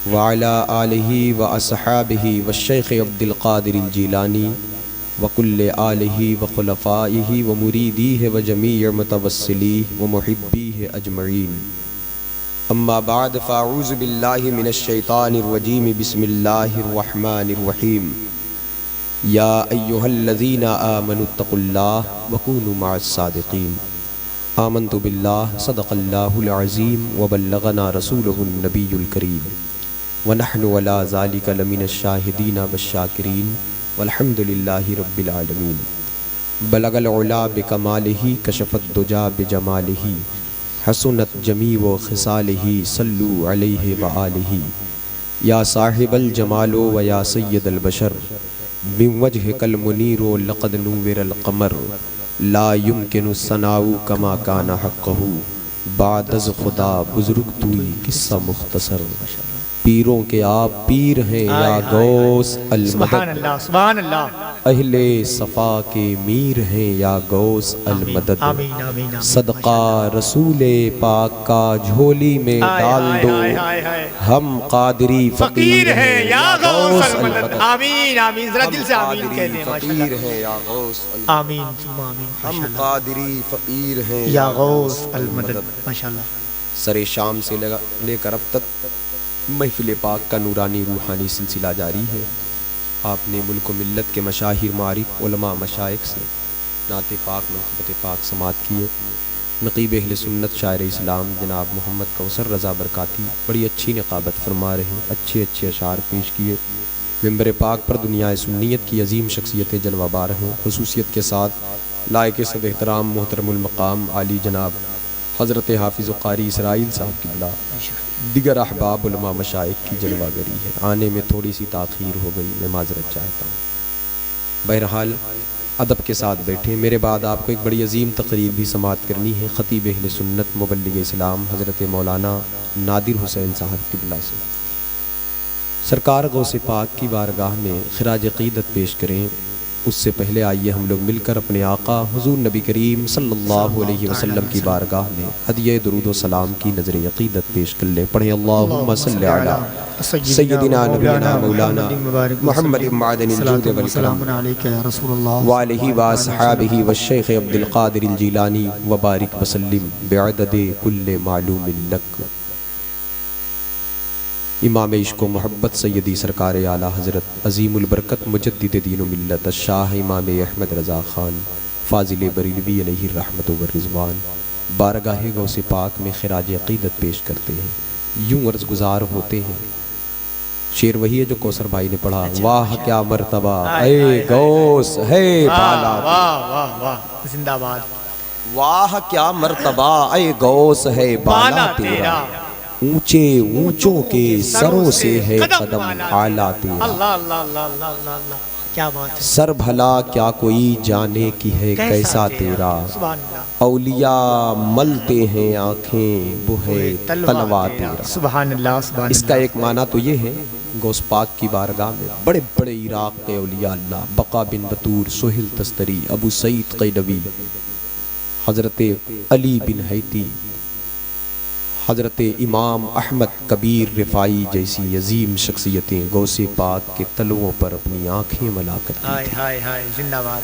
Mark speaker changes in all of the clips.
Speaker 1: वाला आलिही व अस्हाबिही व शेख अब्दुल कादिर जीलानी व कुल्ले आलिही व खुलफ़ाइही व मुरीदीह व जमीय मुतवस्सिलीह व मुहिब्बीह अजमईन। अम्मा बाद फ़अऊज़ु बिल्लाहि मिनश शैतानिर रजीम बिस्मिल्लाहिर रहमानिर रहीम। या अय्युहल्लज़ीना आमनुत्तक़ुल्लाह व कूनू मअस सादिक़ीन। आमन्तु बिल्लाह सदक़ल्लाहुल अज़ीम व बल्लगना रसूलुहुन नबियुल करीम व नहनु अला ज़ालिका लमिनश शाहिदीन वश्शाकिरीन वल्हम्दुलिल्लाहि रब्बिल आलमीन। बलगल उला बिकमालिही कशफत दुजा बिजमालिही हसनत जमीउ खिसालिही सल्लु अलैहि व आलिही। या साहिबल जमालो व या सय्यदल बशर मिन वजहिकल मुनीरो लक़द नुव्विरल क़मर ला युमकिनु सनाउ कमा काना हक़्क़हु बादज़ खुदा बुज़ुर्ग तूई किस्सा मुख्तसर। पीरों के आप पीर हैं या गौस अल मदद, अहले सफ़ा के मीर हैं या गौस अल मदद। सदका रसूले पाक का झोली में डाल दो, हम कादरी फ़कीर हैं या गौस अल मदद।
Speaker 2: आमीन आमीन, जरा दिल से आमीन कह दें।
Speaker 1: फ़कीर हैं या गौस अल मदद।
Speaker 2: आमीन आमीन।
Speaker 1: हम कादरी फ़कीर हैं
Speaker 2: या गौस अल मदद। माशाअल्लाह।
Speaker 1: सरे शाम से लेकर अब तक महफिल पाक का नूरानी रूहानी सिलसिला जारी है। आपने मुल्क व मिल्लत के मशाहिर मारिफ उलमा मशाइख से नाते पाक मनक़बत पाक समात किए। नक़ीब अहले सुन्नत शायर इस्लाम जनाब मोहम्मद कौसर रज़ा बरकाती बड़ी अच्छी निक़ाबत फरमा रहे, अच्छे अच्छे अशार पेश किए। मिंबर पाक पर दुनिया सुन्नियत की अजीम शख्सियतें जलवाबार हैं। खुसूसियत के साथ लायक सब एहतराम मोहतरमुल मक़ाम आली जनाब हज़रत हाफिज़ क़ारी इसराइल साहब किबला दिगर अहबाब उलमा मशाइख की जलवागरी है। आने में थोड़ी सी ताख़ीर हो गई, मैं माज़रत चाहता हूँ। बहरहाल अदब के साथ बैठे। मेरे बाद आपको एक बड़ी अजीम तकरीर भी समात करनी है ख़तीब अहले सुन्नत मुबल्लिग इस्लाम हज़रत मौलाना नादिर हुसैन साहब किबला से। सरकार गौसे पाक की बारगाह में खिराज अक़ीदत पेश करें, उससे पहले आइए हम लोग मिलकर अपने आका हुज़ूर नबी करीम सल्लल्लाहु अलैहि वसल्लम की बारगाह में हदिये दुरूद व सलाम की नज़र अक़ीदत पेश कर लें। पढ़ें अल्लाहुम्मा सल्लि अला सय्यिदिना नबीना मौलाना मुहम्मद मादनिल जूद वल करम व आलिहि व अस्हाबिहि व शेख अब्दुल कादिर जीलानी व बारिक व सल्लिम बिअददि कुल्लि मालूमिन लक। इमाम इश्क़ व मोहब्बत सैयदी सरकार आला हज़रत अज़ीमुल बरकत मुजद्दिद दीन व मिल्लत शाह इमाम अहमद रज़ा ख़ान फ़ाज़िल बरेलवी अलैहि रहमत व रिज़वान बारगाह गौसे पाक में खिराज अक़ीदत पेश करते हैं। यूँ अर्ज़ गुज़ार होते हैं। शेर वही है जो कौसर भाई ने पढ़ा। वाह क्या मर्तबा ए गौस है बाला,
Speaker 2: वाह वाह वाह जिंदाबाद।
Speaker 1: वाह क्या मर्तबा ए गौस है बाला तेरा, ऊंचे ऊंचों के सरों से है कदम आला तेरा।
Speaker 2: अल्लाह अल्लाह अल्लाह अल्लाह अल्लाह, क्या बात है।
Speaker 1: सर भला क्या कोई जाने की है कैसा तेरा, औलिया मलते हैं आँखें वो है तलवा तेरा।
Speaker 2: सुभान अल्लाह सुभान अल्लाह।
Speaker 1: इसका एक माना तो ये है गौस पाक की बारगाह में बड़े बड़े इराक़ के औलिया अल्लाह बका बिन बतूर, सोहिल तस्तरी, अबू सईद क़ैनवी, हज़रत अली बिन हैती, हज़रत इमाम अहमद कबीर रिफ़ाई जैसी अजीम शख्सियतें गौसे पाक के तलवों पर अपनी आँखें मला करती
Speaker 2: हाय हाय हाय जिंदाबाद।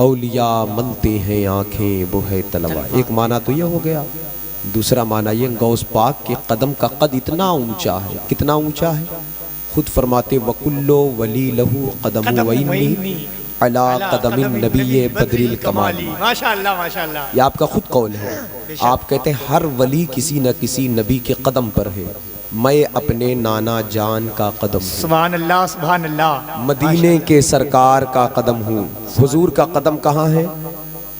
Speaker 1: औलिया मलते हैं आँखें वो है तलवा। एक माना तो यह हो गया। दूसरा माना ये गौस पाक के कदम का कद इतना ऊंचा है, कितना ऊंचा है। खुद फरमाते वकुल्लो वली लहू कदम वइन्नी अला कदमिन नबी बदरिल कमाली।
Speaker 2: माशाअल्लाह माशाअल्लाह।
Speaker 1: ये आपका खुद कौल है। आप कहते हैं हर वली किसी न किसी नबी के कदम पर है। मैं अपने नाना जान का कदम हूँ,
Speaker 2: सुभान अल्लाह सुभान अल्लाह।
Speaker 1: मदीने के सरकार का कदम हूँ। हुजूर का कदम कहाँ है?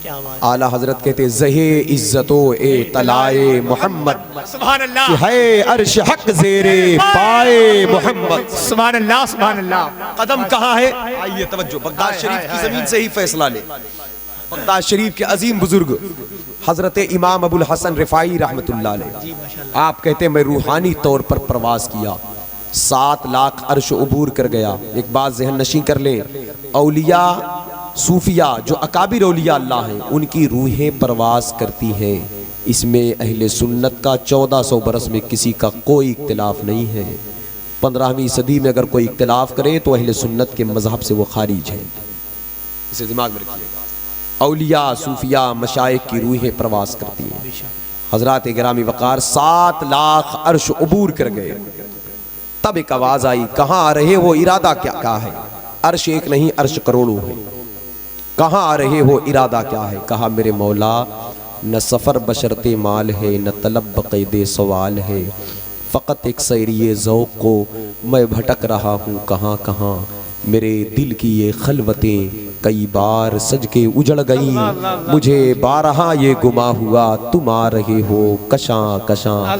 Speaker 2: क्या बात।
Speaker 1: आला हजरत कहते ज़हे इज्जतो ए तलाए मोहम्मद,
Speaker 2: सुभान अल्लाह।
Speaker 1: है अर्श हक ज़ेरे पाए मोहम्मद।
Speaker 2: सुभान अल्लाह सुभान अल्लाह।
Speaker 1: कदम कहाँ है? आइए तवज्जो, बगदाद शरीफ की ज़मीन से ही फैसला ले। बगदाद शरीफ के अजीम बुजुर्ग हजरत इमाम अबुल हसन रिफाई रहमतुल्लाह अलैह, आप कहते हैं मैं रूहानी तौर पर प्रवास किया, 7 लाख अर्श उबूर कर गया। एक बात ज़हन नशी कर लें, औलिया सूफिया जो अकाबिर औलिया अल्लाह हैं उनकी रूहें प्रवास करती हैं, इसमें अहले सुन्नत का 1400 बरस में किसी का कोई इख्तिलाफ नहीं है। 15वीं सदी में अगर कोई इख्तिलाफ करे तो अहले सुन्नत के मजहब से वो खारिज है। इसे दिमाग में रखिएगा। औलिया सूफिया मशाइख की रूहें प्रवास करती हैं। हजरात गिरामी वकार 7 लाख अर्श उबूर कर गए। तब एक आवाज आई, कहाँ आ रहे हो, इरादा क्या है? अर्श एक नहीं, अर्श करोड़ों है। कहाँ आ रहे हो, इरादा क्या है? कहा मेरे मौला न सफ़र बशरते माल है, न तलब बक़ैदे सवाल है, फ़कत एक सैरिये ज़ौक़ को मैं भटक रहा हूँ कहाँ कहाँ। मेरे दिल की ये खलवतें कई बार सज के उजड़ गई, मुझे बारहा ये गुमा हुआ तुम आ रहे हो कशां कशां।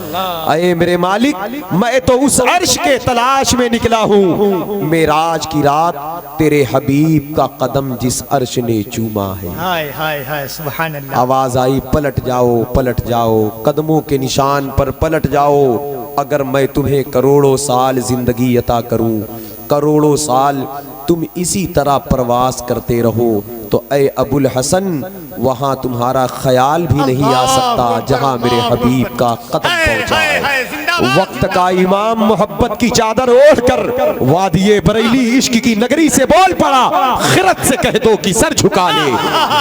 Speaker 1: अये मेरे मालिक, मैं तो उस अर्श के तलाश में निकला हूँ। मेराज की रात तेरे हबीब का कदम जिस अर्श ने चूमा है।
Speaker 2: हाय हाय हाय सुभान अल्लाह।
Speaker 1: आवाज आई, पलट जाओ पलट जाओ, कदमों के निशान पर पलट जाओ। अगर मैं तुम्हें करोड़ों साल जिंदगी अता करूं, करोड़ों साल तुम इसी तरह प्रवास करते रहो, तो ऐ अबुल हसन वहां तुम्हारा ख्याल भी नहीं आ सकता जहां मेरे हबीब का कदम पहुंचा है। वक्त का इमाम मोहब्बत की चादर ओढ़कर वादिये बरेली इश्क की नगरी से बोल पड़ा, खिरत से कह दो कि सर झुका ले।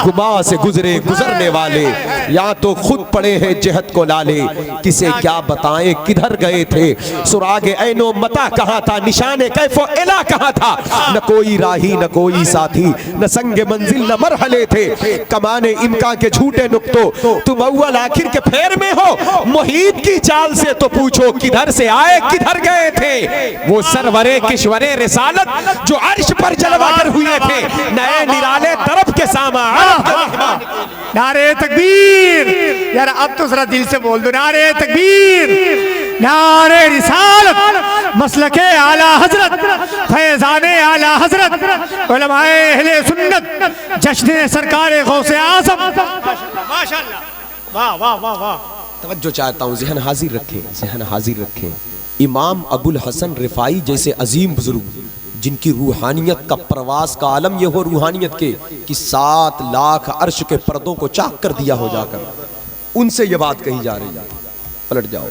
Speaker 1: गुमा से गुजरे गुजरने वाले या तो खुद पड़े हैं जहद को लाले, किसे क्या बताएं किधर गए थे। सुरागे ऐनो मता कहाँ था, निशाने कैफो इला कहाँ था। न कोई राही न कोई साथी, न संग मंजिल न मरहले थे। कमाने इनका के झूठे नुक्तो, तुम अव्वल आखिर के फेर में हो। मुहीत की चाल से तो पूछो किधर से आए किधर गए थे। वो सरवरे किश्वरे रिसालत जो अर्श पर जलवा कर हुए थे, नए निराले तरफ के सामा।
Speaker 2: नारे तकबीर। यार अब तो जरा दिल से बोल दो, नारे तकबीर, नारे रिसालत, मसलके आला हजरत, फैजाने आला हजरत, उलमाए अहले सुन्नत, जश्न सरकार गौसे आज़म। माशाअल्लाह, वाह वाह वाह वाह।
Speaker 1: तवज्जो चाहता हूँ, जहन हाजिर रखें, जहन हाजिर रखें। इमाम अबुल हसन रिफाई जैसे अजीम बुजुर्ग जिनकी रूहानियत का प्रवास का आलम ये हो रूहानियत के कि 7 लाख अर्श के पर्दों को चाक कर दिया हो जाकर, उनसे ये बात कही जा रही है पलट जाओ।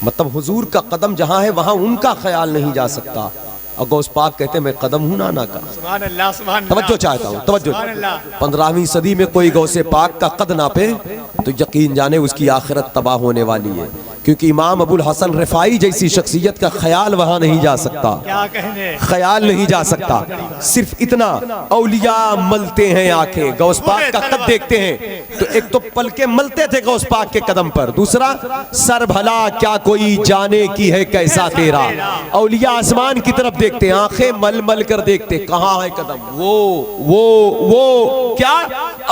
Speaker 1: मतलब हुजूर का कदम जहां है वहां उनका ख्याल नहीं जा सकता। और गौस पाक कहते हैं मैं कदम हूं नाना का।
Speaker 2: सुभान अल्लाह, सुभान अल्लाह।
Speaker 1: तवज्जो चाहता हूं, तवज्जो।
Speaker 2: सुभान अल्लाह।
Speaker 1: 15वीं सदी में कोई गौसे पाक का कद नापे तो यकीन जाने उसकी आखिरत तबाह होने वाली है, क्योंकि इमाम अबुल हसन रिफाई जैसी शख्सियत का ख्याल वहां नहीं जा सकता,
Speaker 2: क्या कहने,
Speaker 1: ख्याल नहीं जा सकता। सिर्फ इतना, औलिया मलते हैं आंखें, गौस पाक का कद देखते हैं तो एक तो पलके मलते थे गौस पाक के कदम पर, दूसरा सर भला क्या कोई जाने की है कैसा तेरा। औलिया आसमान की तरफ देखते, आंखें मल मल कर देखते, कहाँ है कदम, वो क्या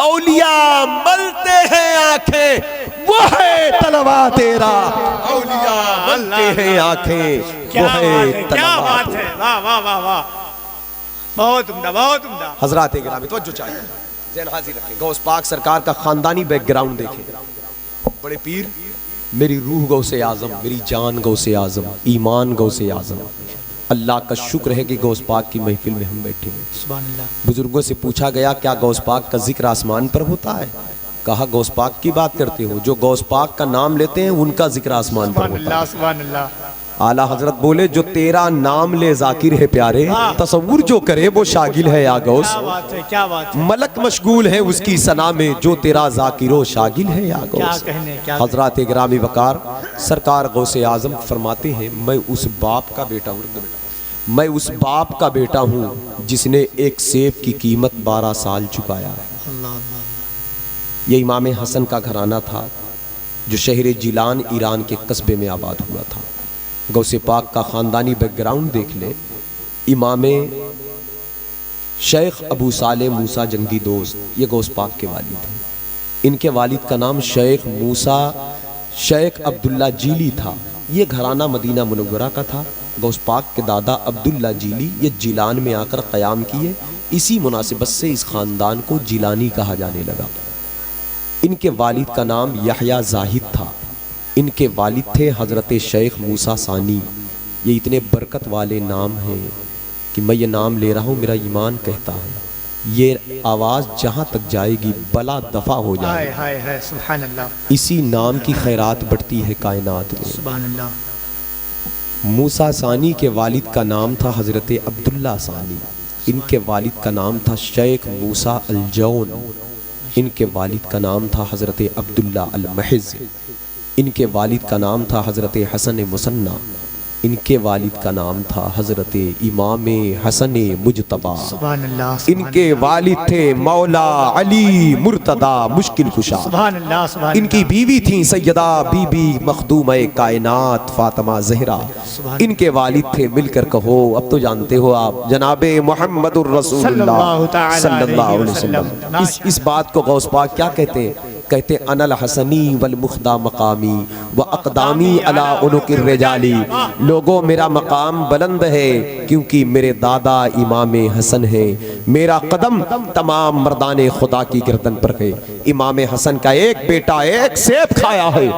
Speaker 1: औलिया मलते हैं आंखें, वो है तलवा तेरा। औलिया मलते हैं आंखें, वो है
Speaker 2: क्या
Speaker 1: तलवा
Speaker 2: बात
Speaker 1: तेरा।
Speaker 2: है, वाह वाह वाह वाह, बहुत उम्दा, बहुत उम्दा।
Speaker 1: हजरात गिरामी तवज्जो चाहिए, ज़हन हाजिर रखें। गौस पाक सरकार का खानदानी बैकग्राउंड देखें। बड़े पीर मेरी रूह गौसे आजम, मेरी जान गौसे आजम, ईमान गौसे आजम। अल्लाह का शुक्र है कि गौस पाक की महफिल में हम बैठे हैं।
Speaker 2: सुभान अल्लाह।
Speaker 1: बुजुर्गों से पूछा गया क्या गौस पाक का जिक्र आसमान पर होता है? कहा गौस पाक की बात करते हो, जो गौस पाक का नाम लेते हैं उनका जिक्र आसमान पर होता है।
Speaker 2: सुभान अल्लाह।
Speaker 1: आला हजरत बोले जो तेरा नाम ले जाकिर है प्यारे, तसव्वुर जो करे वो शागिल है या गौस।
Speaker 2: क्या बात है, क्या बात है।
Speaker 1: मलक मशगूल है उसकी सना में, जो तेरा जाकिरो शागिल है या गौस।
Speaker 2: क्या कहने, क्या
Speaker 1: हजरत गिरामी वकार सरकार गौसे आजम फरमाते हैं मैं उस बाप का बेटा हूँ, मैं उस बाप का बेटा हूँ जिसने एक सेब की कीमत 12 साल चुकाया है। ये इमाम हसन का घराना था जो शहर जिलान ईरान के कस्बे में आबाद हुआ था। गौसे पाक का ख़ानदानी बैकग्राउंड देख ले। इमाम शेख अबू साले मूसा जंगी दोस्त, ये गौस पाक के वालिद हैं। इनके वालिद का नाम शेख मूसा शेख अब्दुल्ला जीली था। ये घराना मदीना मुनव्वरा का था। गौस पाक के दादा अब्दुल्ला जीली ये जिलान में आकर क़याम किए। इसी मुनासिबत से इस ख़ानदान को जिलानी कहा जाने लगा। इनके वालिद का नाम यहया जाहिद था। इनके वालिद थे हज़रत शेख मूसा सानी। ये इतने बरकत वाले नाम हैं कि मैं ये नाम ले रहा हूँ, मेरा ईमान कहता है ये आवाज़ जहाँ तक जाएगी बला दफ़ा हो जाएगी।
Speaker 2: हाय हाय सुभान अल्लाह।
Speaker 1: इसी नाम की खैरात बढ़ती है कायनात में।
Speaker 2: सुभान अल्लाह।
Speaker 1: मूसा सानी के वालिद का नाम था हज़रत अब्दुल्ला सानी। इनके वालिद का नाम था शेख मूसा अल जौन। इनके वालिद का नाम था हज़रत अब्दुल्ला अल महज़। इनके वालिद का नाम था हज़रत हसन मुसन्ना। इनके वालिद का नाम था हज़रत इमाम हसन मुजतबा।
Speaker 2: सुभान अल्लाह।
Speaker 1: इनके वालिद थे मौला अली मुर्तदा मुश्किल कुशा।
Speaker 2: सुभान अल्लाह सुभान।
Speaker 1: इनकी बीवी थी सैयदा बीबी मखदूम कायनात फातिमा ज़हरा। इनके वालिद थे, मिलकर कहो अब तो जानते हो आप, जनाबे मुहम्मदुर रसूलुल्लाह सल्लल्लाहु अलैहि वसल्लम। इस बात को गौस पाक क्या कहते हैं? कहते अनल हसनी वल मुख्दा मकामी व अक़दामी अला उनुकिर रिजाली। लोगों मेरा मकाम बुलंद है क्योंकि मेरे दादा इमाम हसन है। मेरा कदम तमाम मर्दाने खुदा की गर्दन पर है। इमाम हसन का एक बेटा एक सेब खाया है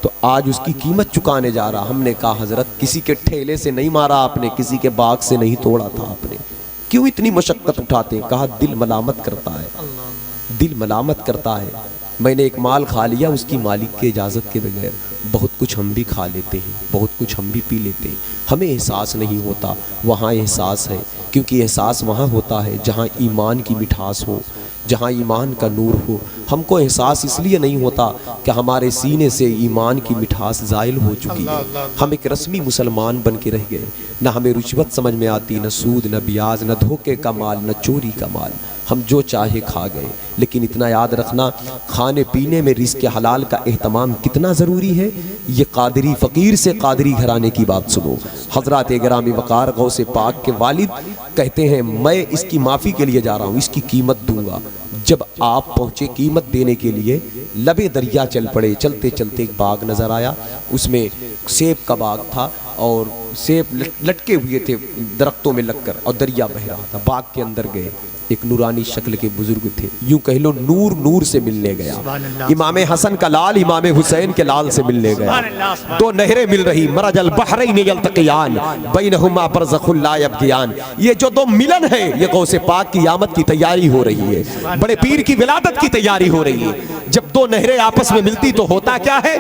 Speaker 1: तो आज उसकी कीमत चुकाने जा रहा। हमने कहा हजरत किसी के ठेले से नहीं मारा आपने, किसी के बाग से नहीं तोड़ा था आपने, क्यों इतनी मशक्कत उठाते? कहा दिल मलामत करता है, दिल मलामत करता है। मैंने एक माल खा लिया उसकी मालिक के इजाज़त के बगैर। बहुत कुछ हम भी खा लेते हैं, बहुत कुछ हम भी पी लेते हैं, हमें एहसास नहीं होता। वहाँ एहसास है, क्योंकि एहसास वहाँ होता है जहाँ ईमान की मिठास हो, जहाँ ईमान का नूर हो। हमको एहसास इसलिए नहीं होता कि हमारे सीने से ईमान की मिठास ज़ाइल हो चुकी है। हम एक रस्मी मुसलमान बन के रह गए। न हमें रुश्वत समझ में आती, न सूद, न ब्याज, न धोखे का माल, न चोरी का माल। हम जो चाहे खा गए। लेकिन इतना याद रखना, खाने पीने में रिज़्क़ हलाल का एहतमाम कितना ज़रूरी है। ये कादरी फ़कीर से कादरी घराने की बात सुनो। हज़रात गिरामी वक़ार गौसे पाक के वालिद कहते हैं मैं इसकी माफ़ी के लिए जा रहा हूँ, इसकी कीमत दूंगा। जब आप पहुँचे कीमत देने के लिए, लबे दरिया चल पड़े। चलते चलते एक बाग नज़र आया, उसमें सेब का बाग था और सेब लटके हुए थे दरख्तों में लगकर, और दरिया बह रहा था। बाग के अंदर गए, एक नूरानी शक्ल के बुजुर्ग थे, यूं कह लो नूर नूर से मिलने गया। इमाम हसन का लाल इमाम हुसैन के लाल से मिलने गया। दो नहरें मिल रही, मरजल बहरैन यल्तक़ियान बैनहुमा बरज़ख़ुन ला यब्ग़ियान। ये जो दो मिलन है, ये गौसे पाक की आमद की तैयारी हो रही है, बड़े पीर की विलादत की तैयारी हो रही है। जब दो नहरें आपस में मिलती तो होता क्या है?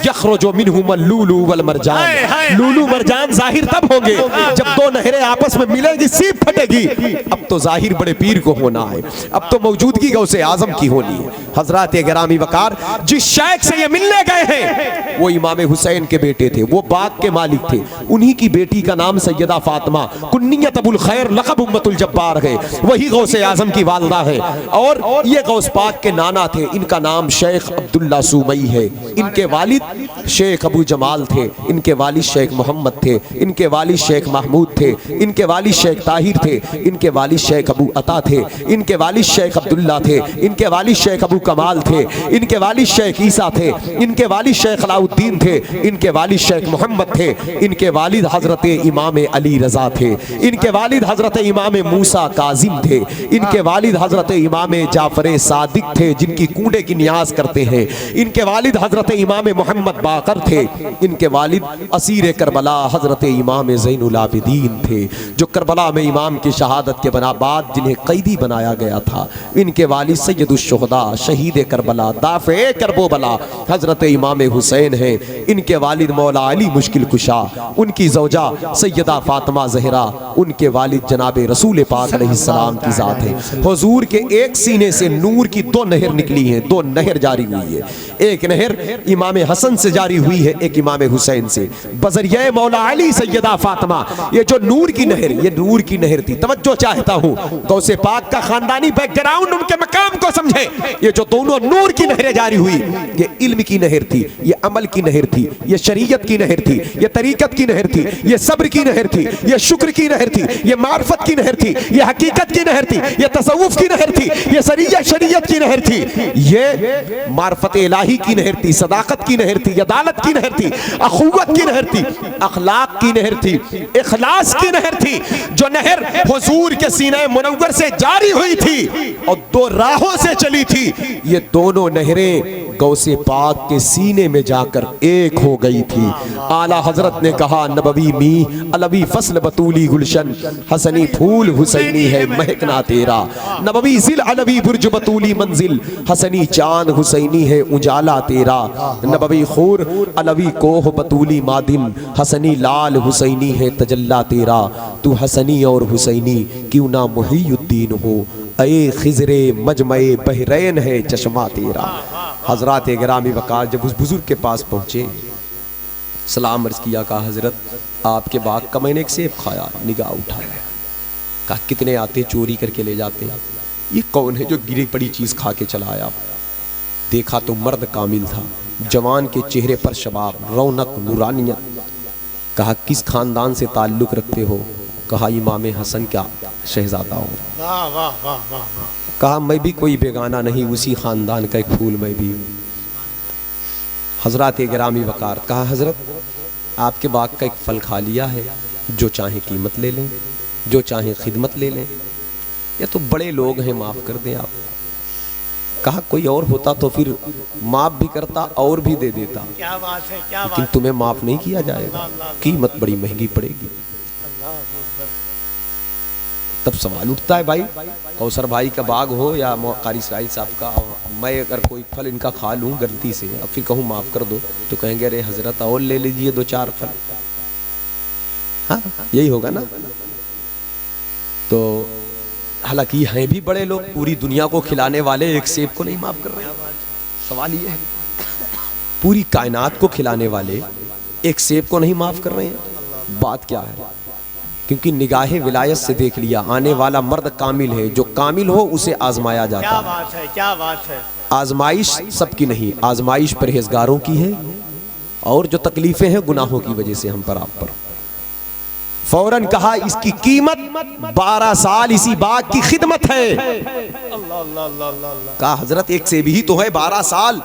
Speaker 1: यख़रुजु मिनहुमा लूलू वल मरजान। लूलू मरजान जाहिर तब होंगे जब दो नहरें आपस में मिलेंगी, सीप फटेगी। अब तो जाहिर बड़े पीर को होना है, अब तो मौजूदगी गौसे आजम की होनी है। हजरात गिरामी वकार, जिस शेख से ये मिलने गए हैं वो इमाम हुसैन के बेटे थे, वो बाग के मालिक थे। उन्हीं की बेटी का नाम सैयदा फातिमा, कुन्नियत अबुल खैर, लक़ब उम्मतुल जब्बार है, वही गौसे आजम की वालदा है। और ये गौस पाक के नाना थे, इनका नाम शेख अब्दुल्ला सुमई है। इनके वालिद शेख अबू जमाल थे, इनके वालिद शेख मोहम्मद थे, इनके वालिद शेख महमूद थे, इनके वालिद शेख ताहिर थे, इनके वालिद शेख अबू अता थे, इनके वालिद शेख अब्दुल्ला थे, इनके वालिद शेख अबू कमाल थे, इनके वालिद शेख ईसा थे, इनके वालिद शेख अलाउद्दीन थे, इनके वालिद शेख मोहम्मद थे, इनके वालिद हजरत इमाम अली रजा थे, इनके वालिद हजरत इमाम मूसा काजिम थे, इनके वालिद हजरत इमाम जाफर सादिक थे जिनकी कूड़े की नियाज करते हैं, इनके वालिद हजरत इमाम मोहम्मद बाकर थे, इनके वालिद असीर करबला हजरत इमाम ज़ैनुल आबिदीन थे जो करबला में इमाम की शहादत के बाद जिन्हें कैदी बनाया गया था। इनके वालिद सैयदुश्शुहदा शहीद करबला दाफ़े करबोबला हजरत इमाम हुसैन हैं। इनके वालिद मौला अली मुश्किल कुशा, उनकी ज़ौजा सैयदा फातिमा ज़हरा, उनके वालिद जनाब रसूल पाक अलैहिस्सलाम की ज़ात है। हुजूर के एक सीने से नूर की दो नहर निकली हैं, दो नहर जारी हुई है। एक नहर इमाम हसन से जारी हुई है, एक इमाम हुसैन से, बज़रिए मौला अली सैयदा फातिमा। ये जो नूर की नहर, ये नूर की नहर थी। तवज्जो चाहता हूँ, गौसे पाक का खानदानी बैकग्राउंड, उनके मकाम को समझे। ये जो दोनों नूर की नहरें जारी हुई, ये इल्म की नहर थी, ये अमल की नहर थी, ये शरीयत की नहर थी, ये तरीकत की नहर थी, ये सब्र की नहर थी, ये शुक्र की नहर थी, ये मार्फत की नहर थी, ये हकीकत की नहर थी, ये तसव्वुफ की नहर थी, ये शरीयत की नहर थी, ये मार्फत इलाही की नहर थी, सदाकत की नहर थी, अदालत की नहर थी, अखुवत की नहर थी, अखलाक की नहर थी, इखलास की नहर थी। जो नहर हुजूर के सीने मुनव्वर से जारी हुई थी और दो राहों से चली थी, ये दोनों नहरें गौसे पाक के सीने में जाकर एक हो गई थी। आला हजरत ने कहा, नबवी मी अलवी फसल बतूली गुलशन, हसनी फूल हुसैनी है महकना तेरा। नबवी जिल अलवी बुर्ज बतूली मंजिल, हसनी चांद हुसैनी है उजाला तेरा। नबवी खूर अलवी कोह बतूली मादिन, हसनी लाल हुसैनी है तजल्ला तेरा। तू हसनी और हुसैनी क्यों ना मुहीयुद्दीन हो, ए खिजरे मजमए बहरैन है चश्मा तेरा। हजरात गिरामी वकार जब उस बुजुर्ग के पास पहुंचे, सलाम अर्ज किया, कहा हजरत आपके बाग का मैंने एक सेब खाया, निगाह उठाया, कहा कितने आते चोरी करके ले जाते हैं, ये कौन है जो गिरी पड़ी चीज खा के चला आया। देखा तो मर्द कामिल था, जवान के चेहरे पर शबाब, रौनक, नूरानियत। कहा किस खानदान से ताल्लुक रखते हो, कहा इमाम हसन का शहजादा हूँ।
Speaker 2: वाह वाह वाह वाह वाह।
Speaker 1: कहा मैं भी कोई बेगाना नहीं, उसी खानदान का एक फूल मैं भी हूँ। हजरत गिरामी वकार, कहा हजरत आपके बाग का एक फल खा लिया है, जो चाहे कीमत ले लें, जो चाहे खिदमत ले लें, या तो बड़े लोग हैं माफ़ कर दें आप। कहा कोई और होता तो फिर माफ़ भी करता और भी दे देता,
Speaker 2: क्या बात है, क्या
Speaker 1: लेकिन
Speaker 2: बात।
Speaker 1: तुम्हें माफ़ नहीं किया जाएगा, कीमत बड़ी महंगी पड़ेगी। तब सवाल उठता है, भाई कौसर भाई का बाग हो या कारी इसराइल साहब का, मैं अगर कोई फल इनका खा लूँ गलती से, अब फिर कहूँ माफ़ कर दो, तो कहेंगे अरे हजरत और ले लीजिए दो चार फल। हाँ यही होगा ना। तो हालांकि हैं भी बड़े लोग, पूरी दुनिया को खिलाने वाले एक सेब को नहीं माफ़ कर रहे हैं। सवाल ये है, पूरी कायनात को खिलाने वाले एक सेब को नहीं माफ़ कर रहे हैं, बात क्या है? क्योंकि निगाहे विलायत से देख लिया, आने वाला मर्द कामिल है, जो कामिल हो उसे आजमाया जाता है।
Speaker 2: क्या बात है, क्या बात है।
Speaker 1: आजमाइश सबकी नहीं, आजमाइश परहेजगारों की है, और जो तकलीफें हैं गुनाहों की वजह से हम पर आप पर। फौरन कहा इसकी कीमत 12 साल इसी बाग की खिदमत है। कहा हजरत एक सेब ही तो है 12 साल।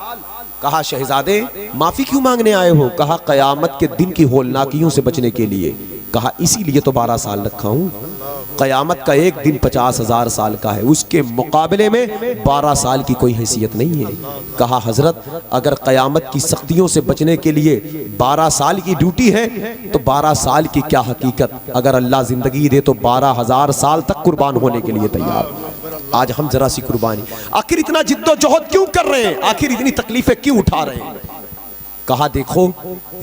Speaker 1: कहा शहजादे माफी क्यों मांगने आए हो? कहा कयामत के दिन की होलनाकियों से बचने के लिए। कहा इसीलिए तो 12 साल रखा हूं। कयामत का एक दिन 50,000 साल का है, उसके मुकाबले में 12 साल की कोई हैसियत नहीं है। कहा हजरत अगर कयामत की सख्तियों से बचने के लिए 12 साल की ड्यूटी है तो 12 साल की क्या हकीकत, अगर अल्लाह जिंदगी दे तो 12,000 साल तक कुर्बान होने के लिए तैयार। आज हम जरा सी कुर्बानी, आखिर इतना जिद्दोजहद क्यों कर रहे हैं, आखिर इतनी तकलीफें क्यों उठा रहे हैं? कहा देखो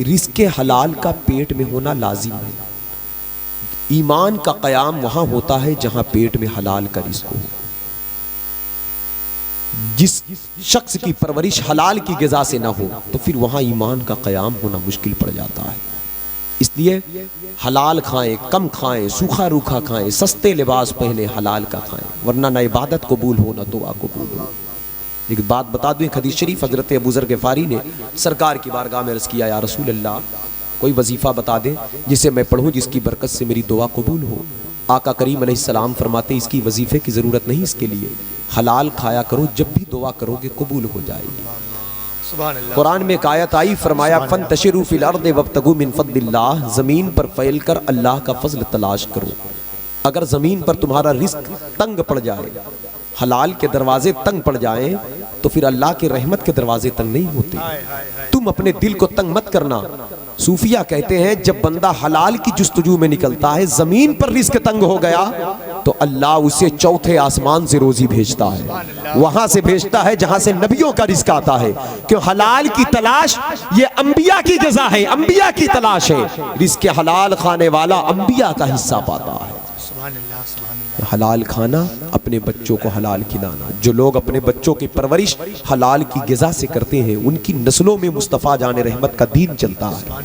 Speaker 1: रिज़्क़े हलाल का पेट में होना लाजिम है। ईमान का कयाम वहां होता है जहां पेट में हलाल का रिज़्क़ हो। जिस शख्स की परवरिश हलाल की ग़िज़ा से ना हो तो फिर वहां ईमान का कयाम होना मुश्किल पड़ जाता है। इसलिए हलाल खाएं, कम खाएं, सूखा रूखा खाएं, सस्ते लिबास पहने, हलाल का खाएं, वरना ना इबादत कबूल हो ना दुआ कबूल हो। एक बात बता दूं, एक हदीस शरीफ हज़रत अबू ज़र ग़िफ़ारी ने सरकार की बारगाह में अर्ज़ किया, या रसूल अल्लाह कोई वजीफ़ा बता दें जिसे मैं पढ़ूं जिसकी बरकत से मेरी दुआ कबूल हो। आका करीम अलैहिस्सलाम फरमाते इसकी वजीफ़े की ज़रूरत नहीं, इसके लिए हलाल खाया करो, जब भी दुआ करोगे कबूल हो जाएगी। कुरान में एक आयत आई, फरमाया फंतशिरू फिल अर्द वब्तगू मिन फद्लिल्लाह, ज़मीन पर फैल कर अल्लाह का फजल तलाश करो। अगर ज़मीन पर तुम्हारा रिस्क तंग पड़ जाए, हलाल के दरवाजे तंग पड़ जाएं, तो फिर अल्लाह के रहमत के दरवाजे तंग नहीं होते। तुम अपने दिल को तंग मत करना। सूफिया कहते हैं जब बंदा हलाल की जुस्तजू में निकलता है, जमीन पर रिस्क तंग हो गया तो अल्लाह उसे चौथे आसमान से रोजी भेजता है, वहां से भेजता है जहां से नबियों का रिस्क आता है। क्यों? हलाल की तलाश ये अंबिया की ग़िज़ा है, अंबिया की तलाश है। रिस्क हलाल खाने वाला अंबिया का हिस्सा पाता है। हलाल खाना, अपने बच्चों को हलाल खिलाना। जो लोग अपने बच्चों की परवरिश हलाल की ग़िज़ा से करते हैं उनकी नस्लों में मुस्तफ़ा जान रहमत का दीन चलता है,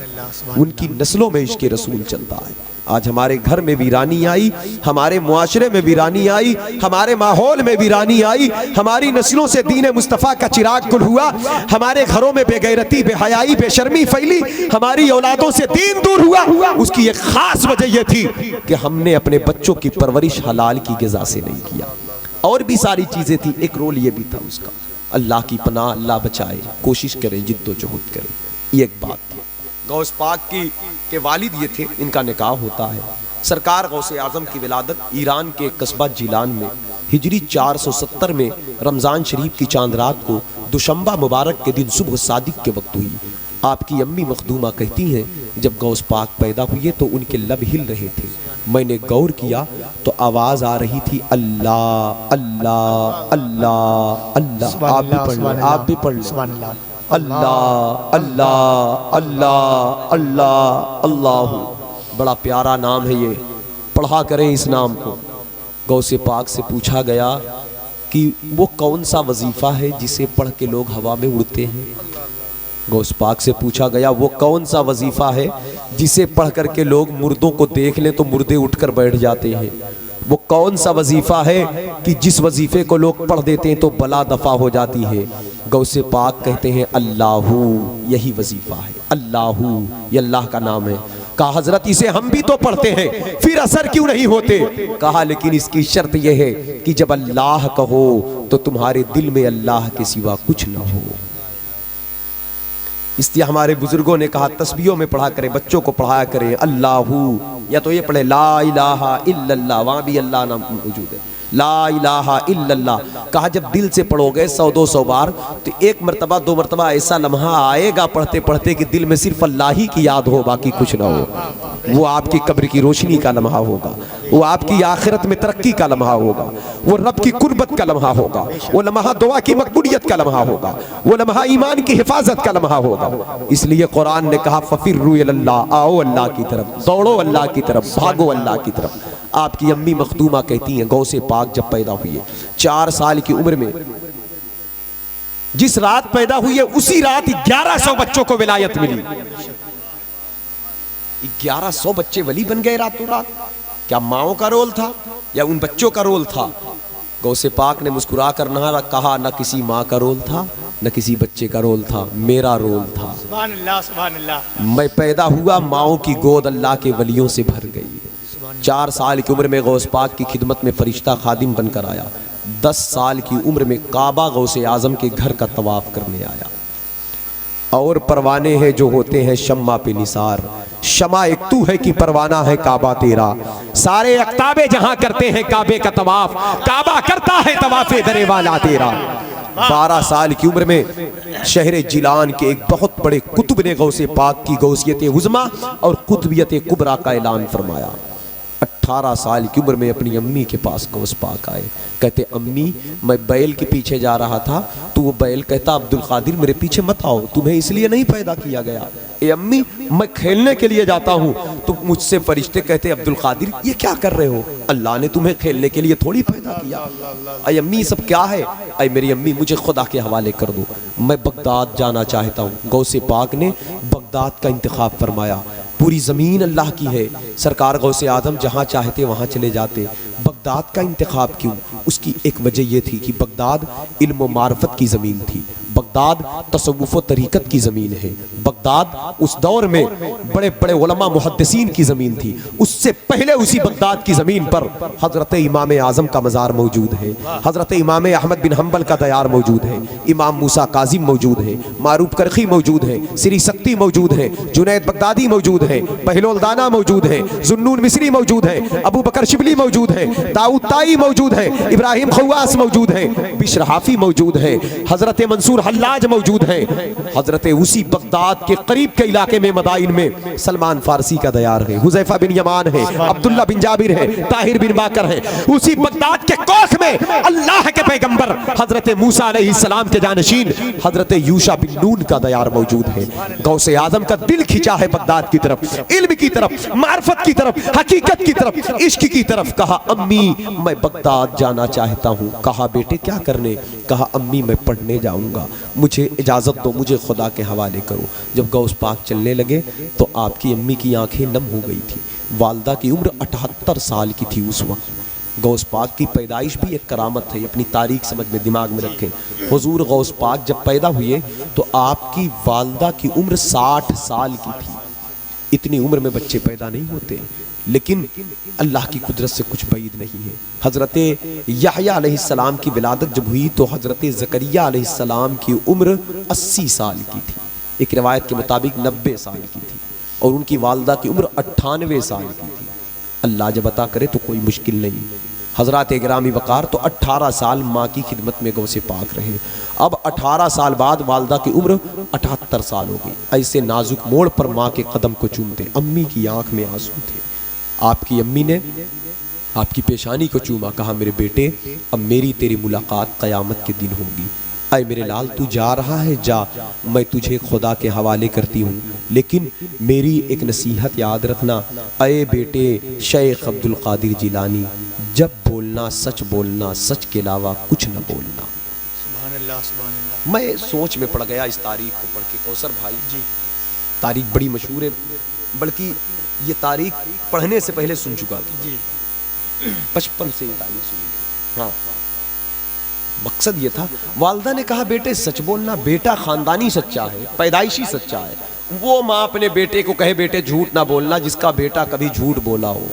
Speaker 1: उनकी नस्लों में इश्क़ रसूल चलता है। आज हमारे घर में वीरानी आई, हमारे मुआशरे में वीरानी आई, हमारे माहौल में वीरानी आई, हमारी नस्लों से दीन मुस्तफ़ा का चिराग गुल हुआ, हमारे घरों में बेगैरती, बेहयाई, बेशर्मी फैली, हमारी औलादों से दीन दूर हुआ। उसकी एक खास वजह यह थी कि हमने अपने बच्चों की परवरिश हलाल की ग़िज़ा से नहीं किया। और भी सारी चीज़ें थी, एक रोल ये भी था उसका। अल्लाह की पनाह, अल्लाह बचाए, कोशिश करें, जिद्दोजहद करें। ये एक बात थी। गौस पाक के वालिद ये थे, इनका निकाह होता है। सरकार गौसे आज़म की विलादत ईरान के कस्बा जिलान में हिजरी 470 में रमज़ान शरीफ की चांद रात को दुशंबा मुबारक के दिन सुबह सादिक के वक्त हुई। आपकी अम्मी मखदूमा कहती हैं जब गौस पाक पैदा हुए तो उनके लब हिल रहे थे। मैंने गौर किया तो आवाज़ आ रही थी अल्लाह अल्लाह अल्लाह अल्लाह। आप भी पढ़ लें, आप भी पढ़ लें। अल्लाह अल्लाह अल्लाह अल्लाह अल्लाह। बड़ा प्यारा नाम है ये, पढ़ा करें इस नाम को। गौसे पाक से पूछा गया कि वो कौन सा वजीफ़ा है जिसे पढ़ के लोग हवा में उड़ते हैं। गौस पाक से पूछा गया वो कौन सा वजीफ़ा है जिसे पढ़ कर के लोग मुर्दों को देख लें तो मुर्दे उठकर बैठ जाते हैं। वो कौन सा वजीफ़ा है कि जिस वजीफ़े को लोग पढ़ देते हैं तो बला दफ़ा हो जाती है। गौसे पाक कहते हैं अल्लाहू, यही वजीफ़ा है। अल्लाहू ये अल्लाह का नाम है। कहा हजरत इसे हम भी तो पढ़ते हैं, फिर असर क्यों नहीं होते? कहा लेकिन इसकी शर्त यह है कि जब अल्लाह कहो तो तुम्हारे दिल में अल्लाह के सिवा कुछ ना हो। इसलिए हमारे बुजुर्गों ने कहा तस्बीहों में पढ़ा करें, बच्चों को पढ़ाया करें अल्लाहू, या तो ये पढ़े ला इलाहा इल्लल्लाह, वहाँ भी अल्लाह नाम मौजूद है, ला इलाहा इल्लल्लाह। कहा जब दिल से पढ़ोगे 100-200 बार तो एक मरतबा 2 मरतबा ऐसा लम्हा आएगा पढ़ते पढ़ते कि दिल में सिर्फ अल्लाह ही की याद हो, बाकी कुछ ना हो। वो आपकी कब्र की रोशनी का लम्हा होगा, वो आपकी आखिरत में तरक्की का लम्हा होगा, वो रब की कुर्बत का लम्हा होगा, वो लम्हा दुआ की मकबूलियत का लम्हा होगा, वो लम्हा ईमान की हिफाजत का लम्हा होगा। इसलिए कुरान ने कहा फफिर्रू इलल्लाह, आओ अल्लाह की तरफ, दौड़ो अल्लाह की तरफ, भागो अल्लाह की तरफ। आपकी अम्मी मखदूमा कहती हैं गौसे पाक जब पैदा हुए 4 साल की उम्र में, जिस रात पैदा हुई है उसी रात 1100 बच्चों को विलायत मिली। 1100 बच्चे वली बन गए रातों रात। क्या माओ का रोल था या उन बच्चों का रोल था? गौसे पाक ने मुस्कुरा कर ना कहा, न किसी माँ का रोल था न किसी बच्चे का रोल था, मेरा रोल था। सुभान अल्लाह, सुभान अल्लाह। मैं पैदा हुआ, माओ की गोद अल्लाह के वलियों से भर गई। 4 साल की उम्र में गौस पाक की खिदमत में फरिश्ता खादिम बनकर आया। 10 साल की उम्र में काबा गौसे आजम के घर का तवाफ करने आया। और परवाने हैं जो होते हैं शम्मा पे निसार, शमा एक तू है कि परवाना है काबा तेरा। सारे अख्ताबे जहां करते हैं काबे का तवाफ, काबा करता है तवाफे दरे वाला तेरा। 12 साल की उम्र में शहर जिलान के एक बहुत बड़े कुतुब ने गौसे पाक की गौसियत उज़्मा और कुतुबियत कुबरा का ऐलान फरमाया। 18 साल की उम्र में अपनी अम्मी के पास गौस पाक आए। कहते अम्मी मैं बैल के पीछे जा रहा था तो वो बैल कहता अब्दुल कादिर मेरे पीछे मत आओ, तुम्हें इसलिए नहीं पैदा किया गया। ए अम्मी मैं खेलने के लिए जाता हूँ। तो मुझसे फरिश्ते कहते अब्दुल कादिर ये क्या कर रहे हो? अल्लाह ने तुम्हें खेलने के लिए थोड़ी पैदा किया। अय अम्मी सब क्या है? अय मेरी अम्मी मुझे खुदा के हवाले कर दो, मैं बगदाद जाना चाहता हूँ। गौसे पाक ने बगदाद का इंतखाब फरमाया। पूरी ज़मीन अल्लाह की है, सरकार गौसे आदम जहाँ चाहते वहाँ चले जाते। बगदाद का इंतखाब क्यों? उसकी एक वजह यह थी कि बगदाद इल्म व मार्फत की ज़मीन थी, बगदाद तसव्वुफ़ व तरीक़त की ज़मीन है, बगदाद उस दौर में बड़े बड़े उलमा मुहद्दिसीन की ज़मीन थी। उससे पहले उसी बगदाद की ज़मीन पर हज़रत इमाम आज़म का मज़ार मौजूद है, हज़रत इमाम अहमद बिन हम्बल का दयार मौजूद है, इमाम मूसा काज़िम मौजूद है, मारूफ करखी मौजूद है, सिरी सक्ती मौजूद है, जुनैद बगदादी मौजूद है, बहलोल दाना मौजूद है, जुन्नून मिस्री मौजूद है, अबू बकर शिबली मौजूद है, दाऊद ताई मौजूद है, इब्राहिम खवास मौजूद है, बिश्र हाफी मौजूद है, हज़रत मंसूर हल्लाज मौजूद है। हज़रत उसी बगदाद के करीब के इलाके में मदाइन में सलमान फारसी का दयार है, हुज़ैफा बिन यमान है, अब्दुल्ला बिन जाबिर है, ताहिर बिन बाकर है। उसी बगदाद के कोख में अल्लाह के पैगंबर हज़रत मूसा अलैहिस्सलाम के जानशीन हज़रत यूशा बिन नून का दयार मौजूद है। गौसे आज़म का दिल खिंचा है बगदाद की तरफ, इल्म की तरफ, मार्फत की तरफ, हकीकत की तरफ, इश्क की तरफ। कहा अम्मी मैं बगदाद जाना चाहता हूँ। कहा बेटे क्या करने? कहा अम्मी मैं पढ़ने जाऊँगा, मुझे इजाज़त दो, मुझे खुदा के हवाले करो। जब गौस पाक चलने लगे तो आपकी अम्मी की आंखें नम हो गई थी। वालदा की उम्र 78 साल की थी उस वक्त। गौस पाक की पैदाइश भी एक करामत है, अपनी तारीख समझ में दिमाग में रखें। हुजूर गौस पाक जब पैदा हुए तो आपकी वालदा की उम्र 60 साल की थी। इतनी उम्र में बच्चे पैदा नहीं होते, लेकिन अल्लाह की कुदरत से कुछ बैद नहीं है। हज़रत यहया अलैहिस्सलाम की विलादत जब हुई तो हज़रत ज़करिया अलैहिस्सलाम की उम्र 80 साल की थी, एक रिवायत के मुताबिक 90 साल की थी, और उनकी वालदा की उम्र 98 साल की थी। अल्लाह जब अता करे तो कोई मुश्किल नहीं। हज़रात गिरामी वक़ार तो 18 साल माँ की खिदमत में गौसे पाक रहे। अब 18 साल बाद वालदा की उम्र 78 साल हो गई। ऐसे नाजुक मोड़ पर माँ के कदम को चूमते अम्मी की आंख में आंसू थे। आपकी अम्मी ने आपकी पेशानी को चूमा, कहा मेरे बेटे अब मेरी तेरी मुलाकात क़यामत के दिन होगी। अय मेरे लाल तू जा रहा है जा, मैं तुझे खुदा के हवाले करती हूँ, लेकिन मेरी एक नसीहत याद रखना। अय बेटे शेख अब्दुल कादिर जिलानी, जब बोलना सच बोलना, सच के अलावा कुछ न बोलना।
Speaker 2: सुभान अल्लाह, सुभान अल्लाह।
Speaker 1: मैं सोच में पड़ गया इस तारीख को पढ़ के। कौसर भाई जी, तारीख बड़ी मशहूर है, बल्कि ये तारीख पढ़ने से पहले सुन चुका था जी। 55 से ये तारीख सुनी। हाँ, मकसद ये था, वालदा ने कहा बेटे सच बोलना। बेटा खानदानी सच्चा है, पैदाइशी सच्चा है। वो माँ अपने बेटे को कहे बेटे झूठ ना बोलना जिसका बेटा कभी झूठ बोला हो,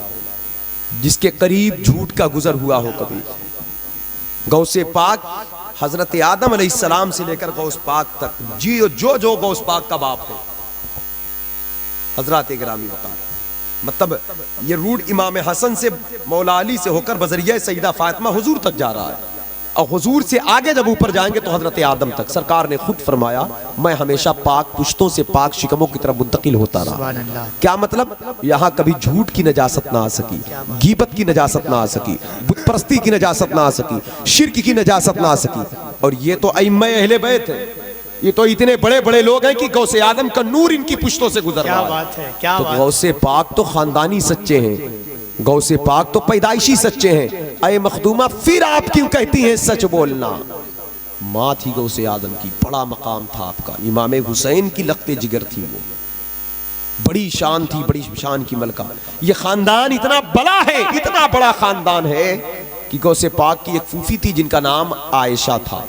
Speaker 1: जिसके करीब झूठ का गुजर हुआ हो कभी। गौसे पाक हजरत आदम अलैहिस्सलाम से लेकर गौस पाक तक जी जो गौस पाक का बाप है हजरत गिरामी वक़ार, मतलब ये रूट इमाम हसन से मौला अली से होकर बजरिया सईदा फातिमा हुजूर तक जा रहा है। और हुजूर से आगे जब ऊपर जाएंगे तो हजरत आदम तक। सरकार ने खुद फरमाया मैं हमेशा पाक पुश्तों से पाक शिकमों की तरफ मुंतकिल होता रहा। क्या मतलब? यहाँ कभी झूठ की नजासत ना आ सकी, गीबत की नजासत ना आ सकी, बुत परस्ती की नजासत ना आ सकी, शिर्क की नजासत ना आ सकी। और ये तो अइम्मा अहले बैत है, ये तो इतने बड़े बड़े लोग हैं कि गौसे आदम का नूर इनकी पुश्तों से गुजर रहा है। क्या बात है, क्या बात। गौसे पाक तो खानदानी सच्चे हैं, गौसे पाक तो पैदाइशी सच्चे हैं। अय मखदूमा फिर आप क्यों कहती हैं सच बोलना? माँ थी गौसे आदम की, बड़ा मकाम था आपका। इमाम हुसैन की लख्ते जिगर थी, वो बड़ी शान थी, बड़ी शान की मलका। ये खानदान इतना बड़ा है, इतना बड़ा खानदान है कि गौसे पाक की एक फूफी थी जिनका नाम आयशा था।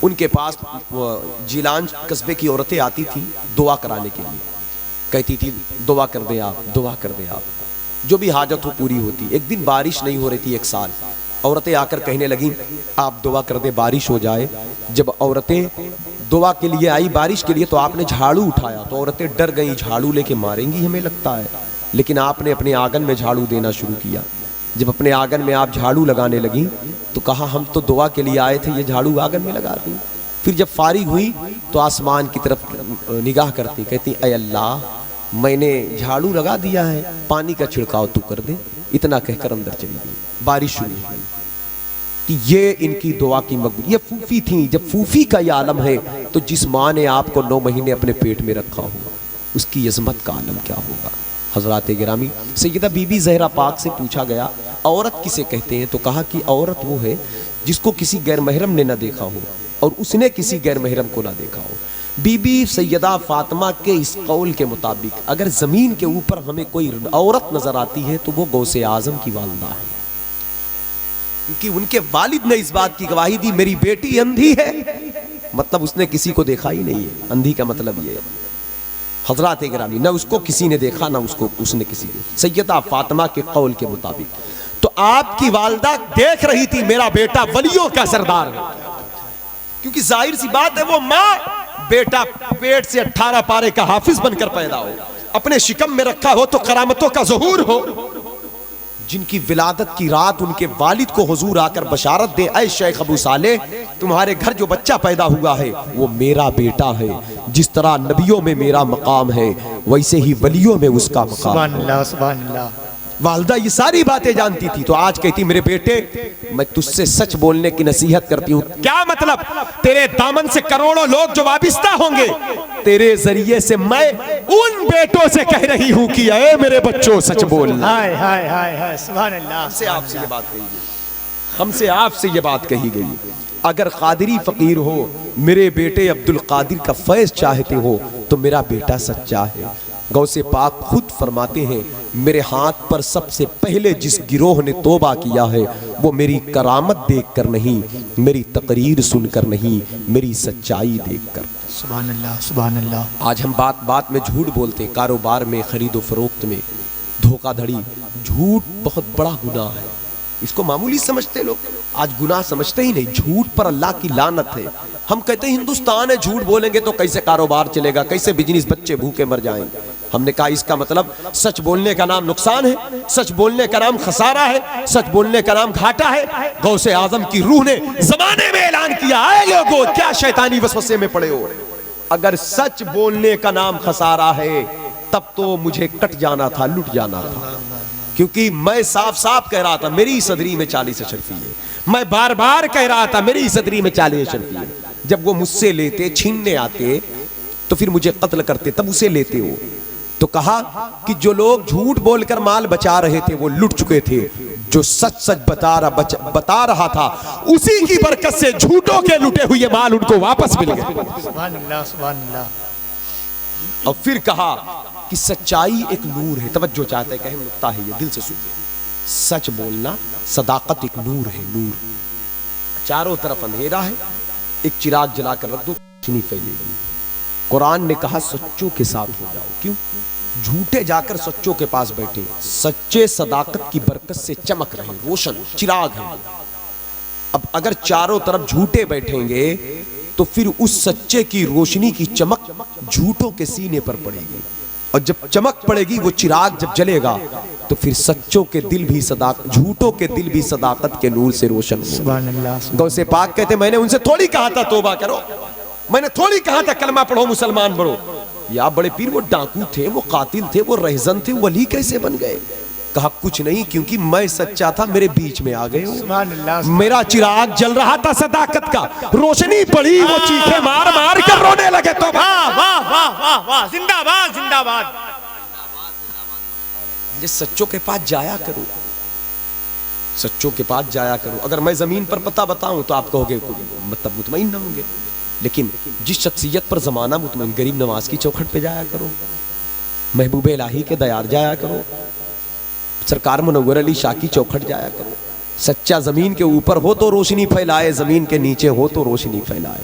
Speaker 1: उनके पास जिलान कस्बे की औरतें आती थी दुआ कराने के लिए, कहती थी दुआ कर दे आप, दुआ कर दे आप, जो भी हाजत हो पूरी होती। एक दिन बारिश नहीं हो रही थी, एक साल। औरतें आकर कहने लगी आप दुआ कर दे बारिश हो जाए। जब औरतें दुआ के लिए आई बारिश के लिए, तो आपने झाड़ू उठाया तो औरतें डर गई, झाड़ू लेके मारेंगी हमें लगता है। लेकिन आपने अपने आंगन में झाड़ू देना शुरू किया। जब अपने आंगन में आप झाड़ू लगाने लगी तो कहा हम तो दुआ के लिए आए थे, ये झाड़ू आंगन में लगा दी। फिर जब फारिग हुई तो आसमान की तरफ निगाह करती, कहती अय अल्लाह मैंने झाड़ू लगा दिया है, पानी का छिड़काव तू कर दे। इतना कहकर अंदर चली गई। बारिश शुरू हो गई कि ये इनकी दुआ की मकबूल। ये फूफी थी। जब फूफी का ये आलम है तो जिस माँ ने आपको 9 महीने अपने पेट में रखा होगा उसकी अजमत का आलम क्या होगा। हजरात गिरामी, सैयदा बीबी ज़हरा पाक से पूछा गया औरत किसे कहते हैं, तो कहा कि औरत वो है जिसको किसी गैर महरम ने ना देखा हो और उसने किसी गैर महरम को ना देखा हो। बीबी सैयदा फातिमा के इस कौल के मुताबिक अगर ज़मीन के ऊपर हमें कोई औरत नज़र आती है तो वो गौसे आज़म की वालिदा है, क्योंकि उनके वालिद ने इस बात की गवाही दी मेरी बेटी अंधी है, मतलब उसने किसी को देखा ही नहीं है। अंधी का मतलब ये है हजरात गिरामी, न उसको किसी ने देखा ना उसको उसने किसी ने। सैयदा फातिमा के कौल के मुताबिक तो आपकी वालिदा देख रही थी मेरा बेटा वलियों का सरदार है, क्योंकि जाहिर सी बात है वो माँ बेटा पेट से 18 पारे का हाफिज बनकर पैदा हो, अपने शिकम में रखा हो तो करामतों का ज़हूर हो। जिनकी विलादत की रात उनके वालिद को हुजूर आकर बशारत दे ऐ शेख अबू साले तुम्हारे घर जो बच्चा पैदा हुआ है वो मेरा बेटा है। जिस तरह नबियों में मेरा मकाम है वैसे ही वलियों में उसका मकाम।
Speaker 2: सुभान अल्लाह, सुभान अल्लाह।
Speaker 1: वालिदा ये सारी बातें जानती थी, तो आज कहती मेरे बेटे मैं तुझसे सच बोलने की नसीहत करती हूँ। क्या मतलब? तेरे दामन से करोड़ों लोग जो वाबिस्ता होंगे, तेरे जरिए से मैं उन बेटों से कह रही हूँ कि ऐ मेरे बच्चों सच बोलना।
Speaker 2: हाय हाय हाय हाय, सुभान अल्लाह।
Speaker 1: हमसे आपसे ये बात कही गई, हमसे आपसे ये बात कही गई। अगर कादिरी फकीर हो, मेरे बेटे अब्दुल कादिर का फैज़ चाहते हो तो मेरा बेटा सच्चा है। गौसे पाक खुद फरमाते हैं मेरे हाथ पर सबसे पहले जिस गिरोह ने तौबा किया है वो मेरी करामत देखकर नहीं, मेरी तकरीर सुनकर नहीं, मेरी सच्चाई देखकर।
Speaker 2: सुभान अल्लाह, सुभान अल्लाह।
Speaker 1: आज हम बात बात में झूठ बोलते हैं, कारोबार में, खरीदो फरोख्त में धोखाधड़ी। झूठ बहुत बड़ा गुनाह है, इसको मामूली समझते लोग, आज गुनाह समझते ही नहीं। झूठ पर अल्लाह की लानत है। हम कहते हैं हिंदुस्तान है, झूठ बोलेंगे तो कैसे कारोबार चलेगा, कैसे बिजनेस, बच्चे भूखे मर जाएंगे। हमने कहा इसका मतलब सच बोलने का नाम नुकसान है, सच बोलने का नाम खसारा है, सच बोलने का नाम घाटा है। गौसे आजम की रूह ने जमाने में ऐलान किया, आए लोगो क्या शैतानी वसवसे में पड़े हो, अगर सच बोलने का नाम खसारा है तब तो मुझे कट जाना था, लुट जाना था, क्योंकि मैं साफ साफ कह रहा था मेरी सदरी में 40 अशरफी है, मैं बार बार कह रहा था मेरी सदरी में 40 अशरफी है। जब वो मुझसे लेते, छीनने आते तो फिर मुझे कत्ल करते, तब उसे लेते हो। तो कहा कि जो लोग झूठ बोलकर माल बचा रहे थे वो लुट चुके थे, जो सच सच बता रहा था उसी की बरकत से झूठों के लुटे हुए माल उनको वापस मिल गए।
Speaker 2: सुभान अल्लाह, सुभान अल्लाह।
Speaker 1: और फिर कहा कि सच्चाई एक नूर है, तवज्जो चाहते हैं, अहम नुक्ता है ये, दिल से सुनिए। सच बोलना, सदाकत एक नूर है, नूर। चारों तरफ अंधेरा है, एक चिराग जलाकर रख दो, रोशनी फैलेगी। कुरान ने कहा सच्चों के साथ हो जाओ, क्यों? झूठे जाकर सच्चों के पास बैठे, सच्चे सदाकत की बरकत से चमक रहे, रोशन चिराग है। अब अगर चारों तरफ झूठे बैठेंगे तो फिर उस सच्चे की रोशनी की चमक झूठों के सीने पर पड़ेगी, और जब चमक पड़ेगी वो चिराग जब जलेगा तो फिर सच्चों के दिल भी झूठों के दिल भी सदाकत के नूर से रोशन होंगे। गौसे पाक कहते मैंने उनसे थोड़ी कहा था तौबा करो, मैंने थोड़ी कहा था कलमा पढ़ो, मुसलमान बनो। या बड़े पीर वो डाकू थे, वो कातिल थे, वो रहजन थे, वली कैसे बन गए? कहा कुछ नहीं, क्योंकि मैं सच्चा था, मेरे बीच में आ गए हो। मेरा चिराग जल रहा था सदाकत का, रोशनी पड़ी, वो चीखे मार मार कर रोने लगे। तो
Speaker 2: वाह वाह वाह वाह वाह, जिंदाबाद जिंदाबाद।
Speaker 1: ये सच्चों के पास जाया करो, सच्चों के पास जाया करो। अगर मैं जमीन पर पता बताऊं तो आप कहोगे मतलब मुतमईन ना होंगे, लेकिन जिस शख्सियत पर जमाना मुतमईन, गरीब नवाज की चौखट पे जाया करो, महबूब इलाही के दयार जाया करो, सरकार मुनव्वर अली शाह की चौखट जाया करो। सच्चा जमीन के ऊपर हो तो रोशनी फैलाए, जमीन के नीचे हो तो रोशनी फैलाए।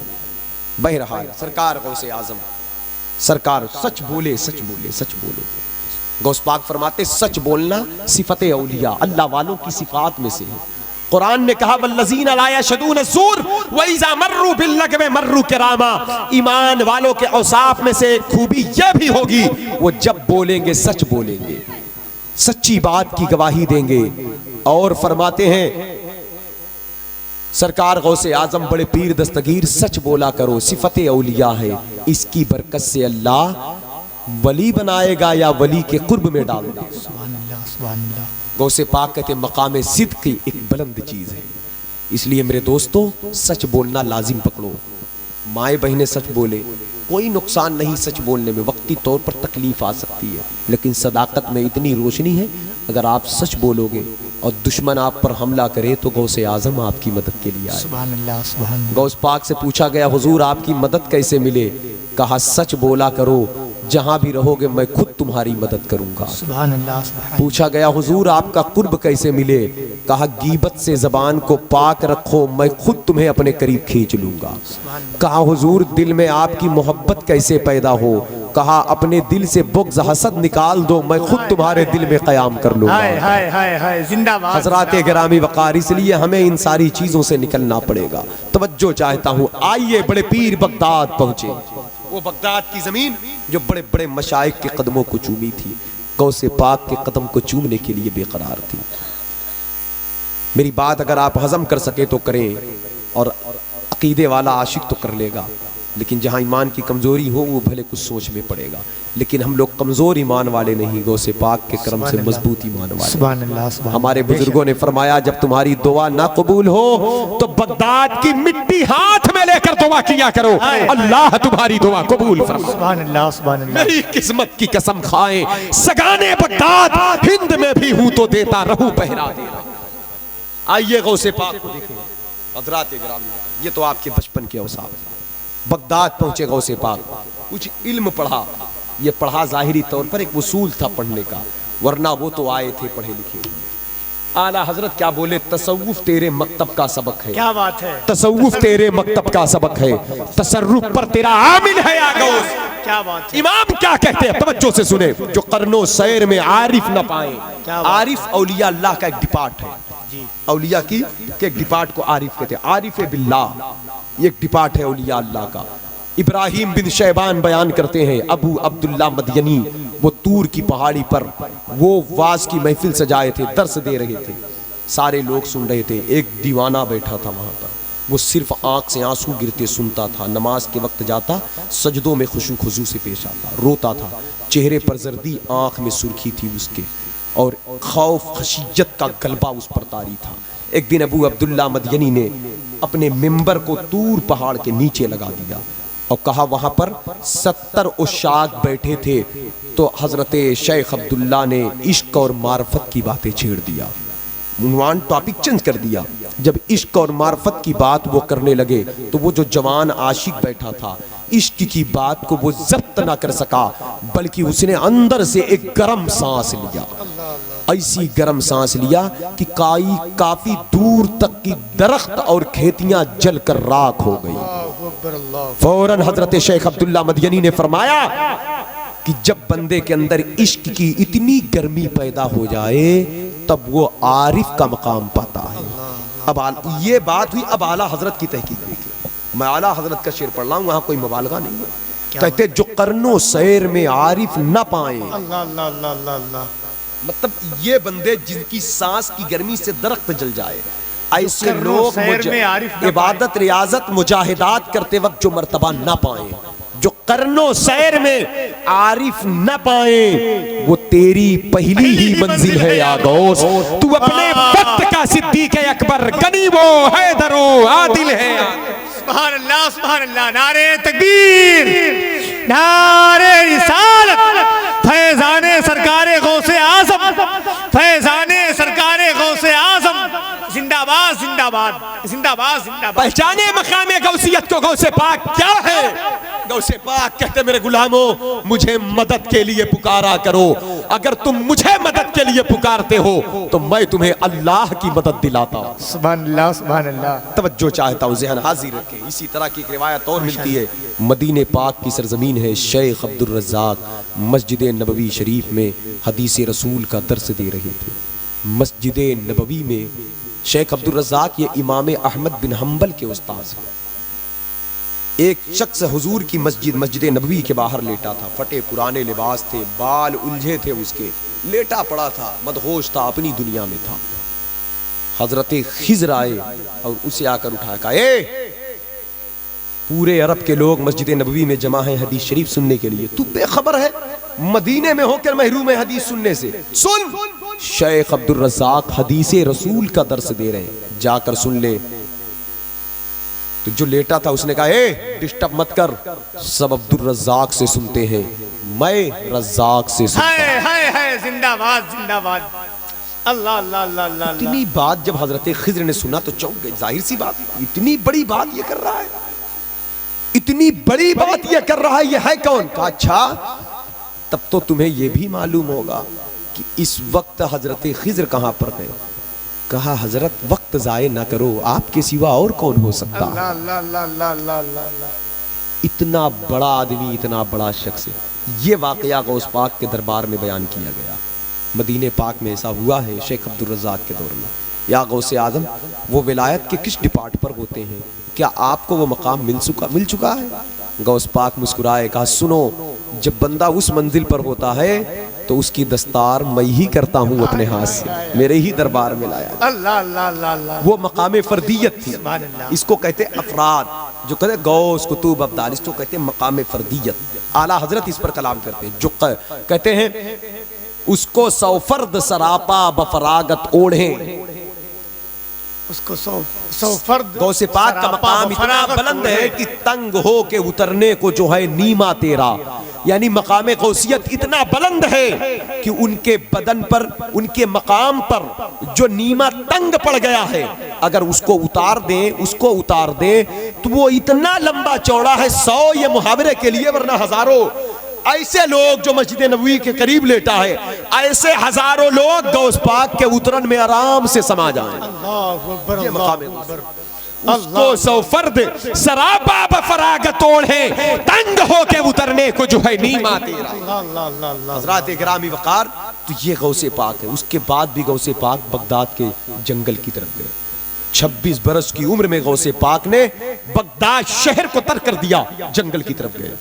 Speaker 1: बहरहाल सरकार गौसे आजम सरकार सच बोले, सच बोले, सच बोलो। गौस पाक फरमाते सच बोलना सिफते औलिया, अल्लाह वालों की सिफात में से है। कुरान ने कहा वल्लज़ीना ला यशहदून ज़ूर व इज़ा मर्रू बिल्लग़वी मर्रू किरामा। ईमान वालों के औसाफ में से खूबी यह भी होगी वो जब बोलेंगे सच बोलेंगे, सच्ची बात की गवाही देंगे। और फरमाते हैं सरकार गौसे आजम बड़े पीर दस्तगीर सच बोला करो, सिफते औलिया है, इसकी बरकत से अल्लाह वली बनाएगा या वली के कुर्ब में डाल देगा।
Speaker 2: सुभान अल्लाह, सुभान अल्लाह।
Speaker 1: गौसे पाक कहते मकाम सिद्क़ की एक बुलंद चीज है। इसलिए मेरे दोस्तों सच बोलना लाजिम पकड़ो। माए बहनें सच बोले, कोई नुकसान नहीं सच बोलने में, वक्ती तौर पर तकलीफ आ सकती है, लेकिन सदाकत में इतनी रोशनी है। अगर आप सच बोलोगे और दुश्मन आप पर हमला करे तो गौसे आजम आपकी मदद के लिए आए।
Speaker 2: सुभान अल्लाह, सुभान अल्लाह।
Speaker 1: गौस पाक से पूछा गया हुजूर आपकी मदद कैसे मिले? कहा सच बोला करो, जहां भी रहोगे मैं खुद तुम्हारी मदद करूंगा।
Speaker 2: सुभान अल्लाह, सुभान।
Speaker 1: पूछा गया हुजूर आपका कुर्ब कैसे मिले? कहा गीबत से जबान को पाक रखो, मैं खुद तुम्हें अपने करीब खींच लूंगा। कहा हुजूर दिल में आपकी मोहब्बत कैसे पैदा हो? कहा अपने दिल से बुग़्ज़ हसद निकाल दो, मैं खुद तुम्हारे दिल में क़याम कर लूंगा।
Speaker 2: हाय हाय हाय हाय, जिंदाबाद।
Speaker 1: हज़रात गिरामी वक़ार, इसलिए हमें इन सारी चीजों से निकलना पड़ेगा। तवज्जो चाहता हूँ, आइए बड़े पीर बगदाद पहुंचे, वो बगदाद की जमीन जो बड़े बड़े मशाइख के कदमों को चूमी थी, गौसे पाक के कदम को चूमने के लिए बेकरार थी। मेरी बात अगर आप हजम कर सके तो करें, और अकीदे वाला आशिक तो कर लेगा, लेकिन जहाँ ईमान की कमजोरी हो वो भले कुछ सोच में पड़ेगा। लेकिन हम लोग कमजोर ईमान वाले नहीं, गौसे पाक के करम से मजबूत ईमान वाले।
Speaker 2: सुभान अल्लाह, सुभान।
Speaker 1: हमारे बुजुर्गों ने फरमाया जब तुम्हारी दुआ ना कबूल हो तो बगदाद की मिट्टी हाथ में लेकर दुआ किया करो, अल्लाह तुम्हारी दुआ कबूल फरमाए।
Speaker 2: सुभान अल्लाह, सुभान अल्लाह।
Speaker 1: मेरी किस्मत की कसम खाएं, सगाने बगदाद हिंद में भी हूं तो देता रहूं पहरा देना। आइए गौसे पाक को देखें। हज़रात गिरामी, ये तो आपके बचपन के औसाफ। बगदाद पहुंचे गौसे पाक, कुछ इल्म पढ़ा। ये पढ़ा जाहिरी तौर पर एक वसूल था पढ़ने का, वरना वो तो आए थे पढ़े लिखे हुए। आला हजरत क्या बोले, तसव्वुफ तेरे मकतब का सबक है।
Speaker 2: क्या बात है।
Speaker 1: तसव्वुफ तेरे मकतब का सबक है, तसर्रुफ पर तेरा आमिल है या गौस।
Speaker 2: क्या बात है।
Speaker 1: इमाम क्या कहते हैं, तवज्जो से सुने। जो कर्नो सैर में आरिफ न पाए, आरिफ औलिया अल्लाह का एक डिपार्ट है। औलिया की एक डिपार्ट को आरिफ कहते हैं, आरिफ बिल्लाह, ये एक डिपार्ट है औलिया अल्लाह का। इब्राहिम बिन शैबान बयान करते हैं, अबू अब्दुल्ला मदयनी वो तूर की पहाड़ी पर वो वाज की महफिल सजाए थे, दर्स दे रहे थे, सारे लोग सुन रहे थे। एक दीवाना बैठा था वहाँ पर, वो सिर्फ आंख से आंसू गिरते सुनता था। नमाज के वक्त जाता, सजदों में खुशू खुजू से पेश आता, रोता था, चेहरे पर जर्दी, आंख में सुर्खी थी उसके, और खौफ खशियत का गलबा उस पर तारी था। एक दिन अबू अब्दुल्ला मदयनी ने अपने मिंबर को तूर पहाड़ के नीचे लगा दिया और कहा, वहां पर 70 उशाक बैठे थे, तो हजरत शेख अब्दुल्ला ने इश्क और मार्फत की बातें छेड़ दिया। उन्वान टॉपिक चेंज कर दिया। जब इश्क और मार्फत की बात वो करने लगे तो वो जो जवान आशिक बैठा था, इश्क की बात को वो जब्त ना कर सका, बल्कि उसने अंदर से एक गर्म सांस लिया। ऐसी गर्म सांस लिया कि काफी दूर तक की दरख्त और खेतियां जलकर राख हो गई। फौरन हजरत शेख अब्दुल्ला मदयनी ने फरमाया कि जब बंदे के अंदर इश्क की इतनी गर्मी पैदा हो जाए तब वो आरिफ का मकाम पाता है। अब ये बात हुई, अब आला हजरत की तहकीक देखिए। मैं आला हजरत का शेर पढ़ रहा हूँ, वहां कोई मुबालगा नहीं है। कहते जो कर्नो सैर में आरिफ न पाए, मतलब ये बंदे जिनकी सांस की गर्मी से दरख्त जल जाए, ऐसे लोग इबादत रियाजत मुजाहिदात करते वक्त जो मर्तबा ना पाए, जो करनो सैर में आरिफ न पाए, वो तेरी पहली ही मंजिल है आगोश। तू अपने वक्त का सिद्दीक अकबर, गनीबो हैदरो आदिल है।
Speaker 2: सुभान अल्लाह, सुभान अल्लाह। नारे तकबीर, नारे रिसालत, फैजाने सरकारे गौसे आजम, फैजाने सरकारे गौसे आजम, जिंदाबाद जिंदाबाद जिंदाबाद जिंदाबाद।
Speaker 1: पहचाने मकामे गौसियत को, गौसे पाक क्या है। गौसे पाक कहते मेरे गुलामों, मुझे मदद के लिए पुकारा करो। अगर तुम मुझे मदद के लिए पुकारते हो तो मैं तुम्हें अल्लाह की मदद दिलाता हूँ।
Speaker 2: सुभान अल्लाह, सुभान अल्लाह।
Speaker 1: तवज्जो चाहता हूँ, ज़हन हाजिर रखें। इसी तरह की एक रिवायत और मिलती है, मदीने पाक की सरजमीन है। शेख अब्दुल रज़्ज़ाक मस्जिद नबवी शरीफ में हदीस रसूल का दर्स दे रहे थे। मस्जिद नबवी में शेख अब्दुल रज़्ज़ाक ये इमाम अहमद बिन हम्बल के उस्ताद हैं। एक शख्स हुजूर की मस्जिद नबवी के बाहर लेटा था, फटे पुराने लिबास थे, बाल उलझे थे उसके, लेटा पड़ा था, मदहोश था, अपनी दुनिया में था। हजरत खिज़र आए और उसे आकर उठाया, कहा ए, पूरे अरब के लोग मस्जिद नबवी में जमा है हदीस शरीफ सुनने के लिए, तू बेखबर है मदीने में होकर महरूम है हदीस सुनने से। सुन, शेख अब्दुल रज़्ज़ाक हदीस रसूल का दर्स दे रहे हैं, जाकर सुन ले। तो जो लेटा था उसने कहा, ए डिस्टर्ब मत कर, सब अब्दुल रज़्ज़ाक से सुनते हैं, मैं रज़्ज़ाक से सुनता हूं।
Speaker 2: हाय हाय, जिंदाबाद जिंदाबाद। अल्लाह अल्लाह अल्लाह अल्लाह।
Speaker 1: इतनी बात जब हजरत खिज़र ने सुना तो चौंक गए। जाहिर सी बात, इतनी बड़ी बात ये कर रहा है, इतनी बड़ी बात ये कर रहा है, ये है कौन? कहा अच्छा, तब तो तुम्हें ये भी मालूम होगा कि इस वक्त हजरत खिज़र कहां पर है। कहा हजरत, वक्त जाए ना करो, आपके सिवा और कौन हो सकता है।
Speaker 2: अल्लाह अल्लाह अल्लाह अल्लाह अल्लाह।
Speaker 1: इतना बड़ा आदमी, इतना बड़ा शख्स, ये वाकया गौस पाक के दरबार में बयान किया गया। मदीने पाक में ऐसा हुआ है शेख अब्दुल रज़्ज़ाक के दौर में। या गौसे आज़म वो विलायत के किस डिपार्ट पर होते हैं, क्या आपको वो मकाम मिल चुका है? गौस पाक मुस्कुराए, कहा सुनो, जब बंदा उस मंजिल पर होता है तो उसकी दस्तार मैं ही करता हूँ अपने हाथ से, मेरे ही दरबार में लाया।
Speaker 2: अल्लाह अल्लाह अल्लाह।
Speaker 1: वो मकाम फर्दियत थी, इसको कहते अफराद, जो कहते गौस कुतुब अब्दाल, इसको कहते मकाम फर्दियत। आला हजरत इस पर कलाम करते हैं, जो कहते हैं उसको सौ फर्द सरापा बफरागत ओढ़े,
Speaker 2: उसको सौ फर्द।
Speaker 1: गौसे पाक का मकाम इतना बुलंद है कि तंग हो के उतरने को जो है नीमा तेरा, यानी मकाम गौसियत इतना बुलंद है कि उनके बदन पर, उनके मकाम पर जो नीमा तंग पड़ गया है, अगर उसको उतार दें तो वो इतना लंबा चौड़ा है, 100 ये मुहावरे के लिए, वरना हजारों ऐसे लोग जो मस्जिद नबवी के करीब लेटा है, ऐसे हजारों लोग गौस पाक के उतरन में आराम से समा जाएं। ये मकाम है। उसको सौ फर्द सरापा बफरागत ओढ़े, तंग होके उतरने को जो है नीमा तेरा। हज़रात गिरामी वक़ार, तो ये गौसे पाक है। उसके बाद भी गौसे पाक बगदाद के जंगल की तरफ गए। 26 बरस की उम्र में गौसे पाक ने बगदाद शहर को तर्क कर दिया, जंगल की तरफ गए।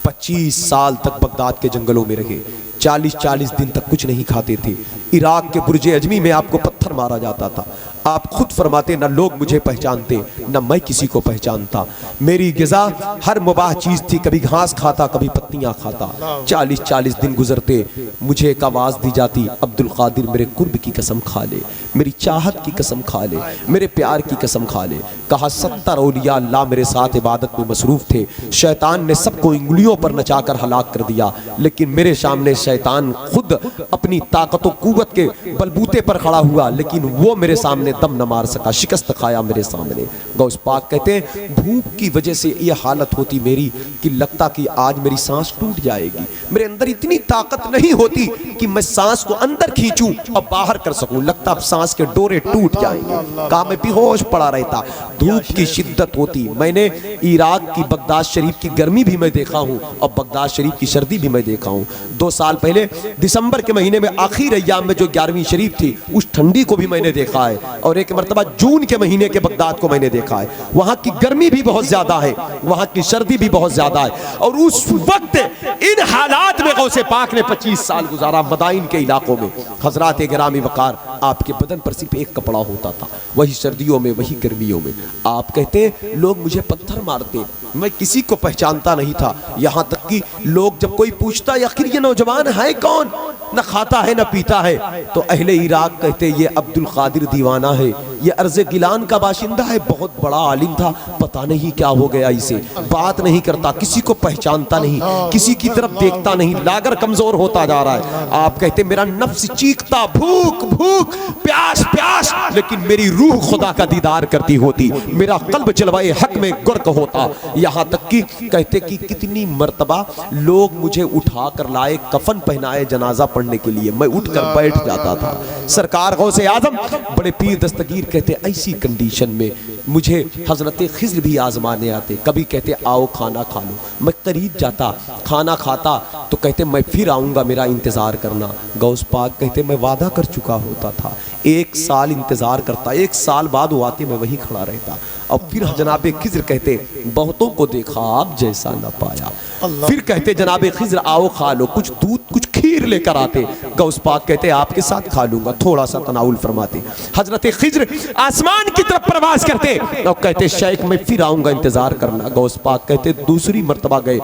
Speaker 1: 25 साल तक बगदाद के जंगलों में रहे। 40-40 दिन तक कुछ नहीं खाते थे। इराक के बुर्ज अजमी में आपको पत्थर मारा जाता था। आप खुद फरमाते न लोग मुझे पहचानते न मैं किसी को पहचानता। मेरी ग़िज़ा हर मुबाह चीज़ थी, कभी घास खाता कभी पत्तियाँ खाता। 40-40 दिन गुजरते, मुझे एक आवाज़ दी जाती, अब्दुल कादिर मेरे कुर्ब की कसम खा ले, मेरी चाहत की कसम खा ले, मेरे प्यार की कसम खा ले। कहा 70 औलिया अल्लाह मेरे साथ इबादत में मसरूफ़ थे। शैतान ने सबको उंगलियों पर नचाकर हलाक कर दिया, लेकिन मेरे सामने शैतान खुद अपनी ताकत व कुव्वत के बलबूते पर खड़ा हुआ, लेकिन वो मेरे सामने दम न मार सका, शिकस्त खाया मेरे सामने। गौस पाक कहते हैं भूख की वजह से ये हालत होती मेरी कि लगता कि आज मेरी सांस टूट जाएगी। मेरे अंदर इतनी ताकत नहीं होती कि मैं सांस को अंदर खींचूं और बाहर कर सकूं, लगता अब सांस के डोरे टूट जाएंगे। कहा मैं बेहोश पड़ा रहता। धूप की शिद्दत होती। मैंने इराक की बगदाद शरीफ की गर्मी भी मैं देखा हूँ और बगदाद शरीफ की सर्दी भी मैं देखा हूँ। 2 साल पहले दिसंबर के महीने में आखिर अय्याम में जो 11वीं शरीफ थी, उस ठंडी को भी मैंने देखा है। और एक मरतबा जून के महीने के बगदाद को मैंने देखा है। वहाँ की गर्मी भी बहुत ज़्यादा है, वहाँ की सर्दी भी बहुत ज़्यादा है। और उस वक्त इन हालात में गौसे पाक ने 25 साल गुजारा मदाइन के इलाकों में। हजरात गिरामी वकार, आपके बदन पर सिर्फ एक कपड़ा होता था, वही सर्दियों में वही गर्मियों में। आप कहते लोग मुझे पत्थर मारते, मैं किसी को पहचानता नहीं था। यहाँ तक कि लोग जब कोई पूछता आखिर ये नौजवान है कौन, न खाता है न पीता है, तो अहले इराक कहते ये अब्दुल कादिर दीवाना है, ये अर्ज़े गिलान का बाशिंदा है, बहुत बड़ा आलिम था, पता नहीं क्या हो गया इसे, बात नहीं करता, किसी को पहचानता नहीं, किसी की तरफ देखता नहीं, लागर कमजोर होता जा रहा है। आप कहते मेरा नफ्स चीखता भूख भूख प्यास प्यास, लेकिन मेरी रूह खुदा का दीदार करती होती, मेरा कल्ब जलवाए हक में गर्क होता। यहाँ तक कि कहते कि कितनी मर्तबा लोग मुझे उठा कर लाए, कफन पहनाए जनाजा पढ़ने के लिए, मैं उठकर बैठ जाता था। सरकार गौसे आजम बड़े पीर दस्तगीर कहते ऐसी कंडीशन में मुझे हजरत खिज़्र भी आजमाने आते। कभी कहते आओ खाना खा लो, मैं करीब जाता, खाना खाता तो कहते मैं फिर आऊँगा, मेरा इंतज़ार करना। गौस पाक कहते मैं वादा कर चुका होता था, 1 साल इंतज़ार करता, 1 साल बाद वो आते, मैं वहीं खड़ा रहता। और फिर जनाबे खिज़्र कहते बहुतों को देखा आप जैसा न पाया। फिर कहते जनाबे खिज़्र आओ खा लो, कुछ दूध कुछ खीर लेकर आते। गौस पाक कहते आपके साथ खा लूंगा, थोड़ा सा तनाउल फरमाते। हजरत खिज़्र आसमान की तरफ प्रवास करते और कहते शेख मैं फिर आऊंगा, इंतजार करना। गौस पाक कहते दूसरी मर्तबा गए,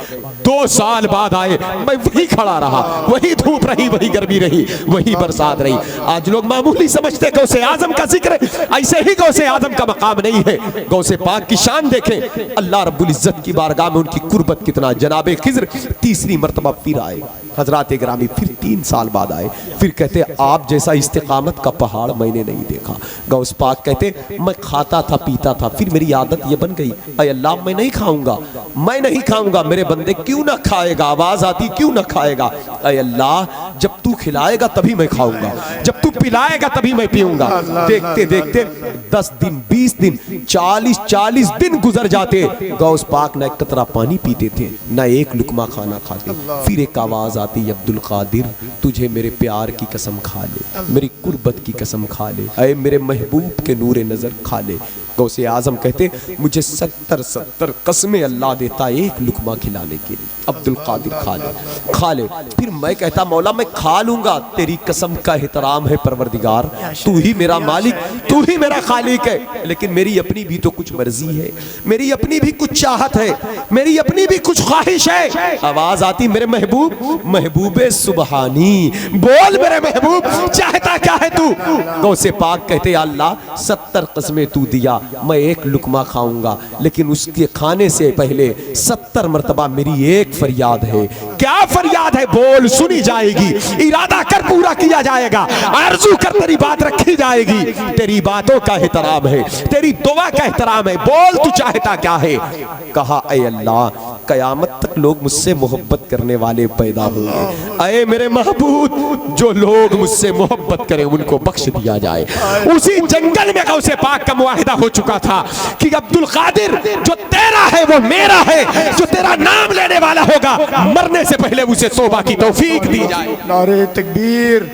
Speaker 1: 2 साल बाद आए, मैं वही खड़ा रहा, वही धूप रही, वही गर्मी रही, वही बरसात रही। आज लोग मामूली समझते गौसे आजम का जिक्र, ऐसे ही गौसे आजम का मकाम नहीं है। गौसे पाक की शान देखें, अल्लाह रब्बुल इज्जत की बारगाह में उनकी कुर्बत कितना। जनाबे खिज़्र तीसरी मर्तबा फिर आए, हजरात ग्रामी फिर 3 साल बाद आए। फिर कहते आप जैसा इस्तिकामत का पहाड़ मैंने नहीं देखा। गौस पाक कहते मैं खाता था पीता था, फिर मेरी आदत ये बन गई, अय अल्लाह मैं नहीं खाऊंगा, मैं नहीं खाऊंगा, मेरे बंदे क्यों ना खाएगा, आवाज आती क्यों ना खाएगा। अय अल्लाह जब तू खिलाएगा तभी मैं खाऊंगा, जब तू पिलाएगा तभी मैं पीऊंगा। देखते देखते 10 दिन 20 दिन 40 दिन गुजर जाते। गौस पाक न एक कतरा पानी पीते थे, न एक लुकमा खाना खाते। फिर एक आवाज आती अब्दुल कादिर तुझे मेरे प्यार की कसम खा ले, मेरी कुर्बत की कसम खा ले, अय मेरे महबूब के नूरे नजर खा ले। गौसे आजम कहते मुझे 70 कसमें अल्लाह देता एक लुकमा खिलाने के लिए। अब्दुल कादिर खा ले खा ले। फिर मैं कहता मौला मैं खा लूंगा, तेरी कसम का एहतराम है परवरदिगार, तू ही मेरा मालिक, तू ही मेरा खालिक है, लेकिन मेरी अपनी भी तो कुछ मर्जी है, मेरी अपनी भी कुछ चाहत है, मेरी अपनी भी कुछ ख्वाहिश है। आवाज आती मेरे महबूब, महबूबे सुबहानी, बोल मेरे महबूब चाहता क्या है तू। गौसे पाक कहते अल्लाह 70 कसमें तू दिया, मैं एक लुकमा खाऊंगा, लेकिन उसके खाने से पहले 70 मर्तबा मेरी एक फरियाद है। क्या फरियाद है बोल, सुनी जाएगी, इरादा कर पूरा किया जाएगा, आरज़ू कर तेरी बात रखी जाएगी। तेरी बातों का एहतराम है, तेरी दुआ का एहतराम है, बोल तू चाहता क्या है। कहा ऐ अल्लाह कयामत तक लोग मुझसे मोहब्बत करने वाले पैदा होंगे, ऐ मेरे महबूब जो लोग मुझसे मोहब्बत करें उनको बख्श दिया जाए। उसी जंगल में गौसे पाक का मुआहिदा हो चुका था कि अब्दुल कादिर जो तेरा है वो मेरा है, जो तेरा नाम लेने वाला होगा मरने से पहले उसे तौबा की तौफीक दी जाए।
Speaker 2: नारे तकबीर,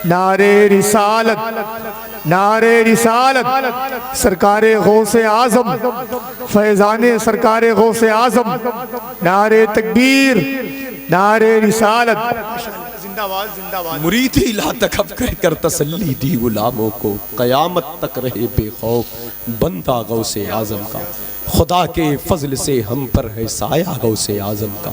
Speaker 2: नारे रिसालत, नारे रिसालत। सरकारे गौसे आजम, फैजाने सरकारे गौसे आजम, नारे तकबीर, नारे रिसालत, जिंदाबाद जिंदाबाद।
Speaker 1: मुरीदी ला तकफ कर तसल्ली दी गुलामों को, कयामत तक रहे बेखौफ बंदा गौसे आजम का। खुदा के फजल से हम पर है साया गौसे आजम का,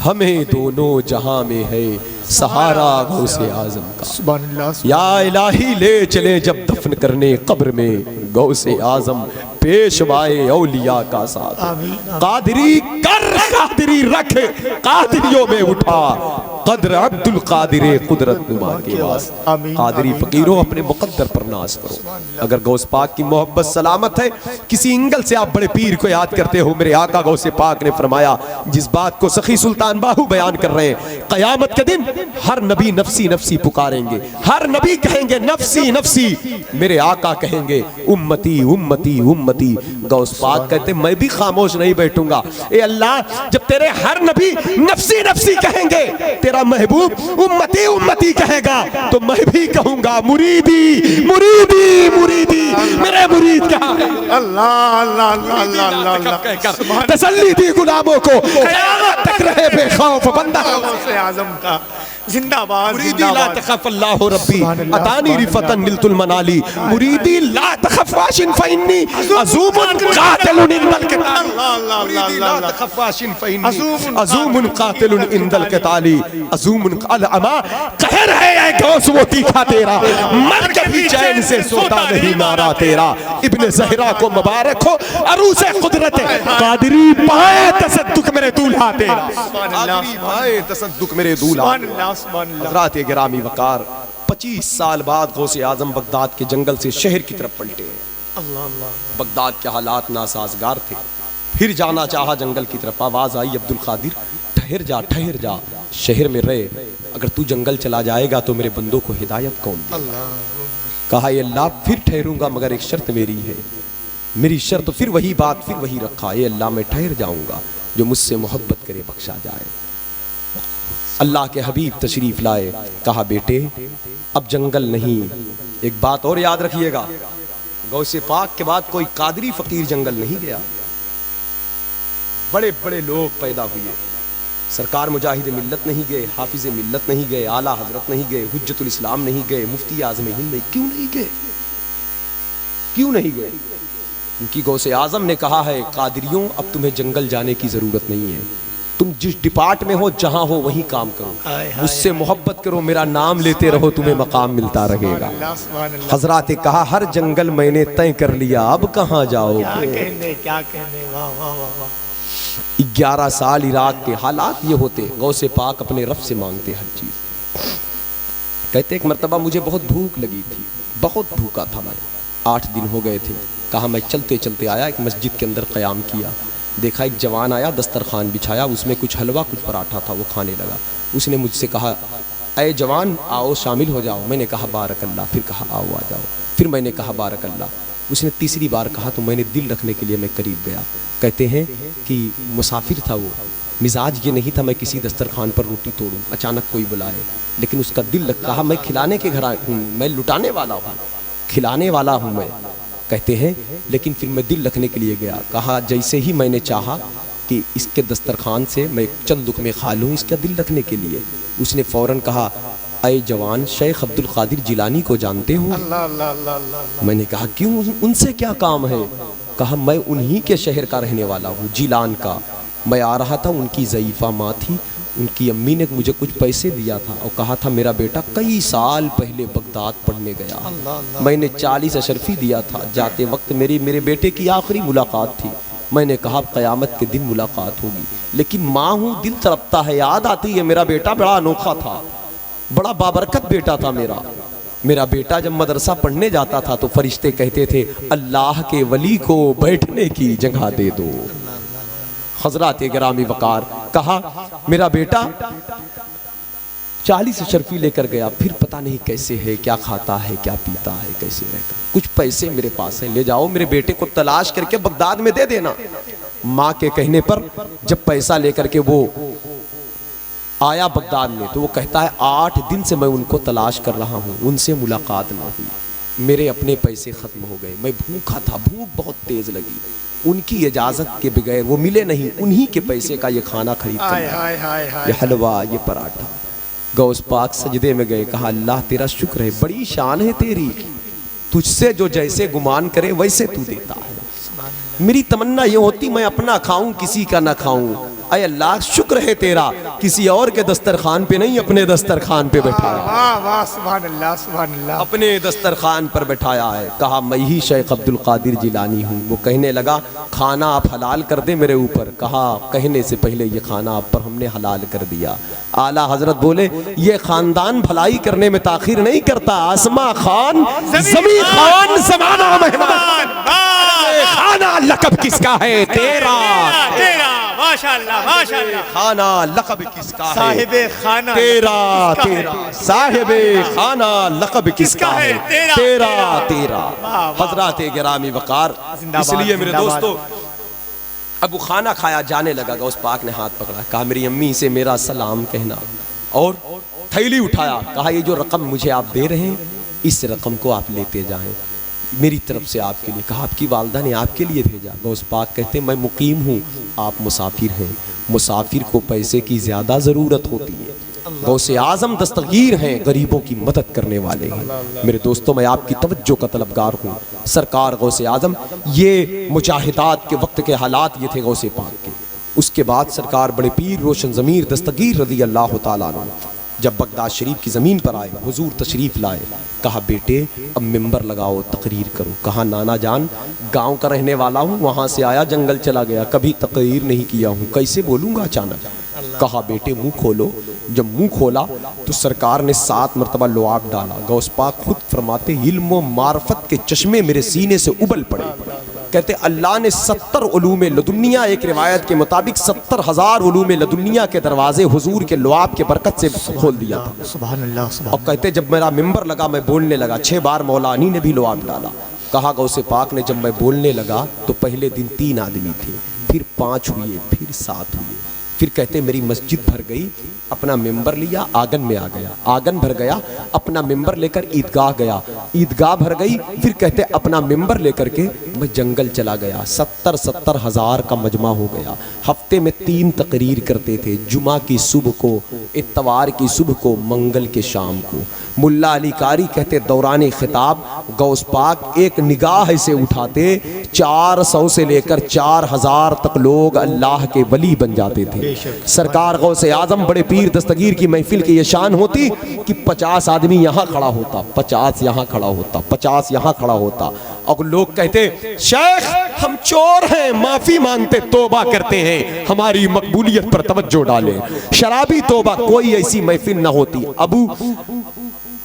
Speaker 1: हमें दोनों जहां में है सहारा गौसे आजम का।
Speaker 2: सुभान अल्लाह।
Speaker 1: या इलाही ले चले जब दफन करने कब्र में गौसे आजम, पेशवाए औलिया का साथ। कादरी कर कादरी रख कादरियों में उठा, कद्र अब्दुल कादिर कुदरत नुमा के वास्ते। कादरी फकीरों अपने मुकद्दर पर नाज करो। अगर गौस पाक की मोहब्बत सलामत है, किसी एंगल से आप बड़े पीर को याद करते हो, मेरे आका गौसे पाक ने फरमाया, जिस बात को सखी सुल्तान बाहू बयान कर रहे हैं, कयामत के दिन हर नबी नफसी नफसी पुकारेंगे, हर नबी कहेंगे नफसी नफसी, मेरे आका कहेंगे उम्मती उम्मती उम्मती। गौस पाक कहते मैं भी खामोश नहीं बैठूंगा। ए अल्लाह, जब तेरे हर नबी नफसी नफसी कहेंगे, तेरा महबूब उम्मती उम्मती कहेगा, तो मैं भी कहूंगा मुरीदी मुरीदी मुरीदी, मेरे मुरीद कहाँ है?
Speaker 2: अल्लाह अल्लाह अल्लाह अल्लाह।
Speaker 1: तसल्ली दी गुलामों को, क़यामत तक रहे बेखौफ बंदा
Speaker 2: गौसे आजम का। जिंदाबाद
Speaker 1: मुरीदी ला तखफ अल्लाहु रब्बी अतानी रिफतन निलतुल मनाली, मुरीदी ला तखफ वाशिन फइन्नी अज़ूमुन कातिलुन इंदल क़िताल, मुरीदी ला तखफ वाशिन फइन्नी अज़ूमुन कातिलुन इंदल क़िताली, अज़ूमुन अमा कहर है ऐ गौस वो तीखा तेरा, मर के भी चैन से सोता नहीं मारा तेरा। इब्ने ज़हरा को मुबारक हो अरूसे कुदरत कादरी, पाए तसद्दुक मेरे दूल्हा तेरा, कादरी पाए तसद्दुक मेरे दूल्हा। हज़रात गिरामी वकार, 25 साल बाद गौसे आजम बगदाद के जंगल से शहर की तरफ पलटे। बगदाद के हालात नासाजगार थे, फिर जाना चाहा जंगल की तरफ। आवाज आई, अब्दुल कादिर ठहर जा ठहर जा, शहर में रहे, अगर तू जंगल चला जाएगा तो मेरे बंदों को हिदायत कौन देगा? कहा ये अल्लाह फिर ठहरूंगा, मगर एक शर्त मेरी है। मेरी शर्त फिर वही बात, फिर वही रखा, ये अल्लाह मैं ठहर जाऊंगा, जो मुझसे मोहब्बत करे बख्शा जाए। अल्लाह के हबीब तशरीफ लाए, कहा बेटे अब जंगल नहीं। एक बात और याद रखिएगा, गौसे पाक के बाद कोई कादरी फकीर जंगल नहीं गया। बड़े बड़े लोग पैदा हुए, सरकार मुजाहिद मिल्लत नहीं गए, हाफिज मिल्लत नहीं गए, आला हजरत नहीं गए, हुज्जतुल इस्लाम नहीं गए, मुफ्ती आज़म हिंद नहीं। क्यों नहीं गए? क्यों नहीं गए? उनकी गौसे आजम ने कहा है, कादरियों अब तुम्हें जंगल जाने की जरूरत नहीं है, तुम जिस डिपार्ट में हो जहां हो वहीं काम करो, उससे मोहब्बत करो, मेरा नाम लेते रहो, तुम्हें मकाम मिलता रहेगा। हजरात कहा हर जंगल मैंने तय कर लिया, अब कहाँ जाओ?
Speaker 2: क्या कहने, वाह वाह वाह।
Speaker 1: 11 साल इराक के हालात ये होते, गौसे पाक अपने रब से मांगते हर चीज। कहते एक मरतबा मुझे बहुत भूख लगी थी, बहुत भूखा था मैं, 8 दिन हो गए थे। कहा मैं चलते चलते आया, एक मस्जिद के अंदर क़याम किया, देखा एक जवान आया, दस्तरखान बिछाया, उसमें कुछ हलवा कुछ पराठा था, वो खाने लगा। उसने मुझसे कहा अय जवान आओ शामिल हो जाओ। मैंने कहा बारक अल्लाह, फिर कहा आओ आ जाओ, फिर मैंने कहा बारक अल्लाह। उसने तीसरी बार कहा तो मैंने दिल रखने के लिए मैं करीब गया। कहते हैं कि मुसाफिर था वो, मिजाज ये नहीं था मैं किसी दस्तरखान पर रोटी तोड़ूं, अचानक कोई बुलाए, लेकिन उसका दिल कहा मैं खिलाने के घर हूँ, मैं लुटाने वाला हूँ, खिलाने वाला हूँ मैं। कहते हैं लेकिन फिर मैं दिल रखने के लिए गया। कहा जैसे ही मैंने चाहा कि इसके दस्तरखान से मैं चंद लुक़मे खा लूँ इसका दिल रखने के लिए, उसने फ़ौरन कहा अय जवान शेख अब्दुल कादिर जिलानी को जानते हो?
Speaker 2: अल्लाह अल्लाह अल्लाह अल्लाह।
Speaker 1: मैंने कहा क्यों, उनसे क्या काम है? कहा मैं उन्हीं के शहर का रहने वाला हूँ, जिलान का। मैं आ रहा था, उनकी ज़ईफ़ा माँ थी, उनकी अम्मी ने मुझे कुछ पैसे दिया था और कहा था मेरा बेटा कई साल पहले बगदाद पढ़ने गया, मैंने 40 अशरफी दिया था, जाते वक्त मेरे बेटे की आखिरी मुलाकात थी। मैंने कहा क़यामत के दिन मुलाकात होगी, लेकिन माँ हूँ, दिल तड़पता है, याद आती है मेरा बेटा बड़ा अनोखा था, बड़ा बाबरकत बेटा था मेरा। मेरा बेटा जब मदरसा पढ़ने जाता था तो फरिश्ते कहते थे अल्लाह के वली को बैठने की जगह दे दो। हजरात गिरामी वकार, कहा मेरा बेटा 40 अशरफी लेकर गया, फिर पता नहीं कैसे है, क्या खाता है, क्या पीता है, कैसे रहता है, कुछ पैसे मेरे पास हैं, ले जाओ मेरे बेटे को तलाश करके बगदाद में दे देना। माँ के कहने पर जब पैसा लेकर के वो आया बगदाद में तो वो कहता है 8 दिन से मैं उनको तलाश कर रहा हूँ, उनसे मुलाकात ना हुई, मेरे अपने पैसे ख़त्म हो गए, मैं भूखा था, भूख बहुत तेज़ लगी, उनकी इजाजत के बगैर वो मिले नहीं, उन्हीं के पैसे का ये खाना खरीद कर, ये हलवा, ये पराठा। गौस पाक सजदे में गए, कहा अल्लाह तेरा शुक्र है, बड़ी शान है तेरी, तुझसे जो जैसे गुमान करे वैसे तू देता है। मेरी तमन्ना ये होती मैं अपना खाऊं किसी का ना खाऊं, अय अल्लाह शुक्र है तेरा, किसी और के दस्तरखान पे नहीं अपने दस्तरखान पे बैठाया।
Speaker 2: वाह वाह सुभान अल्लाह सुभान अल्लाह।
Speaker 1: अपने दस्तरखान पर बैठाया है। कहा मैं ही शेख अब्दुल कादिर जिलानी हूँ। वो कहने लगा खाना आप हलाल कर दे मेरे ऊपर। कहा कहने से पहले ये खाना आप पर हमने हलाल कर दिया। आला हजरत बोले ये खानदान भलाई करने में ताखिर नहीं करता, आसमा खान जमी खान जमाना मेहमान, खाना लकब किसका है तेरा
Speaker 2: तेरा, माशाअल्लाह माशाअल्लाह।
Speaker 1: खाना लकब किसका है
Speaker 2: साहिबे खाना
Speaker 1: तेरा तेरा, साहिबे खाना लकब किसका है तेरा तेरा। हजरात गिरामी वकार, इसलिए मेरे दोस्तों अब वो खाना खाया जाने लगा। गौस पाक ने हाथ पकड़ा, कहा मेरी अम्मी से मेरा सलाम कहना, और थैली उठाया, कहा ये जो रकम मुझे आप दे रहे हैं इस रकम को आप लेते जाएं मेरी तरफ से आपके लिए। कहा आपकी वालदा ने आपके लिए भेजा। गौस पाक कहते मैं मुकीम हूँ, आप मुसाफिर हैं, मुसाफिर को पैसे की ज़्यादा ज़रूरत होती है। गौसे आज़म दस्तगीर हैं, गरीबों की मदद करने वाले हैं। मेरे दोस्तों मैं आपकी तवज्जो का तलबगार हूँ। सरकार गौसे आज़म, ये मुजाहिदात के वक्त के हालात ये थे गौसे पाक के। उसके बाद सरकार बड़े पीर रोशन ज़मीर दस्तगीर रज़ी अल्लाह तआला अन्हु जब बगदाद शरीफ की ज़मीन पर आए, हुजूर तशरीफ़ लाए। कहा बेटे अब मिंबर लगाओ, तकरीर करो। कहा नाना जान गांव का रहने वाला हूँ, वहाँ से आया जंगल चला गया, कभी तकरीर नहीं किया हूँ, कैसे बोलूँगा अचानक। कहा बेटे मुंह खोलो। जब मुंह खोला तो सरकार ने 7 मरतबा लुआब डाला। गौस पाक खुद फरमाते इल्म व मार्फत के चश्मे मेरे सीने से उबल पड़े। कहते अल्लाह ने 70 उलूमे लदुनिया, एक रिवायत के मुताबिक 70,000 उलूमे लदुनिया के दरवाजे हुजूर के लुआब के बरकत से खोल दिया था।
Speaker 2: सुभान अल्लाह सुभान।
Speaker 1: और कहते जब मेरा मिंबर लगा मैं बोलने लगा, 6 बार मौलानी ने भी लुआब डाला। कहा गौसे पाक ने जब मैं बोलने लगा तो पहले दिन 3 आदमी थे, फिर 5 हुए, फिर 7 हुए, फिर कहते मेरी मस्जिद भर गई, अपना मिंबर लिया आंगन में आ गया, आंगन भर गया, अपना मिंबर लेकर ईदगाह गया, ईदगाह भर गई, फिर कहते अपना मिंबर लेकर के मैं जंगल चला गया। 70 हज़ार का मजमा हो गया। हफ्ते में 3 तकरीर करते थे, जुमा की सुबह को, इतवार की सुबह को, मंगल के शाम को। मुल्ला अली कारी कहते दौरान खिताब गौस पाक एक निगाह से उठाते 400 से लेकर 4000 तक लोग अल्लाह के वली बन जाते थे। सरकार गौसे आजम बड़े पीर दस्तगीर की महफिल की ये शान होती कि 50 आदमी यहाँ खड़ा होता, 50 यहाँ खड़ा होता, 50 यहाँ खड़ा होता, और लोग कहते शेख हम चोर हैं, माफी मांगते, तोबा करते हैं, हमारी मकबूलियत पर तवज्जो डालें। शराबी तोबा, कोई ऐसी महफिल ना होती। अबू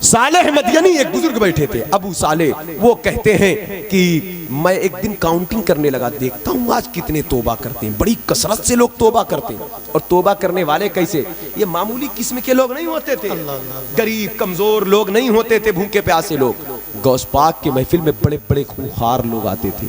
Speaker 1: सालेह मदयनी एक बुजुर्ग बैठे थे, अबू सालेह, वो कहते हैं कि मैं एक दिन काउंटिंग करने लगा, देखता हूँ आज कितने तोबा करते हैं, बड़ी कसरत से लोग तोबा करते हैं। और तोबा करने वाले कैसे, ये मामूली किस्म के लोग नहीं होते थे, गरीब कमजोर लोग नहीं होते थे, भूखे प्यासे लोग। गौस पाक के महफिल में बड़े बड़े खूंखार लोग आते थे,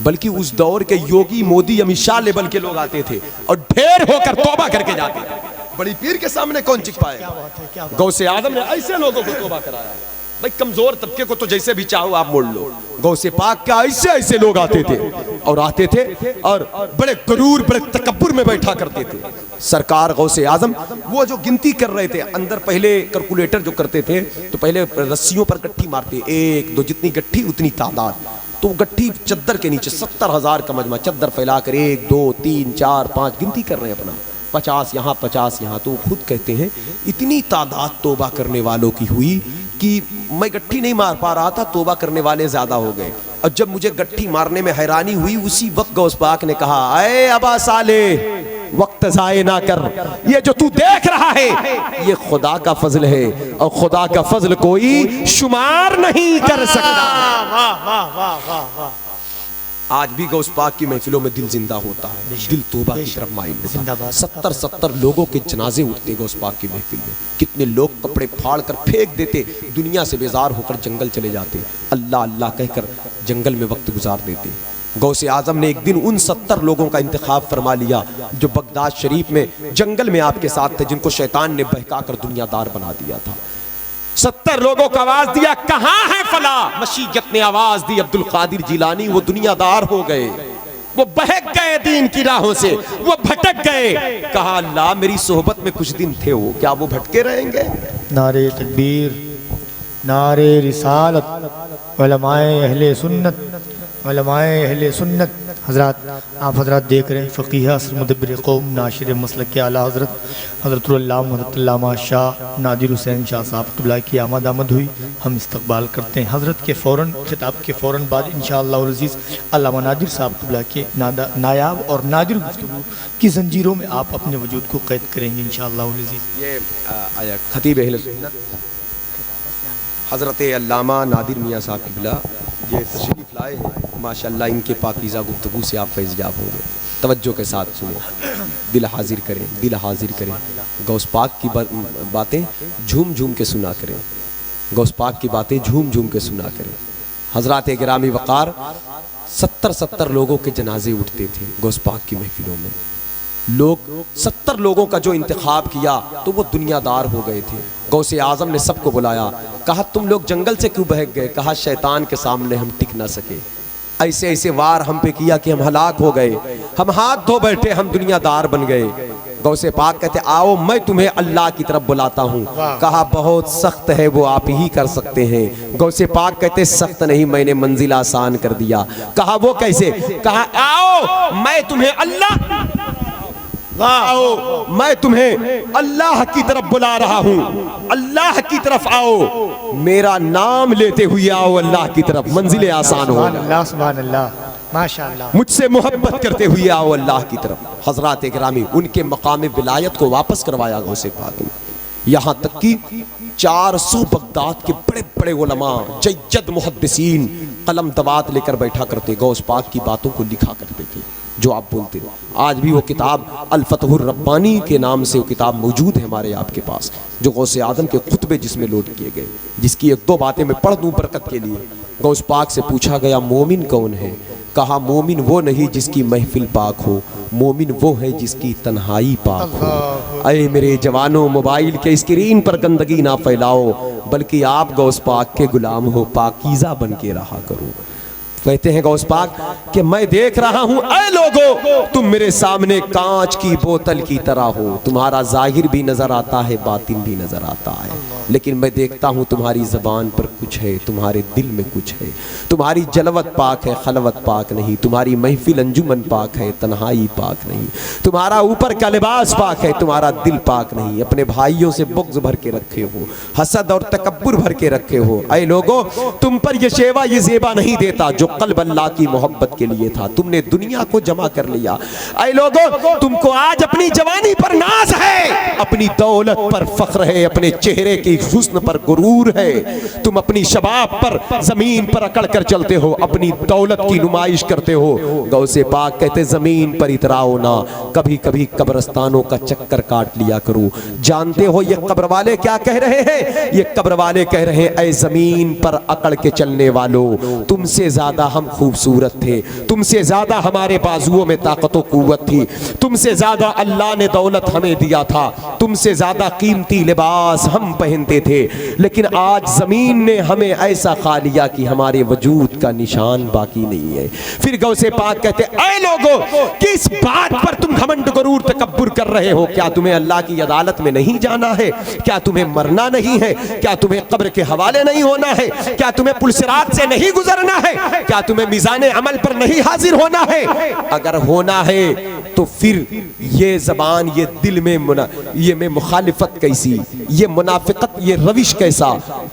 Speaker 1: बल्कि उस दौर के योगी मोदी अमित शाह लेवल के लोग आते थे और ढेर होकर तोबा करके जाते थे। बड़ी पीर के सामने कौन चिक पाएगा। गौसे आदम ने ऐसे लोगों को तौबा कराया। भाई कमजोर तबके को तो जैसे भी चाहो आप मोड़ लो, गौसे पाक के ऐसे ऐसे लोग आते थे और आते थे और बड़े गरूर बड़े तकब्बुर में बैठा करते थे। सरकार गौसे आजम वो जो गिनती कर रहे थे, अंदर पहले कैलकुलेटर जो करते थे तो पहले रस्सियों पर गट्ठी मारते, 1 2 जितनी गट्ठी उतनी तादाद, तो गट्ठी चद्दर के नीचे 70,000 का मजमा, चद्दर फैलाकर 1 2 3 4 5 गिनती कर रहे हैं अपना, 50 यहाँ 50 यहाँ। तो खुद कहते हैं इतनी तादाद तोबा करने वालों की हुई कि मैं गट्ठी नहीं मार पा रहा था, तोबा करने वाले ज्यादा हो गए। और जब मुझे गट्ठी मारने में हैरानी हुई, उसी वक्त गौस पाक ने कहा अरे अबा साले वक्त ज़ाये ना कर, ये जो तू देख रहा है ये खुदा का फजल है और खुदा का फजल कोई शुमार नहीं कर सकता।
Speaker 2: वाह वाह वाह वाह वाह।
Speaker 1: आज भी गौस पाक की महफिलों में दिल जिंदा होता है, दिल तौबा की तरफ माइल होता है। 70 लोगों के जनाजे उठते गौस पाक की महफिल में। कितने लोग कपड़े फाड़ कर फेंक देते, दुनिया से बेजार होकर जंगल चले जाते, अल्लाह अल्लाह कहकर जंगल में वक्त गुजार देते। गौसे आजम ने एक दिन उन 70 लोगों का इंतखाब फरमा लिया जो बगदाद शरीफ में जंगल में आपके साथ थे, जिनको शैतान ने बहकाकर दुनियादार बना दिया था। 70 लोगों को आवाज दिया, कहां है फला, मशीयत ने आवाज दी अब्दुल कादिर जिलानी, वो दुनियादार हो गए। वो बहक गए दीन की राहों से, वो भटक गए। कहा अल्लाह मेरी सोहबत में कुछ दिन थे वो, क्या वो भटके रहेंगे?
Speaker 2: नारे तकबीर, नारे रिसालत, उलमाए अहले सुन्नत, उलमाए अहले सुन्नत। हज़रात, आप हज़रात देख रहे हैं फ़क़ीह असर मुदब्बिर क़ौम नाशिर मसलक के आला हज़रत हज़रतुल्लामा शाह नादिर हुसैन शाह साहब की आमद हुई। हम इस्तक़बाल करते हैं हज़रत के फ़ौरन, खिताब के फ़ौरन बाद इंशाअल्लाह अज़ीज़ अल्लामा नादिर साहब के नायाब और नादिर गुफ्तगू की ज़ंजीरों में आप अपने वजूद को क़ैद करेंगे इंशाअल्लाह अज़ीज़।
Speaker 1: ये खतीब अहले सुन्नत हज़रत अल्लामा नादिर मियाँ साहब क़िबला ये तशरीफ़ लाए हैं। माशाअल्लाह इनके पाकीज़ा गुफ्तगू से आप फैज़याब होंगे। तवज्जो के साथ सुनो, दिल हाजिर करें, दिल हाजिर करें। गौस पाक की बातें झूम झूम के सुना करें, गौस पाक की बातें झूम झूम के सुना करें। हज़रात गिरामी वक़ार 70 लोगों के जनाजे उठते थे गौस पाक की महफिलों में। लोग 70 लोगों का जो इंतखाब किया तो वो दुनियादार हो गए थे। गौसे आज़म ने सबको बुलाया, कहा तुम लोग जंगल से क्यों बहक गए? कहा शैतान के सामने हम टिक ना सके, ऐसे ऐसे वार हम पे किया कि हम हलाक हो गए, हम हाथ धो बैठे, हम दुनियादार बन गए। गौसे पाक कहते आओ मैं तुम्हें अल्लाह की तरफ बुलाता हूँ। कहा बहुत सख्त है वो आप ही कर सकते हैं। गौसे पाक कहते सख्त नहीं, मैंने मंजिल आसान कर दिया। कहा वो कैसे? कहा आओ मैं तुम्हें आओ मैं तुम्हें अल्लाह की तरफ बुला रहा हूँ, अल्लाह की तरफ आओ, मेरा नाम लेते हुए आओ अल्लाह की तरफ, मंजिल आसान हो।
Speaker 2: सुभान अल्लाह, माशाअल्लाह।
Speaker 1: मुझसे मोहब्बत करते हुए आओ अल्लाह की तरफ। हज़रात गिरामी उनके मकाम विलायत को वापस करवाया गौसे पाक ने। यहाँ तक कि 400 बगदाद के बड़े बड़े उलमा जय्यद मुहद्दिसीन कलम दवात लेकर बैठा करते, गौस पाक की बातों को लिखा करते थे जो आप बोलते। आज भी वो किताब अल फतहुर रब्बानी के नाम से वो किताब मौजूद है हमारे आपके पास, जो गौसे आज़म के खुतबे जिसमें लोड किए गए, जिसकी 1-2 बातें मैं पढ़ दूँ बरकत के लिए। गौस पाक से पूछा गया मोमिन कौन है? कहा मोमिन वो नहीं जिसकी महफिल पाक हो, मोमिन वो है जिसकी तन्हाई पाक हो। अरे मेरे जवानों, मोबाइल के स्क्रीन पर गंदगी ना फैलाओ, बल्कि आप गौस पाक के गुलाम हो, पाकीज़ा बन के रहा करो। कहते हैं गौस पाक कि मैं देख रहा हूं ऐ लोगो तुम मेरे सामने कांच की बोतल की तरह हो, तुम्हारा जाहिर भी नजर आता है, बातिन भी नजर आता है, लेकिन मैं देखता हूं तुम्हारी ज़बान पर कुछ है, तुम्हारे दिल में कुछ है। तुम्हारी जलवत पाक है, खलवत पाक नहीं। तुम्हारी महफिल अंजुमन पाक है, तन्हाई पाक नहीं। तुम्हारा ऊपर का लिबास पाक है, तुम्हारा दिल पाक नहीं। अपने भाइयों से बुग़्ज़ भर के रखे हो, हसद और तकब्बुर भर के रखे हो। ऐ लोगो तुम पर ये शेवा ये ज़ेबा नहीं देता जो क़ल्ब अल्लाह की मोहब्बत के लिए था। तुमने दुनिया को जमा कर लिया। ऐ लोगो तुमको आज अपनी जवानी पर नाज है, अपनी दौलत पर फख्र है, अपने चेहरे की हुस्न पर गुरूर है। तुम अपनी शबाब पर जमीन पर अकड़ कर चलते हो, अपनी दौलत की नुमाइश करते हो। गौसे पाक कहते जमीन पर इतराओ ना, कभी कभी कब्रस्तानों का चक्कर काट लिया करो। जानते हो ये कब्र वाले क्या कह रहे हैं? ये कब्र वाले कह रहे हैं ऐ जमीन पर अकड़ के चलने वालों, तुमसे ज्यादा हम खूबसूरत थे, तुमसे ज्यादा हमारे बाजुओं में ताकत व कुव्वत थी, तुमसे ज्यादा अल्लाह ने दौलत हमें दिया था, तुमसे ज्यादा कीमती लिबास हम पहनते थे, लेकिन आज जमीन ने हमें ऐसा खा लिया कि हमारे वजूद का निशान बाकी नहीं है। फिर गौसे पाक कहते ऐ लोगो किस बात पर तुम घमंड गुरूर तकब्बुर कर रहे हो? क्या तुम्हें अल्लाह की अदालत में नहीं जाना है? क्या तुम्हें मरना नहीं है? क्या तुम्हें कब्र के हवाले नहीं होना है? क्या तुम्हें पुलसिरात से नहीं गुजरना है? क्या तुम्हें मिजाने अमल पर नहीं हाजिर होना है? अगर होना है तो फिर ये जबान, ये दिल में ये में मुखालिफत कैसी, ये मुनाफिकत, ये रविश कैसा?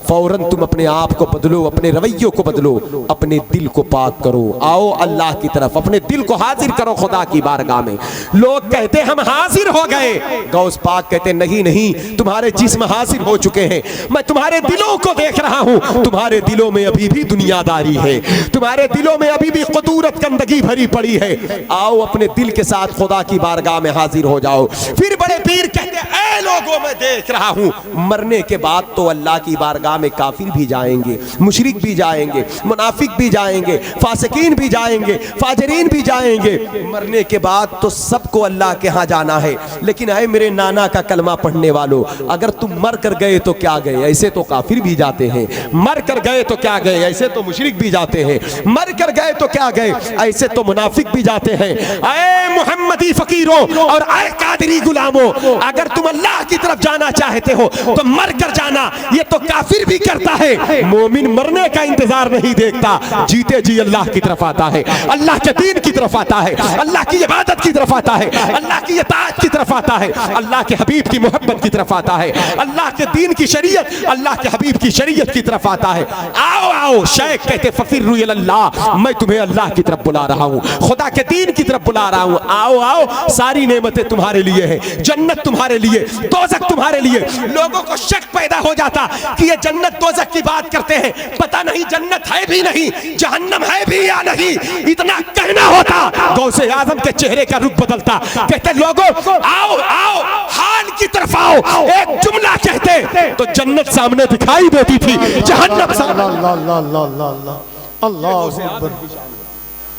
Speaker 1: फौरन तुम अपने आप को बदलो, अपने रवैयों को बदलो, अपने दिल को पाक करो, आओ अल्लाह की तरफ, अपने दिल को हाजिर करो खुदा की बारगाह में। लोग कहते हम हाजिर हो गए, गौस पाक कहते नहीं नहीं, तुम्हारे जिस्म हाजिर हो चुके हैं, मैं तुम्हारे दिलों को देख रहा हूं, तुम्हारे दिलों में अभी भी दुनियादारी है, तुम्हारे दिलों में अभी भी खुदूरत गंदगी भरी पड़ी है। आओ अपने दिल के साथ खुदा की बारगाह में हाजिर हो जाओ। फिर बड़े पीर कहते
Speaker 3: ऐ लोगों मैं देख रहा हूँ मरने के बाद तो अल्लाह की बारगाह में काफिर भी जाएंगे, मुशरिक भी जाएंगे, मुनाफिक भी जाएंगे, फासिकीन भी जाएंगे, फाजरीन भी जाएंगे। मरने के बाद तो सबको अल्लाह के यहाँ जाना है। लेकिन ऐ मेरे नाना का कलमा पढ़ने वालों, अगर तुम मर कर गए तो क्या गए, ऐसे तो काफिर भी जाते हैं। मर कर गए तो क्या गए, ऐसे तो मुशरिक भी जाते हैं। मर कर गए तो क्या गए, ऐसे तो मुनाफिक भी जाते हैं। ऐ मुहम्मदी फकीरों और ऐ कादरी गुलामों, अगर तुम अल्लाह की तरफ जाना चाहते हो तो मर कर जाना। ये तो काफिर भी करता है। मोमिन मरने का इंतजार नहीं देखता, जीते जी अल्लाह की तरफ आता है, अल्लाह के दीन की तरफ आता है, अल्लाह की इबादत की तरफ आता है, अल्लाह की इताअत की तरफ आता है, अल्लाह के हबीब की मोहब्बत की तरफ आता है, अल्लाह के दीन की शरीयत, अल्लाह के हबीब की शरीयत की तरफ आता है। आओ आओ, शेख कहते फफिर्रु इलल्लाह, मैं तुम्हें अल्लाह की तरफ बुला रहा हूँ, खुदा के दीन की तरफ बुला रहा हूँ। आओ आओ, सारी नेमतें तुम्हारे लिए है, जन्नत तुम्हारे लिए, दोज़ख तुम्हारे लिए। लोगों को शक पैदा हो जाता कि ये जन्नत दोज़ख की बात करते हैं, पता नहीं जन्नत है भी नहीं, जहन्नम है भी या नहीं। इतना कहना होता गौसे आजम के चेहरे का रुख बदलता। कहते लोगों आओ आओ, हाल की तरफ आओ। एक जुमला कहते तो जन्नत सामने दिखाई देती थी, जहन्नम सामने।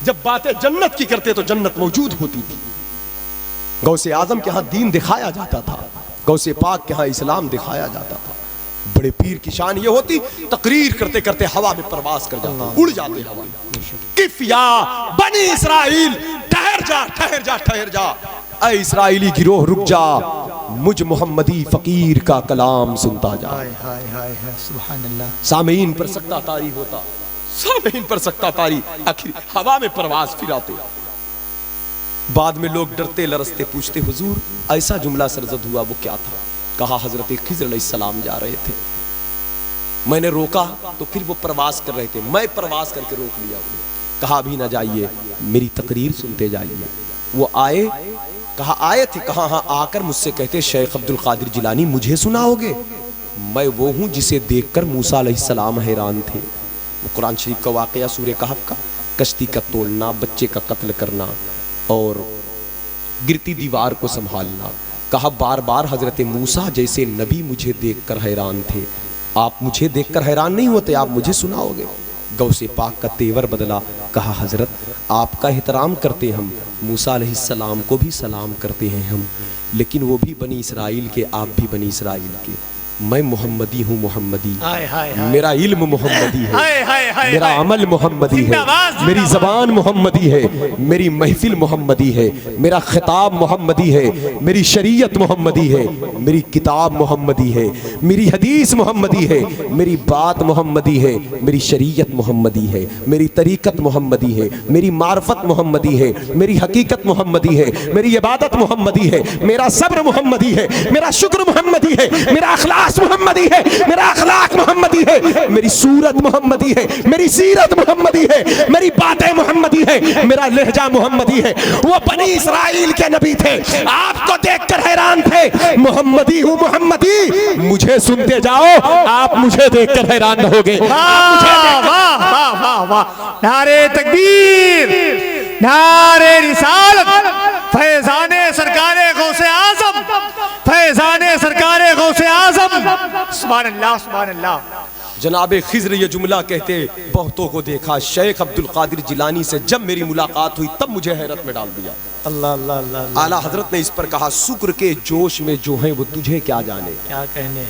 Speaker 3: जब बातें जन्नत की करते तो जन्नत मौजूद होती थी। गौसे आजम के यहाँ दीन दिखाया जाता था, गौसे पाक के यहाँ इस्लाम दिखाया जाता था। बड़े पीर की शान ये होती, तकरीर करते करते हवा में प्रवास कर जाते, उड़ जाते हवा। किफ या बनी इसराइल, ठहर जा ठहर जा ठहर जा, ऐ इस्राइली गिरोह रुक जा, मुझ मोहम्मदी फकीर का कलाम सुनता जा।
Speaker 2: सुभान अल्लाह।
Speaker 3: सामीन पर सकता तारी होता, सामीन पर सकता तारी, आखिर हवा में प्रवास फिराते। बाद में लोग डरते लरसते पूछते हुजूर ऐसा जुमला सरजद हुआ वो क्या था? कहा हजरत खिज़्र अलैहिस्सलाम जा रहे थे, मैंने रोका तो फिर वो प्रवास कर रहे थे, मैं प्रवास करके रोक लिया उन्हें। कहा अभी ना जाइए, मेरी तकरीर सुनते जाइए। वो आए, कहा आए थे, कहा हाँ, आकर मुझसे कहते शेख अब्दुल कादिर जिलानी मुझे सुनाओगे? मैं वो हूँ जिसे देखकर मूसा अलैहिस्सलाम हैरान थे। वो कुरान शरीफ का वाक़या सूरह कहफ का, कश्ती का तोड़ना, बच्चे का कत्ल करना और गिरती दीवार को संभालना। कहा बार बार हजरत मूसा जैसे नबी मुझे देखकर हैरान थे, आप मुझे देखकर हैरान नहीं होते, आप मुझे सुनाओगे? गौसे पाक का तेवर बदला। कहा हजरत आपका एहतराम करते हम, मूसा अलैहिस्सलाम को भी सलाम करते हैं हम, लेकिन वो भी बनी इसराइल के, आप भी बनी इसराइल के। मैं मोहम्मदी हूँ, मोहम्मदी, मेरा इल्म मोहम्मदी है, मेरा अमल मोहम्मदी है, मेरी जबान मोहम्मदी है, मेरी महफिल मोहम्मदी है, मेरा खिताब मोहम्मदी है, मेरी शरीयत मोहम्मदी है, मेरी किताब मोहम्मदी है, मेरी हदीस मोहम्मदी है, मेरी बात मोहम्मदी है, मेरी शरीयत मोहम्मदी है, मेरी तरीकत मोहम्मदी है, मेरी मार्फत मोहम्मदी है, मेरी हकीकत मोहम्मदी है, मेरी इबादत मोहम्मदी है, मेरा सब्र मोहम्मदी है, मेरा शुक्र मोहम्मदी है, मेरा अखलाक मोहम्मदी है, मेरा अखलाक मोहम्मदी है, मेरी सूरत मोहम्मदी है, मेरी सीरत मोहम्मदी है, मेरी बातें मोहम्मदी है, मेरा लहजा मोहम्मदी है। वो बनी इसराइल के नबी थे, आपको देखकर हैरान थे। मोहम्मदी हूँ, मोहम्मदी, मुझे सुनते जाओ, आप मुझे देखकर हैरान रहोगे।
Speaker 2: नारे तकबीर, नारे रिसालत, फैज़ाने सरकारे गौसे आज़म, फैज़ाने सरकारे गौसे आज़म। सुभान अल्लाह, सुभान अल्लाह।
Speaker 3: जनाबे खिज़्र ये जुमला कहते, बहुतों को देखा, शेख अब्दुल कादिर जिलानी से जब मेरी मुलाकात हुई तब मुझे हैरत में डाल दिया।
Speaker 2: अल्लाह अल्लाह अल्लाह।
Speaker 3: आला हजरत ने इस पर कहा, शुक्र के जोश में जो है वो तुझे क्या जाने।
Speaker 2: क्या कहने,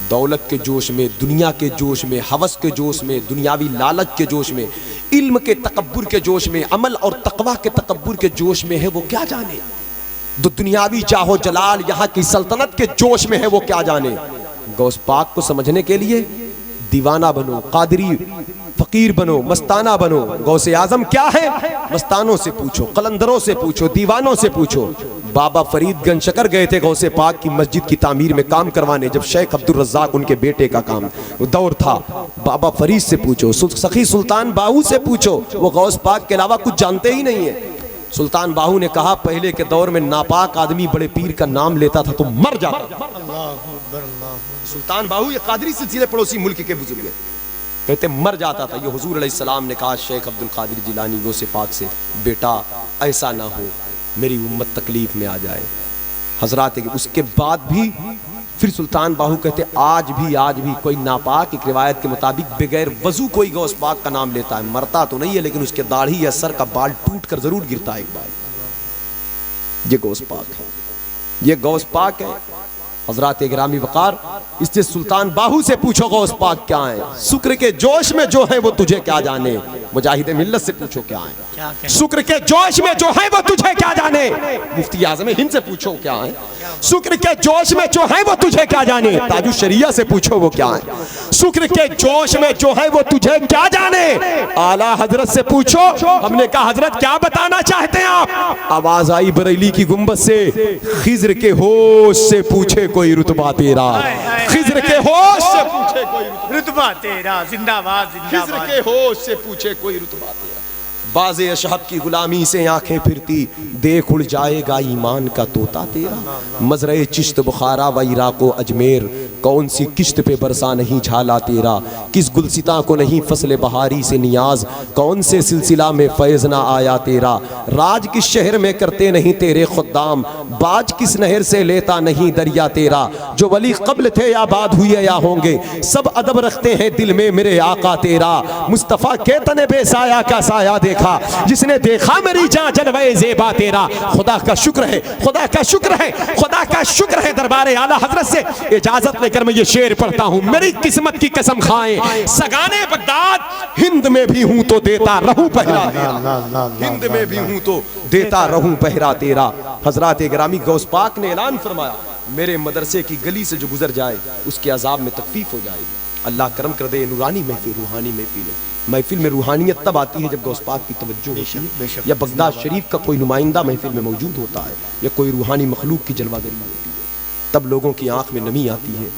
Speaker 3: दौलत के जोश में, दुनिया के जोश में, हवस के जोश में, दुनियावी लालच के जोश में, इल्म के तकब्बुर के जोश में, अमल और तकवा के तकब्बुर के जोश में है वो क्या जाने। जो दुनियावी चाहो जलाल यहाँ की सल्तनत के जोश में है वो क्या जाने। गौस पाक को समझने के लिए दीवाना बनो, कादरी फकीर बनो, मस्ताना बनो। गौसे आजम क्या है? मस्तानों से पूछो, कलंदरों से पूछो, दीवानों से पूछो। बाबा फरीद गंजशकर गए थे गौसे पाक की मस्जिद की तामीर में काम करवाने, जब शेख अब्दुल रज़्ज़ाक उनके बेटे का काम दौर था। बाबा फरीद से पूछो, सखी सुल्तान बाहू से पूछो, वो गौस पाक के अलावा कुछ जानते ही नहीं है। सुल्तान बाहू ने कहा, पहले के दौर में नापाक आदमी बड़े पीर का नाम लेता था तो मर जाता। सुल्तान बाहू ये कादरी सिलसिले पड़ोसी मुल्क के बुजुर्ग है, कहते मर जाता था। ये हुजूर अलैहिस्सलाम ने कहा शेख अब्दुल कादिर जिलानी गौसे पाक से, बेटा ऐसा ना हो, मेरी उम्मत तकलीफ में आ जाए। हजरात उसके बाद भी फिर सुल्तान बाहू कहते आज भी कोई नापाक एक रिवायत के मुताबिक बगैर वजू कोई गौस पाक का नाम लेता है, मरता तो नहीं है लेकिन उसके दाढ़ी या सर का बाल टूट कर जरूर गिरता है एक बार। ये गौस पाक है, ये गौस पाक है। हजरात गिरामी वकार, इससे सुल्तान बाहू से पूछो गौस पाक क्या है। शुक्र के जोश में जो है वो तुझे क्या जाने। मुजाहिद मिल्लत से पूछो क्या है। शुक्र के जोश में जो है वो तुझे क्या जाने। मुफ्ती आज़म हिंद से पूछो क्या है। शुक्र के जोश में जो है वो तुझे क्या जाने। ताजु शरिया से पूछो वो क्या है। शुक्र के जोश में जो है वो तुझे क्या जाने। आला हजरत से पूछो। हमने कहा हजरत क्या बताना चाहते हैं आप। आवाज आई बरेली की गुंबद से, खिज्र के होश से पूछे कोई रुतबा तेरा। खिज्र के होश से पूछे कोई
Speaker 2: रुतबा तेरा। जिंदाबाद
Speaker 3: खिज्र
Speaker 2: जिंदाबाद।
Speaker 3: के होश से पूछे कोई रुतबा तेरा। बाज़े अशहब की गुलामी से आंखें फिरती, देख उड़ जाएगा ईमान का तोता तेरा। मजरे चिश्त बुखारा व इराक़ो अजमेर, कौन सी किश्त पे बरसा नहीं झाला तेरा। किस गुलसिता को नहीं फसले बहारी से नियाज, कौन से सिलसिला में फैज़ ना आया तेरा। राज किस शहर में करते नहीं तेरे खुद्दाम, बाज किस नहर से लेता नहीं दरिया तेरा। जो वली कब्ल थे या बाद हुए या होंगे, सब अदब रखते हैं दिल में मेरे आका तेरा। मुस्तफ़ा के तने बेसाया का साया देखा, जिसने देखा मेरी जान जनवे ज़ेबा तेरा। खुदा का शुक्र है, खुदा का शुक्र है, खुदा का शुक्र है। दरबारे आला हजरत से इजाजत लेकर मैं ये शेर पढ़ता हूँ। मेरी किस्मत की कसम खाएं, सगाने बगदाद हिंद में भी हूँ तो देता रहूं पहरा तेरा। हिंद में भी हूँ तो देता रहूं पहरा तेरा। हजरात गिरामी गौस पाक ने ऐलान फरमाया, मेरे मदरसे की गली से जो गुजर जाए उसके अजाब में तकलीफ हो जाएगी। अल्लाह करम कर दे, नूरानी महफिल, रूहानी महफिल। महफिल में रूहानियत तब आती है जब गौस पाक की तवज्जो होती है, या बगदाद शरीफ का कोई नुमाइंदा महफिल में मौजूद होता है, या कोई रूहानी मखलूक की जलवागरी होती है, तब लोगों की आंख में नमी आती है।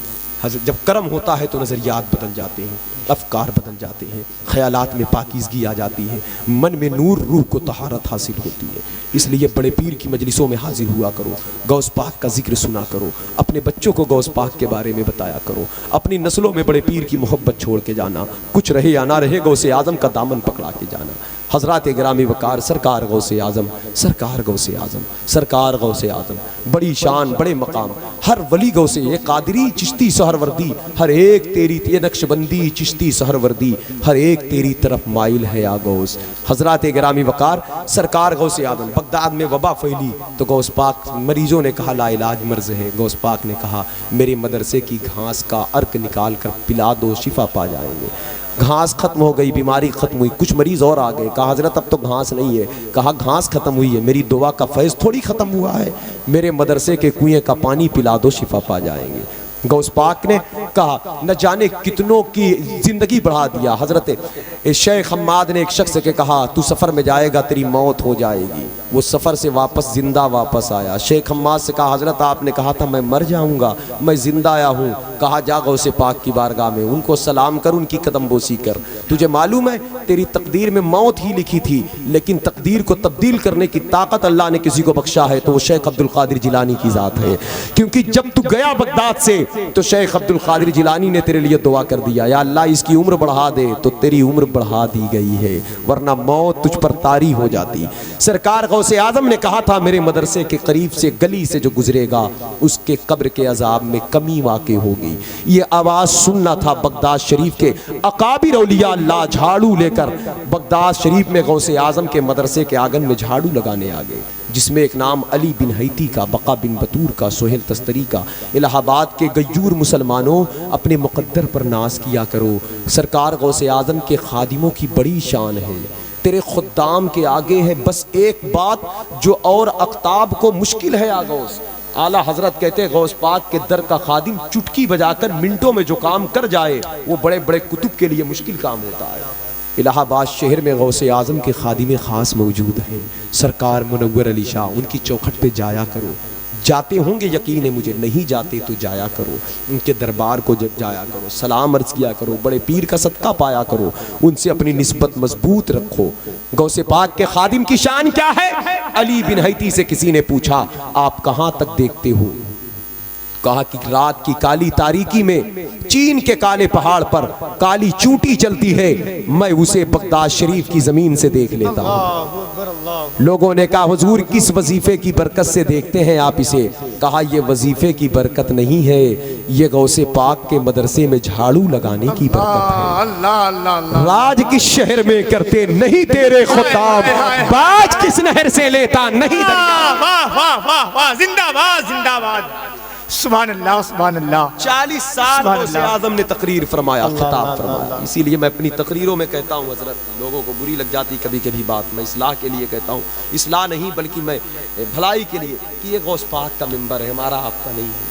Speaker 3: जब करम होता है तो नज़रियात बदल जाते हैं, अफकार बदल जाते हैं, ख्यालात में पाकीज़गी आ जाती है, मन में नूर, रूह को तहारत हासिल होती है। इसलिए बड़े पीर की मजलिसों में हाजिर हुआ करो, गौस पाक का जिक्र सुना करो, अपने बच्चों को गौस पाक के बारे में बताया करो। अपनी नस्लों में बड़े पीर की मोहब्बत छोड़ के जाना, कुछ रहे या ना रहे गौसे आज़म का दामन पकड़ा के जाना। हजरात गिरामी वकार, सरकार गौसे आज़म, सरकार गौसे आज़म, सरकार गौसे आज़म, बड़ी शान बड़े मकाम। हर वली गौसे, ये कादरी चिश्ती सहरवर्दी, हर एक तेरी, ये नक्शबंदी चिश्ती सहरवर्दी, हर एक तेरी तरफ माइल है या गौस। हजरात गिरामी वकार, सरकार गौसे आज़म। बगदाद में वबा फैली तो गौस पाक, मरीजों ने कहा लाइलाज मर्ज है, गौस पाक ने कहा मेरे मदरसे की घास का अर्क निकाल कर पिला दो, शिफा पा जाएंगे। घास खत्म हो गई, बीमारी खत्म हुई, कुछ मरीज और आ गए। कहा हजरत अब तो घास नहीं है। कहा घास खत्म हुई है, मेरी दुआ का फैज़ थोड़ी खत्म हुआ है। मेरे मदरसे के कुएं का पानी पिला दो, शिफा पा जाएंगे। गौस पाक ने कहा न जाने कितनों की जिंदगी बढ़ा दिया। हजरत शेख हम्माद ने एक शख्स के कहा तू सफ़र में जाएगा तेरी मौत हो जाएगी। वो सफ़र से वापस जिंदा वापस आया। शेख हम्माद से कहा हजरत आपने कहा था मैं मर जाऊंगा, मैं जिंदा आया हूँ। कहा जा गौसे पाक की बारगाह में उनको सलाम कर, उनकी कदम बोसी कर। तुझे मालूम है तेरी तकदीर में मौत ही लिखी थी, लेकिन तकदीर को तब्दील करने की ताकत अल्लाह ने किसी को बख्शा है तो वो शेख अब्दुल कादिर जिलानी की ज़ात है। क्योंकि जब तू गया बगदाद से तो शेख अब्दुल कादिर जिलानी ने तेरे लिए दुआ कर दिया, या अल्लाह इसकी उम्र बढ़ा दे, तो तेरी उम्र बढ़ा दी गई है, वरना मौत तुझ पर तारी हो जाती। सरकार गौसे आज़म ने कहा था मेरे मदरसे के करीब से गली से जो गुजरेगा उसके कब्र के अजाब में कमी वाक़ई होगी। ये आवाज़ सुनना था बगदाद शरीफ के अकाबिर औलिया अल्लाह झाड़ू लेकर बगदाद शरीफ में गौसे आज़म के मदरसे के आंगन में झाड़ू लगाने आ गए, जिसमें एक नाम अली बिन हैती का, बका बिन बतूर का, सोहेल तस्तरी का। इलाहाबाद के गय्यूर मुसलमानों अपने मुक़द्दर पर नाज किया करो। सरकार गौसे आज़म के खादिमों की बड़ी शान है, तेरे खुद्दाम के आगे है बस एक बात जो और अख्ताब को मुश्किल है। आगोस आला हजरत कहते हैं गौस पाक के दर का खादिम चुटकी बजाकर मिनटों में जो काम कर जाए वो बड़े बड़े कुतुब के लिए मुश्किल काम होता है। इलाहाबाद शहर में गौसे आज़म के खादिम ख़ास मौजूद हैं, सरकार मुनव्वर अली शाह, उनकी चौखट पे जाया करो। जाते होंगे यकीन है मुझे, नहीं जाते तो जाया करो, उनके दरबार को जब जाया करो, सलाम अर्ज़ किया करो, बड़े पीर का सदका पाया करो, उनसे अपनी निस्बत मजबूत रखो। गौसे पाक के खादिम की शान क्या है? अली बिन हैती से किसी ने पूछा आप कहाँ तक देखते हो? कहा कि रात की काली तारीकी में चीन के काले पहाड़ पर काली चूंटी चलती है, मैं उसे बगदाद शरीफ की जमीन से देख लेता हूँ।
Speaker 1: लोगों ने कहा हुजूर किस वजीफे की बरकत से देखते हैं आप इसे? कहा ये वजीफे की बरकत नहीं है, ये गौसे पाक के मदरसे में झाड़ू लगाने की बरकत है।
Speaker 2: अल्लाह अल्लाह अल्लाह।
Speaker 1: राज किस शहर में करते नहीं तेरे खुताब, बाज किस नहर से लेता नहीं दरिया।
Speaker 2: वाह वाह वाह वाह, जिंदाबाद जिंदाबाद, सुभान अल्लाह सुभान अल्लाह।
Speaker 1: 40 साल
Speaker 2: सुभान
Speaker 1: गौसे
Speaker 2: अल्लाह।
Speaker 1: आजम ने तकरीर फरमाया,
Speaker 2: अल्लाह,
Speaker 1: खिताब
Speaker 2: अल्लाह,
Speaker 1: फरमाया।
Speaker 2: अल्लाह।
Speaker 1: इसीलिए मैं अपनी तकरीरों में कहता हूँ हजरत, लोगों को बुरी लग जाती कभी कभी बात, मैं इस्लाह के लिए कहता हूँ, इस्लाह नहीं बल्कि मैं भलाई के लिए, कि ये गौस पाक का मिंबर है, हमारा आपका नहीं है,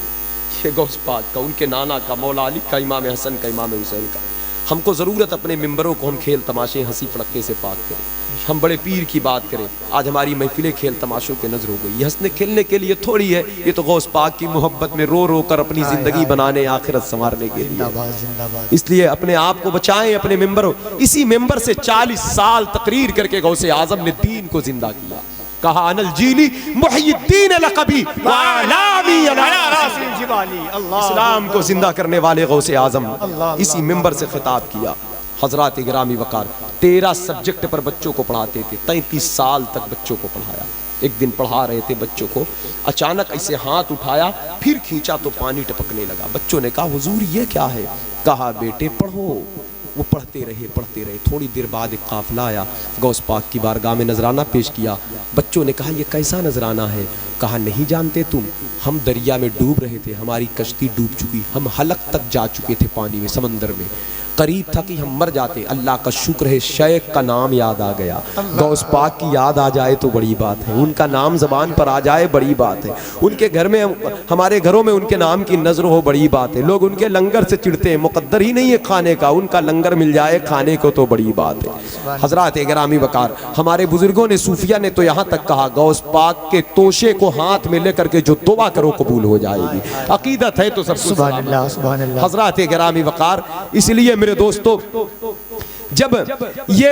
Speaker 1: ये गौस पाक का, उनके नाना का, मौला अली का, इमाम हसन का, इमाम हुसैन का। हमको ज़रूरत अपने मिंबरों को हम खेल तमाशे हंसी फड़क्के से पाक करें, हम बड़े पीर की बात करें। आज हमारी महफिलें खेल तमाशों के नजर हो गई, ये हंसने खेलने के लिए थोड़ी है, ये तो गौस पाक की मोहब्बत में रो रो कर अपनी जिंदगी बनाने, आखिरत संवारने के लिए।
Speaker 2: जिंदाबाद जिंदाबाद।
Speaker 1: इसलिए अपने आप को बचाएं, अपने मेंबर, इसी मेंबर से 40 साल तकरीर करके गौसे आजम ने दीन को जिंदा किया। कहा अनल जीली मुहय्यिद्दीन लक़बी व अलामी अला रासिल जिबाली। इस्लाम को जिंदा करने वाले गौसे आजम, इसी मेंबर से खिताब किया। हजरात गिरामी वकार 13 सब्जेक्ट पर बच्चों को पढ़ाते थे, 33 साल तक बच्चों को पढ़ाया। एक दिन पढ़ा रहे थे बच्चों को, अचानक ऐसे हाथ उठाया, फिर खींचा तो पानी टपकने लगा। बच्चों ने कहा हुजूर ये क्या है? कहा बेटे पढ़ो। वो पढ़ते रहे। थोड़ी देर बाद एक काफिला आया, गौस पाक की बारगाह में नजराना पेश किया। बच्चों ने कहा ये कैसा नजराना है? कहा नहीं जानते तुम, हम दरिया में डूब रहे थे, हमारी कश्ती डूब चुकी, हम हलक तक जा चुके थे पानी में, समंदर में, करीब था कि हम मर जाते। अल्लाह का शुक्र है शेख का नाम याद आ गया। गौस पाक की याद आ जाए तो बड़ी बात है, उनका नाम ज़बान पर आ जाए बड़ी बात है, उनके घर में, हमारे घरों में उनके नाम की नजर हो बड़ी बात है। लोग उनके लंगर से चिढ़ते हैं, मुकद्दर ही नहीं है खाने का, उनका लंगर मिल जाए खाने को तो बड़ी बात है। हजरात गिरामी वकार, हमारे बुजुर्गों ने, सूफिया ने तो यहाँ तक कहा गौस पाक के तोशे को हाथ में लेकर के जो दुआ करो कबूल हो जाएगी। अकीदत है तो सब
Speaker 2: सुभान अल्लाह सुभान अल्लाह।
Speaker 1: हजरात गिरामी वकार, इसलिए मेरे दोस्तों, जब ये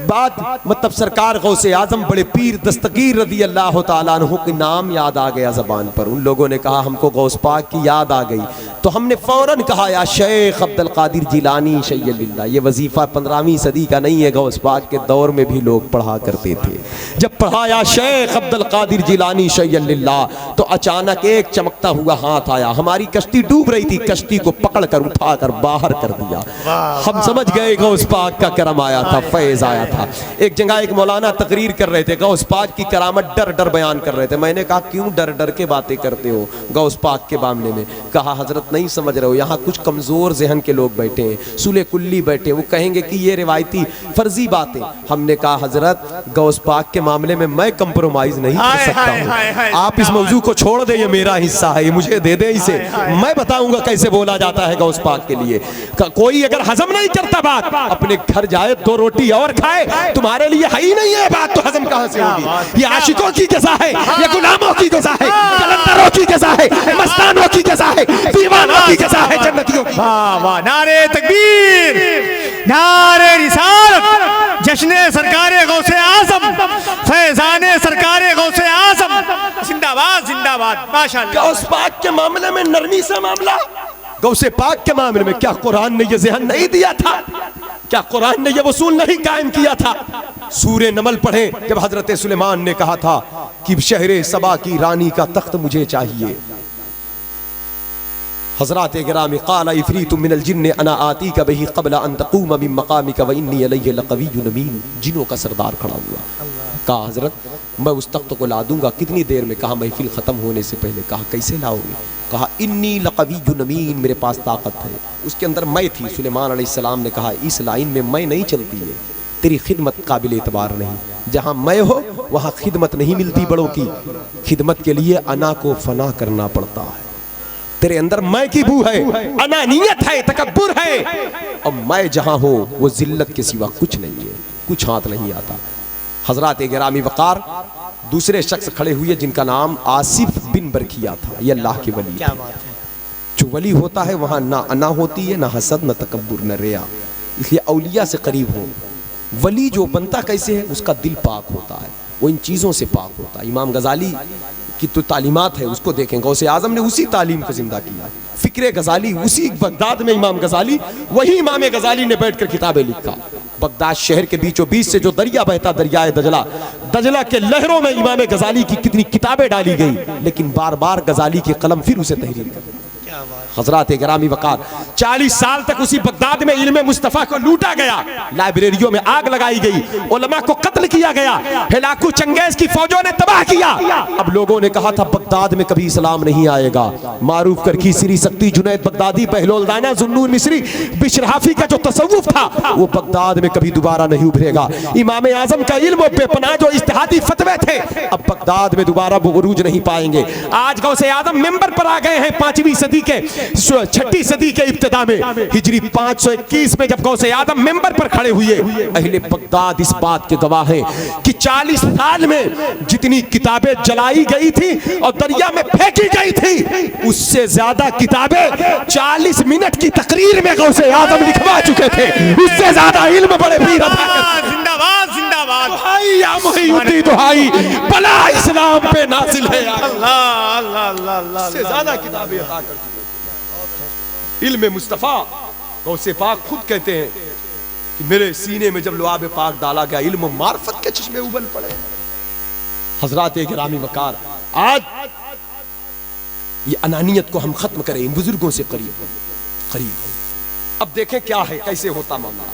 Speaker 1: बात मतलब सरकार गौसे आजम बड़े पीर दस्तगीर रदी अल्लाह तआला अन्हु के नाम याद आ गया ज़बान पर, उन लोगों ने कहा हमको गौस पाक की याद आ गई, तो हमने फौरन कहा या शेख अब्दुल कादिर जिलानी शय्यलिल्लाह। ये वजीफा 15वीं सदी का नहीं है, गौस पाक के दौर में भी लोग पढ़ा करते थे। जब पढ़ा या शेख अब्दुल कादिर जिलानी शय्यलिल्लाह, तो अचानक एक चमकता हुआ हाथ आया, हमारी कश्ती डूब रही थी, कश्ती को पकड़ कर उठा कर बाहर कर दिया। हम समझ गए गौस पाक का करम आया था, फैज आया था। एक जगह एक मौलाना तकरीर कर रहे थे, गौस पाक की करामत डर डर बयान कर रहे थे। मैंने कहा क्यों डर डर के बातें करते हो गौस पाक के मामले में? कहा हजरत नहीं समझ रहे हो, यहाँ कुछ कमजोर जहन के लोग बैठे हैं, सुले कुल्ली बैठे, वो कहेंगे कि ये रिवायती फर्जी बातें। हमने कहा हजरत गौस पाक के मामले में मैं कंप्रोमाइज नहीं कर सकता हूँ, आप इस मौजू को छोड़ दे, ये मेरा हिस्सा है, ये मुझे दे दे इसे, मैं बताऊंगा कैसे बोला जाता है गौस पाक के लिए। कोई अगर हजम नहीं करता बात, अपने घर जाए 2 रोटी और खाए, तुम्हारे लिए है ही नहीं है बात, तो हजम कहां से होगी? ये आशिकों की जज़ा है, ये गुलामों की जज़ा है, कलंदरों की जज़ा है, मस्तानों की जज़ा है, दीवानों की जज़ा है, जन्नतियों की।
Speaker 2: वाह वाह, नारे तकबीर, नारे रिसालत, जश्ने सरकारे गौसे आजम, फैजाने सरकारे गौसे आजम, जिंदाबाद जिंदाबाद, माशाअल्लाह।
Speaker 1: गौस पाक के मामले में नरमी से मामला, गौसे पाक के मामले में क्या कुरान ने ये ज़हन नहीं दिया था? क्या कुरान ने ये वसूल नहीं कायम किया था? सूरे नमल पढ़े, जब हजरत सुलेमान ने कहा था कि शहरे सबा की रानी का तख्त मुझे चाहिए। हजरात गिरामी क़ाला इफ़रीतुम मिनल जिन्न अना आतीका बिही क़ब्ला अन तक़ूम मिन मक़ामिका व इन्नी अलैहि लक़विय्युन अमीन। जिन्नों का सरदार खड़ा हुआ, कहा हजरत मैं उस तख्त को ला दूंगा, कितनी देर में? कहा महफिल ख़त्म होने से पहले। कहा कैसे लाओगे? कहा इन्नी लक़विय्युन अमीन, मेरे पास ताकत है। उसके अंदर मैं थी। सुलेमान अलैहिस्सलाम ने कहा इस लाइन में मैं नहीं चलती है, तेरी खिदमत काबिल एतबार नहीं, जहाँ मैं हो वहाँ खिदमत नहीं मिलती बड़ों की, खिदमत के लिए अना को फना करना पड़ता है। तेरे अंदर मैं की बू है, अनानियत है, तकब्बुर है, और मैं जहाँ हो वो जिल्लत के सिवा कुछ नहीं है, कुछ हाथ नहीं आता। हजरात गिरामी वकार, दूसरे शख्स खड़े हुए जिनका नाम आसिफ बिन बरकिया था, ये अल्लाह के वली। क्या बात है? जो वली होता है वहाँ ना अना होती है, ना हसद, ना तकब्बुर, न रिया, इसलिए औलिया से करीब हो। वली जो बनता कैसे है? उसका दिल पाक होता है, वो इन चीज़ों से पाक होता है। इमाम गजाली की तो तालीमात है, उसको देखें, गौसे आजम ने उसी तालीम को जिंदा किया। फिक्रे गजाली, उसी बगदाद में इमाम गजाली, वही इमाम गजाली ने बैठकर किताबें लिखा। बगदाद शहर के बीचों बीच से जो दरिया बहता, दरियाए दजला,
Speaker 3: दजला के लहरों में इमाम गजाली की कितनी किताबें डाली गई, लेकिन बार बार गजाली की कलम फिर उसे तहरीर कर। हजरात गिरामी वकार, 40 साल तक उसी बगदाद में इल्म मुस्तफ़ा को लूटा गया, लाइब्रेरियों में आग लगाई गई, उलमा को कत्ल किया गया, हिलाकू चंगेज की फौजों ने तबाह किया। अब लोगों ने कहा था बगदाद में कभी इस्लाम नहीं आएगा। मारूफ करकी, सिरी सक्ती, जुनैद बगदादी, बहलोल दाना, जुन्नून मिस्री, बिशर हाफी का जो तसव्वुफ था वो बगदाद में कभी दोबारा नहीं उभरेगा। इमाम आजम का इल्म बेपनाह जो इज्तिहादी फतवे थे अब बगदाद में दोबारा वो उरूज नहीं पाएंगे। आज गौसे आजम मिंबर पर आ गए हैं 5वीं सदी के 6ठी सदी के इब्तिदा में, हिजरी 521 में जब गौसे आदम मिंबर पर खड़े हुए। अहले बगदाद इस बात के गवाह हैं कि 40 साल में जितनी किताबें जलाई गई थी और दरिया में फेंकी गई थी, उससे ज्यादा किताबें 40 मिनट की तकरीर में गौसे आदम लिखवा चुके थे। उससे ज्यादा इल्म बड़े पीर अता करते।
Speaker 2: जिंदाबाद जिंदाबाद,
Speaker 3: दुहाई या मुहीउद्दीन दुहाई, भला इस्लाम पे नाज़िल है।
Speaker 2: अल्लाह अल्लाह अल्लाह अल्लाह,
Speaker 3: से ज्यादा किताबें अता करती है। इल्म मुस्तफ़ा, गौसे पाक खुद कहते हैं कि मेरे सीने में जब लुआब पाक डाला गया, इल्म मार्फत के चश्मे उबल पड़े। हजरात गिरामी वकार, आज ये अनानियत को हम खत्म करें, इन बुजुर्गों से करीब करीब। अब देखें क्या है, कैसे होता मामला।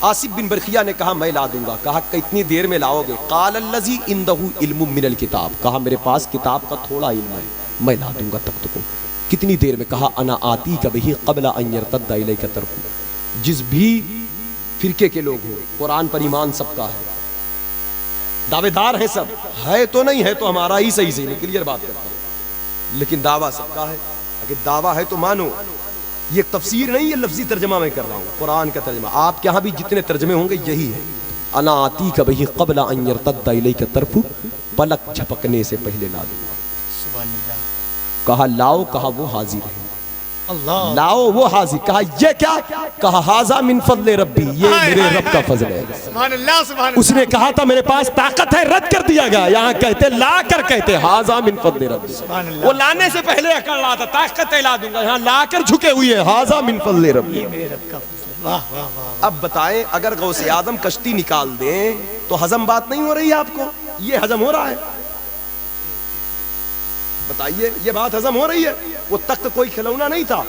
Speaker 3: आसिफ बिन बरखिया ने कहा मैं ला दूंगा। कहा कितनी देर में लाओगे? काल अल्लज़ी इंदहु इल्मुम मिनल किताब, कहा मेरे पास किताब का थोड़ा इल्म है, मैं ला दूंगा तख्त को। कितनी देर में? कहा अना आती कभी क़ब्ल अन यरतद्दा इलैका तरफ़ु। जिस भी फिरके के लोग हो, कुरान पर ईमान सबका है, दावेदार हैं सब, है तो नहीं है तो हमारा ही सही से, क्लियर बात करता हूं, लेकिन दावा सबका है। अगर दावा है तो मानो। ये तफसीर नहीं, ये लफ्जी तर्जमा मैं कर रहा हूँ, कुरान का तर्जमा। आपके यहाँ भी जितने तर्जमे होंगे यही है। अना आती कभी क़ब्ल अन यरतद्दा इलैका तरफ़ु, पलक झपकने से पहले ला दूंगा।
Speaker 2: सुभान अल्लाह।
Speaker 3: कहा लाओ, कहा वो हाजिर है।
Speaker 2: अल्लाह,
Speaker 3: लाओ वो हाजिर। कहा ये क्या? कहा हाजा मिन फज़ले रब्बी, ये मेरे रब का फजल है।
Speaker 2: सुभान अल्लाह सुभान अल्लाह।
Speaker 3: उसने कहा था मेरे पास ताकत है, रद्द कर दिया गया। यहाँ कहते ला कर कहते हाजा मिन फज़ले रब्बी। वो लाने से पहले अकड़ रहा था, ताकत है ला दूंगा, यहाँ ला कर झुके हुए हाजा मिन फज़ले रब्बी।
Speaker 2: ये मेरे रब का फजल। वाह वाह वाह।
Speaker 3: अब बताएं, अगर गौसे आदम कश्ती निकाल दें तो हजम बात नहीं हो रही है आपको? ये हजम हो रहा है? बताइए, ये बात हजम हो रही है? वो तख्त कोई खिलौना नहीं था,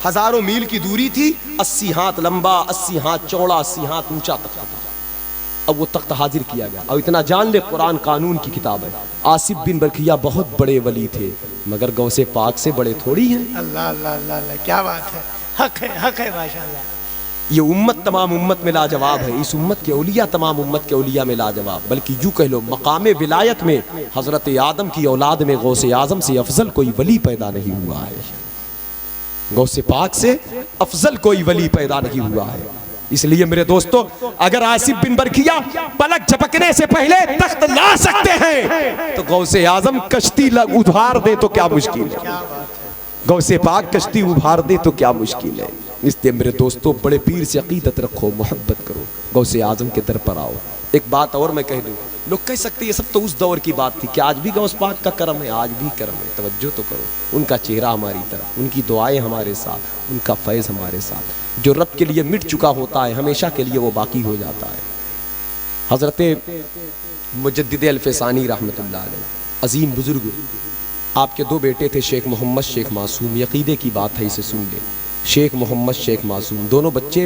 Speaker 3: हजारों मील की दूरी थी, 80 हाथ लंबा, 80 हाथ चौड़ा, 80 हाथ ऊंचा तख्त था। अब वो तख्त हाजिर किया गया। और इतना जान ले, कुरान कानून की किताब है। आसिफ बिन बरखिया बहुत बड़े वली थे, मगर गौसे पाक से बड़े थोड़ी हैं।
Speaker 2: अल्लाह अल्लाह अल्लाह, क्या बात है, हक है माशाअल्लाह।
Speaker 3: ये उम्मत तमाम उम्मत में लाजवाब है। इस उम्मत के औलिया तमाम उम्मत के औलिया में लाजवाब, बल्कि यूँ कह लो मकामे विलायत में हजरत आदम की औलाद में गौसे आजम से अफजल कोई वली पैदा नहीं हुआ है। गौसे पाक से अफजल कोई वली पैदा नहीं हुआ है। इसलिए मेरे दोस्तों, अगर आसिफ बिन बरखिया पलक झपकने से पहले तख्त ला सकते हैं तो गौसे आजम कश्ती उधार दे तो क्या मुश्किल है? गौसे पाक कश्ती उभार दे तो क्या मुश्किल है? इसलिए मेरे दोस्तों, बड़े पीर से अकीदत रखो, मोहब्बत करो, गौसे आजम के दर पर आओ। एक बात और मैं कह दूं, लोग कह सकते ये सब तो उस दौर की बात थी, कि आज भी गौस पाक का करम है? आज भी करम है, तवज्जो तो करो। उनका चेहरा हमारी तरफ, उनकी दुआएं हमारे साथ, उनका फैज़ हमारे साथ। जो रब के लिए मिट चुका होता है हमेशा के लिए वो बाकी हो जाता है। हज़रत मुजद्दिद अल-फ़सानी रहमतुल्लाह अलैह, अजीम बुजुर्ग, आपके 2 बेटे थे, शेख मोहम्मद, शेख मासूम। यकीदे की बात है, इसे सुन ले। शेख मोहम्मद, शेख मासूम, दोनों बच्चे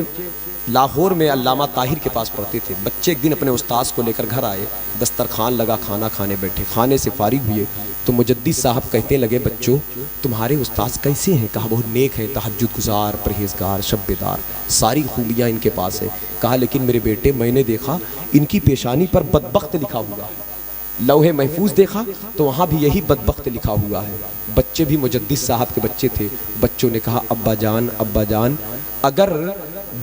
Speaker 3: लाहौर में अल्लामा ताहिर के पास पढ़ते थे। बच्चे एक दिन अपने उस्ताद को लेकर घर आए, दस्तरखान लगा, खाना खाने बैठे। खाने से फारिग हुए तो मुजद्दिद साहब कहते लगे, बच्चों तुम्हारे उस्ताद कैसे हैं? कहा बहुत नेक है, तहज्जुद गुजार, परहेजगार, शब्बेदार, सारी खूबियाँ इनके पास है। कहा लेकिन मेरे बेटे, मैंने देखा इनकी पेशानी पर बदबख्त लिखा हुआ है, लौहे महफूज देखा तो वहाँ भी यही बदबख्त लिखा हुआ है। बच्चे भी मुजद्दिद साहब के बच्चे थे। बच्चों ने कहा अब्बा जान, अगर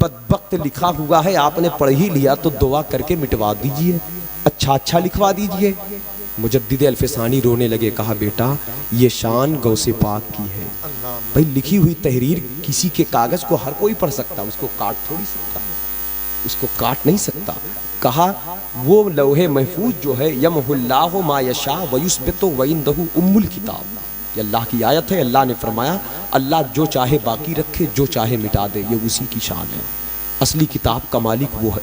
Speaker 3: बदबख्त लिखा हुआ है, आपने पढ़ ही लिया तो दुआ करके मिटवा दीजिए, अच्छा लिखवा दीजिए। मुजद्दिद अल-फ़सानी रोने लगे। कहा बेटा, ये शान गौसे पाक की है। भाई लिखी हुई तहरीर किसी के कागज़ को हर कोई पढ़ सकता, उसको काट थोड़ी सकता, उसको काट नहीं सकता। कहा वो लौहे महफूज जो है, यमहुल्लाहु मा यशा व युस्बितु व इंदहु उम्मुल किताब, ये अल्लाह की आयत है। अल्लाह ने फरमाया अल्लाह जो चाहे बाकी रखे, जो चाहे मिटा दे, ये उसी की शान है। असली किताब का मालिक वो है।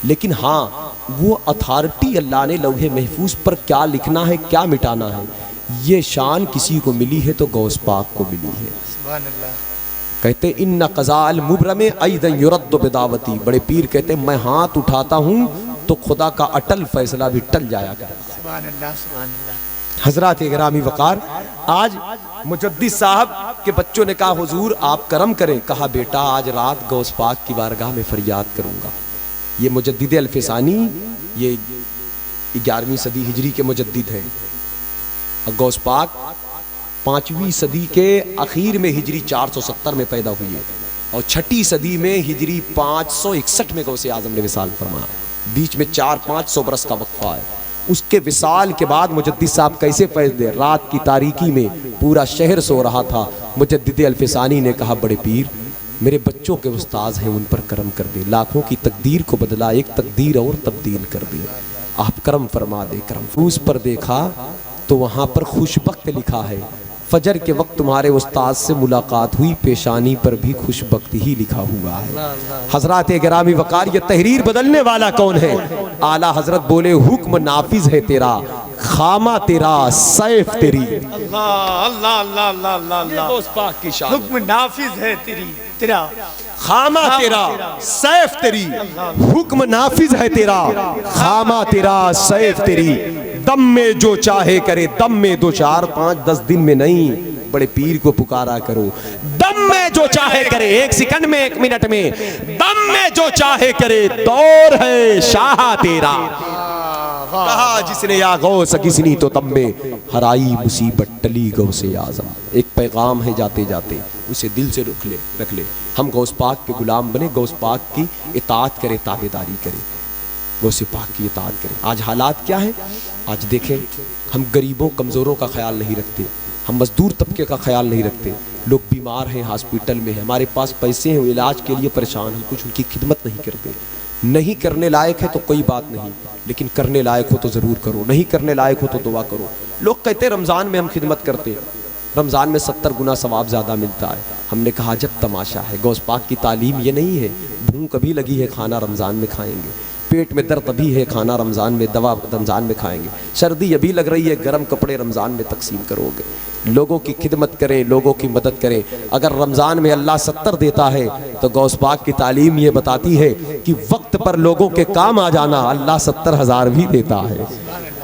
Speaker 3: लेकिन हाँ, वो अथॉरिटी अल्लाह ने लौहे महफूज पर क्या लिखना है, क्या मिटाना है, ये शान किसी को मिली है तो गौस पाक को मिली है।
Speaker 2: सुभान अल्लाह।
Speaker 3: कहते इन्ना क़ज़ाअल मुबरमे अयदन युरद्दु बिदावती। बड़े पीर कहते मैं हाथ उठाता हूँ तो खुदा का अटल फैसला भी टल जाया करे।
Speaker 2: सुभान अल्लाह, सुभान अल्लाह।
Speaker 3: हजरात गिरामी वकार, आज मुजद्दिद साहब के बच्चों ने कहा हुजूर आप करम करें। कहा बेटा आज रात गौस पाक की बारगाह में फरियाद करूँगा। ये मुजद्दिद अल-फ़सानी, ये 11वीं सदी हिजरी के मुजद्दिद हैं। और गौस पाक 5वीं सदी के आखिर में हिजरी 470 में पैदा हुई है और 6ठी सदी में हिजरी 561 में गौसे आजम ने विसाल फरमाया। बीच में 400-500 बरस का वक्फा है। उसके विसाल के बाद मुजद्दिद साहब कैसे फैज दे, रात की तारीकी में पूरा शहर सो रहा था। मुजद्दिद अल-फ़सानी ने कहा बड़े पीर मेरे बच्चों के उस्ताद हैं, उन पर करम कर दे। लाखों की तकदीर को बदला, एक तकदीर और तब्दील कर दे। आप करम फरमा दे। करम उस पर देखा तो वहाँ पर खुशबख्त लिखा है। फजर के वक्त तुम्हारे उस्ताद से मुलाकात हुई, पेशानी पर भी खुशबख्त ही लिखा हुआ है। हजरात गिरामी वकार, ये तहरीर बदलने वाला कौन है? आला हजरत बोले हुक्म नाफिज है तेरा, खामा तेरा, सैफ तेरी।
Speaker 2: अल्लाह अल्लाह अल्लाह अल्लाह अल्लाह।
Speaker 3: उस पाक की शान।
Speaker 2: हुक्म नाफिज है तेरा,
Speaker 3: खामा तेरा, सैफ तेरी। हुक्म नाफिज है तेरा, खामा तेरा, सैफ तेरी। दम में जो चाहे करे, दम में 2, 4, 5, 10 दिन में नहीं, बड़े पीर को पुकारा करो। दम में जो चाहे करे, 1 सेकंड में, 1 मिनट में, दम में जो चाहे करे, दौर है शाह तेरा। कहा जिसने या गौस किसनी तो तब में हराई मुसीबत टली गौसे आज़म। एक पैगाम है जाते जाते, उसे दिल से रख ले। हम गौस पाक के गुलाम बने, गौस पाक की इताअत करें, ताबेदारी करें, गौस पाक की इताअत करें। आज हालात क्या है? आज देखें, हम गरीबों कमज़ोरों का ख्याल नहीं रखते, हम मजदूर तबके का ख्याल नहीं रखते। लोग बीमार हैं, हॉस्पिटल में हैं, हमारे पास पैसे हैं, इलाज के लिए परेशान, हम कुछ उनकी खिदमत नहीं करते। नहीं करने लायक है तो कोई बात नहीं, लेकिन करने लायक हो तो ज़रूर करो, नहीं करने लायक हो तो दुआ करो। लोग कहते हैं रमज़ान में हम खिदमत करते हैं, रमज़ान में 70 गुना सवाब ज़्यादा मिलता है। हमने कहा जब तमाशा है, गौस पाक की तालीम ये नहीं है भूख अभी लगी है खाना रमज़ान में खाएंगे, पेट में दर्द अभी है खाना रमज़ान में, दवा रमज़ान में खाएंगे, सर्दी अभी लग रही है गर्म कपड़े रमज़ान में तकसीम करोगे। लोगों की खिदमत करें, लोगों की मदद करें। अगर रमज़ान में अल्लाह 70 देता है तो गौस पाक की तालीम ये बताती है कि वक्त पर लोगों के काम आ जाना अल्लाह 70,000 भी देता है।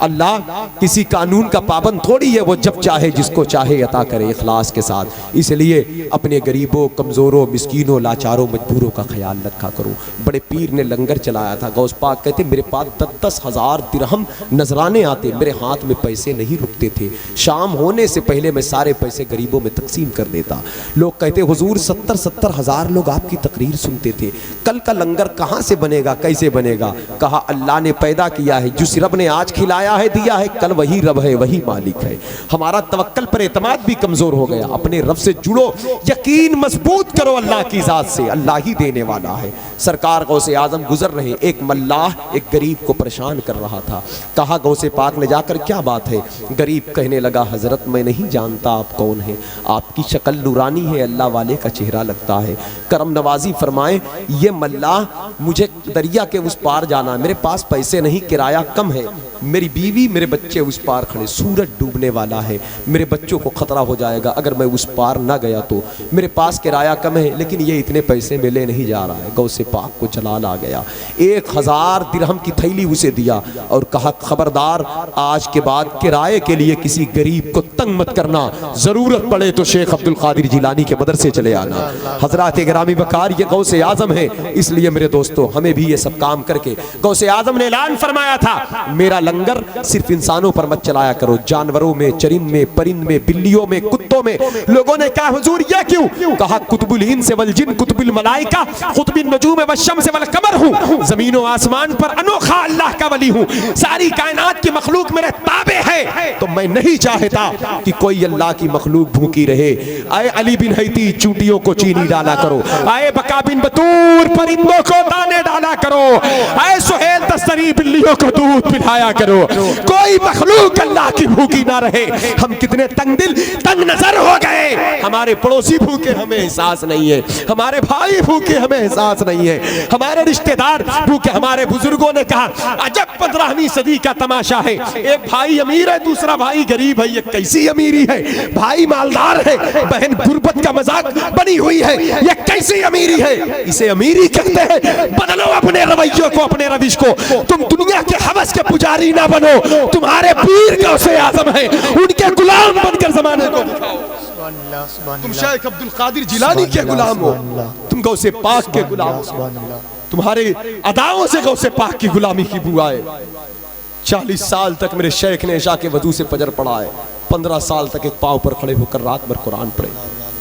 Speaker 3: अल्लाह किसी कानून का पाबंद थोड़ी है, वो जब चाहे जिसको चाहे अता करे इखलास के साथ। इसलिए अपने गरीबों, कमज़ोरों, मिस्कीनों, लाचारों, मजबूरों का ख्याल रखा करो। बड़े पीर ने लंगर चलाया था, गौस पाक कहते मेरे पास 10-10 हज़ार दिरहम नजराने आते, मेरे हाथ में पैसे नहीं रुकते थे। शाम होने से पहले मैं सारे पैसे गरीबों में तकसीम कर देता। लोग कहते हुजूर 70-70 हज़ार लोग आपकी तकरीर सुनते थे, कल का लंगर कहाँ से बनेगा, कैसे बनेगा? कहा अल्लाह ने पैदा किया है, जिस रब ने आज खिलाया है, दिया है, कल वही रब है, वही मालिक है। हमारा तवक्कल पर एतमाद भी कमजोर हो गया। अपने रब से जुड़ो, यकीन मजबूत करो अल्लाह की जात से, अल्लाह ही देने वाला है। सरकार गौसे आजम गुजर रहे, एक मल्लाह एक गरीब को परेशान कर रहा था। कहा गौसे पाक ने जाकर क्या बात है? गरीब कहने लगा हजरत मैं नहीं जानता आप कौन हैं, आपकी शक्ल नूरानी है, अल्लाह वाले का चेहरा लगता है, करम नवाजी फरमाए। ये मल्लाह मुझे दरिया के उस पार जाना, मेरे पास पैसे नहीं, किराया कम है, मेरी बीवी मेरे बच्चे उस पार खड़े, सूरज डूबने वाला है, मेरे बच्चों को खतरा हो जाएगा अगर मैं उस पार ना गया तो, मेरे पास किराया कम है, लेकिन ये इतने पैसे मिले नहीं जा रहा है। गौसे पाक को जलाल आ गया, 1000 दिरहम की थैली उसे दिया और कहा खबरदार आज के बाद किराए के लिए किसी गरीब को तंग मत करना, जरूरत पड़े तो शेख अब्दुल कादिर जिलानी के मदरसे चले आना। हजरात गिरामी वकार ये गौसे आजम है, इसलिए मेरे दोस्तों हमें भी ये सब काम करके, गौसे आजम ने ऐलान फरमाया था मेरा लंगर सिर्फ इंसानों पर मत चलाया करो, जानवरों में, चरिंद में, परिंद में, बिल्लियों में, कुत्तों में। लोगों ने कहा हुजूर ये क्यों? कहा कुतुबुल इंस वल जिन कुतुबुल मलाइका कुतुबिन नजूम व शम्स वल कमर हूं, जमीनों आसमान पर अनोखा अल्लाह का वली हूं, सारी कायनात की मखलूक मेरे ताबे है, तो मैं नहीं चाहता कि कोई अल्लाह की मखलूक भूखी रहे। आए अली बिन हैती चूटियों को चीनी डाला करो, आए बका बिन बतूर परिंदों को दाने डाला करो, आए सुहेल तस्तरी बिल्लियों को दूध पिलाया करो। कोई मखलूक अल्लाह की भूखी ना रहे। हम कितने तंग दिल तंग नजर हो गए। हमारे पड़ोसी भूखे, हमें एहसास नहीं है। हमारे भाई भूखे, हमें एहसास नहीं है। हमारे रिश्तेदार भूखे। हमारे बुजुर्गों ने कहा अजब 15वीं सदी का तमाशा है, एक भाई अमीर है, दूसरा भाई गरीब है। ये कैसी अमीरी है? भाई मालदार है, बहन गुर्बत का मजाक बनी हुई है। ये कैसी अमीरी है? इसे अमीरी कहते हैं। बदलो अपने रवैयों को, अपने रविश को। तुम दुनिया के हवस के पुजारी ना बनो। तुम्हारे पीर गौसे आजम है, उनके गुलाम बनकर जमाने को दिखाओ। तुम शेख अब्दुल कादिर जिलानी के गुलाम हो, तुम गौसे पाक के गुलाम हो। तुम्हारे अदाओं से गौसे पाक की गुलामी की बुआ है। 40 साल तक मेरे शेख ने इशा के वजू से फजर पढ़ा है। 15 साल तक एक पांव पर खड़े होकर रात भर कुरान पढ़े।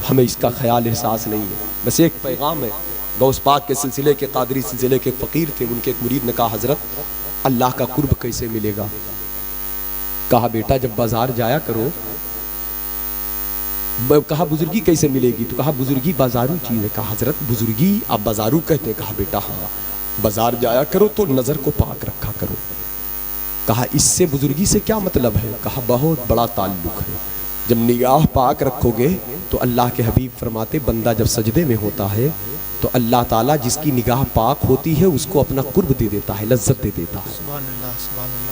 Speaker 3: हमें इसका ख्याल एहसास नहीं है। बस एक पैगाम है। गौस पाक के सिलसिले के, कादरी सिलसिले के फ़कीर थे। उनके एक मुरीद ने कहा हजरत अल्लाह का कुर्ब कैसे मिलेगा? कहा बेटा जब बाजार जाया करो। कहा बुजुर्गी कैसे मिलेगी? तो कहा बुजुर्गी बाजारू चीज़ है। कहा हजरत बुजुर्गी आप बाजारू कहते हैं? कहा बेटा हाँ, बाजार जाया करो तो नज़र को पाक रखा करो। कहा इससे बुजुर्गी से क्या मतलब है? कहा बहुत बड़ा ताल्लुक है। जब निगाह पाक रखोगे तो अल्लाह के हबीब फरमाते बंदा जब सजदे में होता है तो अल्लाह ताला जिसकी निगाह पाक होती है उसको अपना कुर्ब दे देता है, लज्जत दे देता है।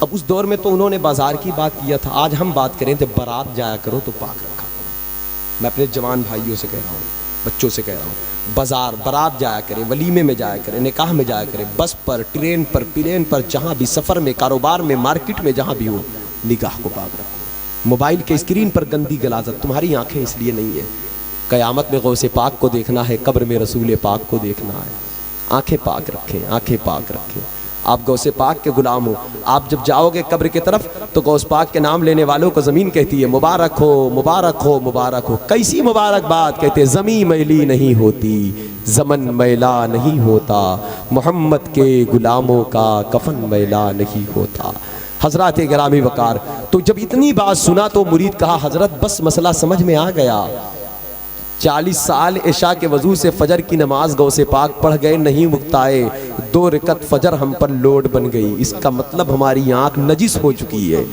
Speaker 3: अब उस दौर में तो उन्होंने बाजार की बात किया था। आज हम बात करें जब बारात जाया करो तो पाक रखा करो। मैं अपने जवान भाइयों से कह रहा हूँ, बच्चों से कह रहा हूँ, बाजार बारात जाया करें, वलीमे में जाया करें, निकाह में जाया करें, बस पर, ट्रेन पर, प्लेन पर, जहाँ भी सफ़र में, कारोबार में, मार्केट में, जहाँ भी हो, निगाह को पाक रखो। मोबाइल के स्क्रीन पर गंदी गलाजत, तुम्हारी आंखें इसलिए नहीं है। क़यामत में गौसे पाक को देखना है, कब्र में रसूल पाक को देखना है। आंखें पाक रखें, आंखें पाक रखें। आप गौसे पाक के गुलाम हो। आप जब जाओगे कब्र की तरफ तो गौस पाक के नाम लेने वालों को ज़मीन कहती है मुबारक हो, मुबारक हो, मुबारक हो। कैसी मुबारकबाद? कहते ज़मीं मैली नहीं होती, ज़मन मैला नहीं होता, मोहम्मद के गुलामों का कफन मैला नहीं होता। हजरत गिरामी वकार, तो जब इतनी बात सुना तो मुरीद कहा हजरत बस मसला समझ में आ गया। 40 साल इशा के वजू से फजर की नमाज गौसे पाक पढ़ गए, नहीं मुक्ताए, 2 रकत फजर हम पर लोड बन गई। इसका मतलब हमारी आंख नजिस हो चुकी है,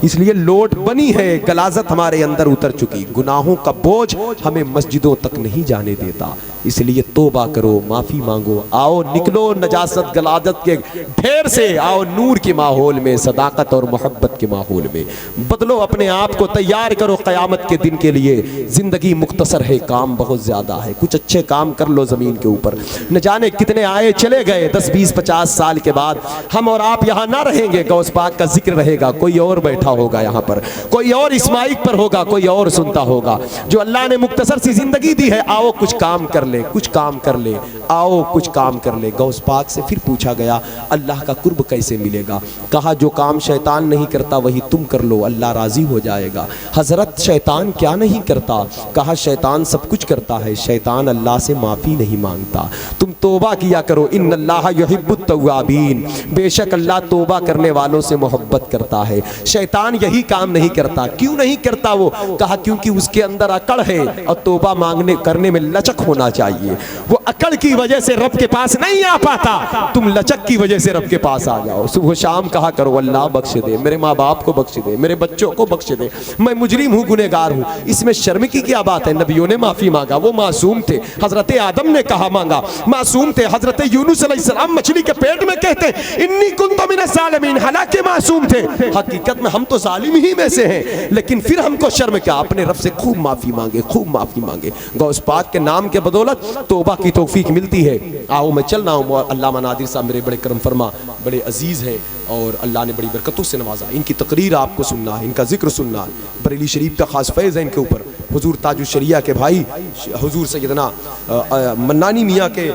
Speaker 3: इसलिए लोड बनी है, गलाजत हमारे अंदर उतर चुकी। गुनाहों का बोझ हमें मस्जिदों तक नहीं जाने देता, इसलिए तौबा करो, माफ़ी मांगो। आओ निकलो नजासत गलाजत के ढेर से, आओ नूर के माहौल में, सदाकत और मोहब्बत के माहौल में। बदलो अपने आप को, तैयार करो क़यामत के दिन के लिए। ज़िंदगी मुख्तसर है, काम बहुत ज़्यादा है। कुछ अच्छे काम कर लो ज़मीन के ऊपर। न जाने कितने आए चले गए, 10, 20, 50 साल के बाद हम और आप यहाँ ना रहेंगे। गौस पाक का जिक्र रहेगा, कोई और बैठा होगा यहाँ पर, कोई और इस माइक पर होगा, कोई और सुनता होगा। जो अल्लाह ने मुख्तसर सी ज़िंदगी दी है, आओ कुछ काम कर ले, कुछ काम कर ले, आओ कुछ काम कर ले। गौस पाक से फिर पूछा गया अल्लाह का कुर्ब कैसे मिलेगा? कहा जो काम शैतान नहीं करता वही तुम कर लो, अल्लाह राजी हो जाएगा। हजरत शैतान क्या नहीं करता? कहा शैतान सब कुछ करता है, शैतान अल्लाह से माफ़ी नहीं मांगता। तुम तौबा किया करो, इन्नल्लाह युहिब्बुत तव्वाबीन, बेशक अल्लाह तौबा करने वालों से मोहब्बत करता है। शैतान यही काम नहीं करता। क्यों नहीं करता वो? कहा क्योंकि उसके अंदर अकड़ है और तौबा मांगने करने में लचक होना चाहिए। वो अकड़ की वजह से रब के पास नहीं आ पाता, तुम लचक की वजह से रब के पास आ जाओ। सुबह शाम कहा करो अल्लाह बख्श दे, मेरे माँ बाप को बख्श दे, मेरे बच्चों को बख्श दे, मैं मुजरिम हूँ, गुनहगार हूँ। इसमें शर्म की क्या बात है? नबियों ने माफ़ी मांगा, वो मासूम थे। हजरत आदम ने कहा मांगा, मासूम थे। हजरत यूनुस अलैहिस्सलाम मछली के पेट में कहते इन्नी कुन्तु मिनज़ ज़ालिमीन, हालांकि मासूम थे, हकीकत में हम तो जालिम ही में से हैं, लेकिन फिर हमको शर्म क्या? अपने रब से खूब माफ़ी मांगे, खूब माफ़ी मांगे। गौस पाक के नाम के बदौलत तौबा की तौफीक मिलती है। आओ मैं चल रहा हूँ। अल्लामा नादिर साहब मेरे बड़े करम फरमा, बड़े अजीज़ हैं और अल्लाह ने बड़ी बरकतों से नवाजा। इनकी तकरीर आपको सुनना है, इनका जिक्र सुनना है। बरेली शरीफ का खास फैज़ है इनके ऊपर। हुजूर ताजुश शरिया के भाई हुजूर सैयदना मन्नानी मियाँ के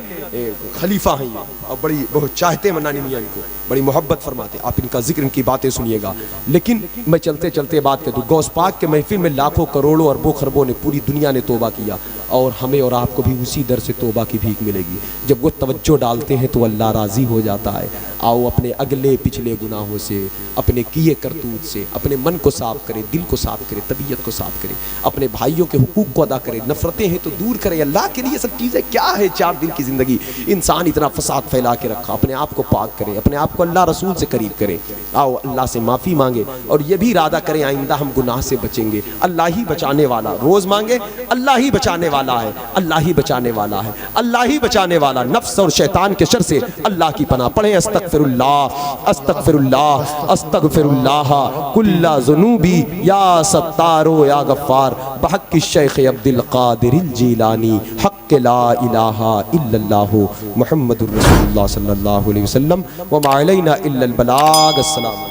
Speaker 3: खलीफा हैं ये, और बड़ी बहुत चाहते हैं मन्नानी मियाँ इनको, बड़ी मोहब्बत फरमाते। आप इनका जिक्र, इनकी बातें सुनिएगा। लेकिन मैं चलते चलते बात कर दूँ, गौस पाक के महफिल में लाखों करोड़ों अरबों खरबों ने, पूरी दुनिया ने तौबा किया, और हमें और आपको भी उसी दर से तौबा की भीख मिलेगी। जब वो तवज्जो डालते हैं तो अल्लाह राज़ी हो जाता है। आओ अपने अगले पिछले गुनाहों से, अपने किए करतूत से अपने मन को साफ करें, दिल को साफ करें, तबीयत को साफ करें, अपने भाइयों के हुकूक को अदा करें, नफरतें हैं तो दूर करें। अल्लाह के लिए सब चीज़ें क्या है? 4 दिन की ज़िंदगी, इंसान इतना फसाद फैला के रखा। अपने आप को पाक करें, अपने आप को अल्लाह रसूल से करीब करें। आओ अल्लाह से माफ़ी मांगे और ये भी इरादा करें आइंदा हम गुनाह से बचेंगे। अल्लाह ही बचाने वाला, रोज़ मांगे अल्लाह ही बचाने वाला है, अल्लाह ही बचाने वाला है, अल्लाह ही बचाने वाला। नफ्स और शैतान के शर से अल्लाह की पनाह पढ़ें। अस्तगफिरुल्लाह अस्तगफिरुल्लाह अस्तगफिरुल्लाह कुल्ला ज़ुनूबी या सत्तारो या गफ्फार बहक़्क़ि शेख अब्दुल क़ादिर जीलानी हक़्क़ ला इलाहा इल्लल्लाहु मुहम्मदुर रसूलुल्लाह सल्लल्लाहु अलैहि वसल्लम व मा अलैना इल्लल बलाग। अस्सलाम।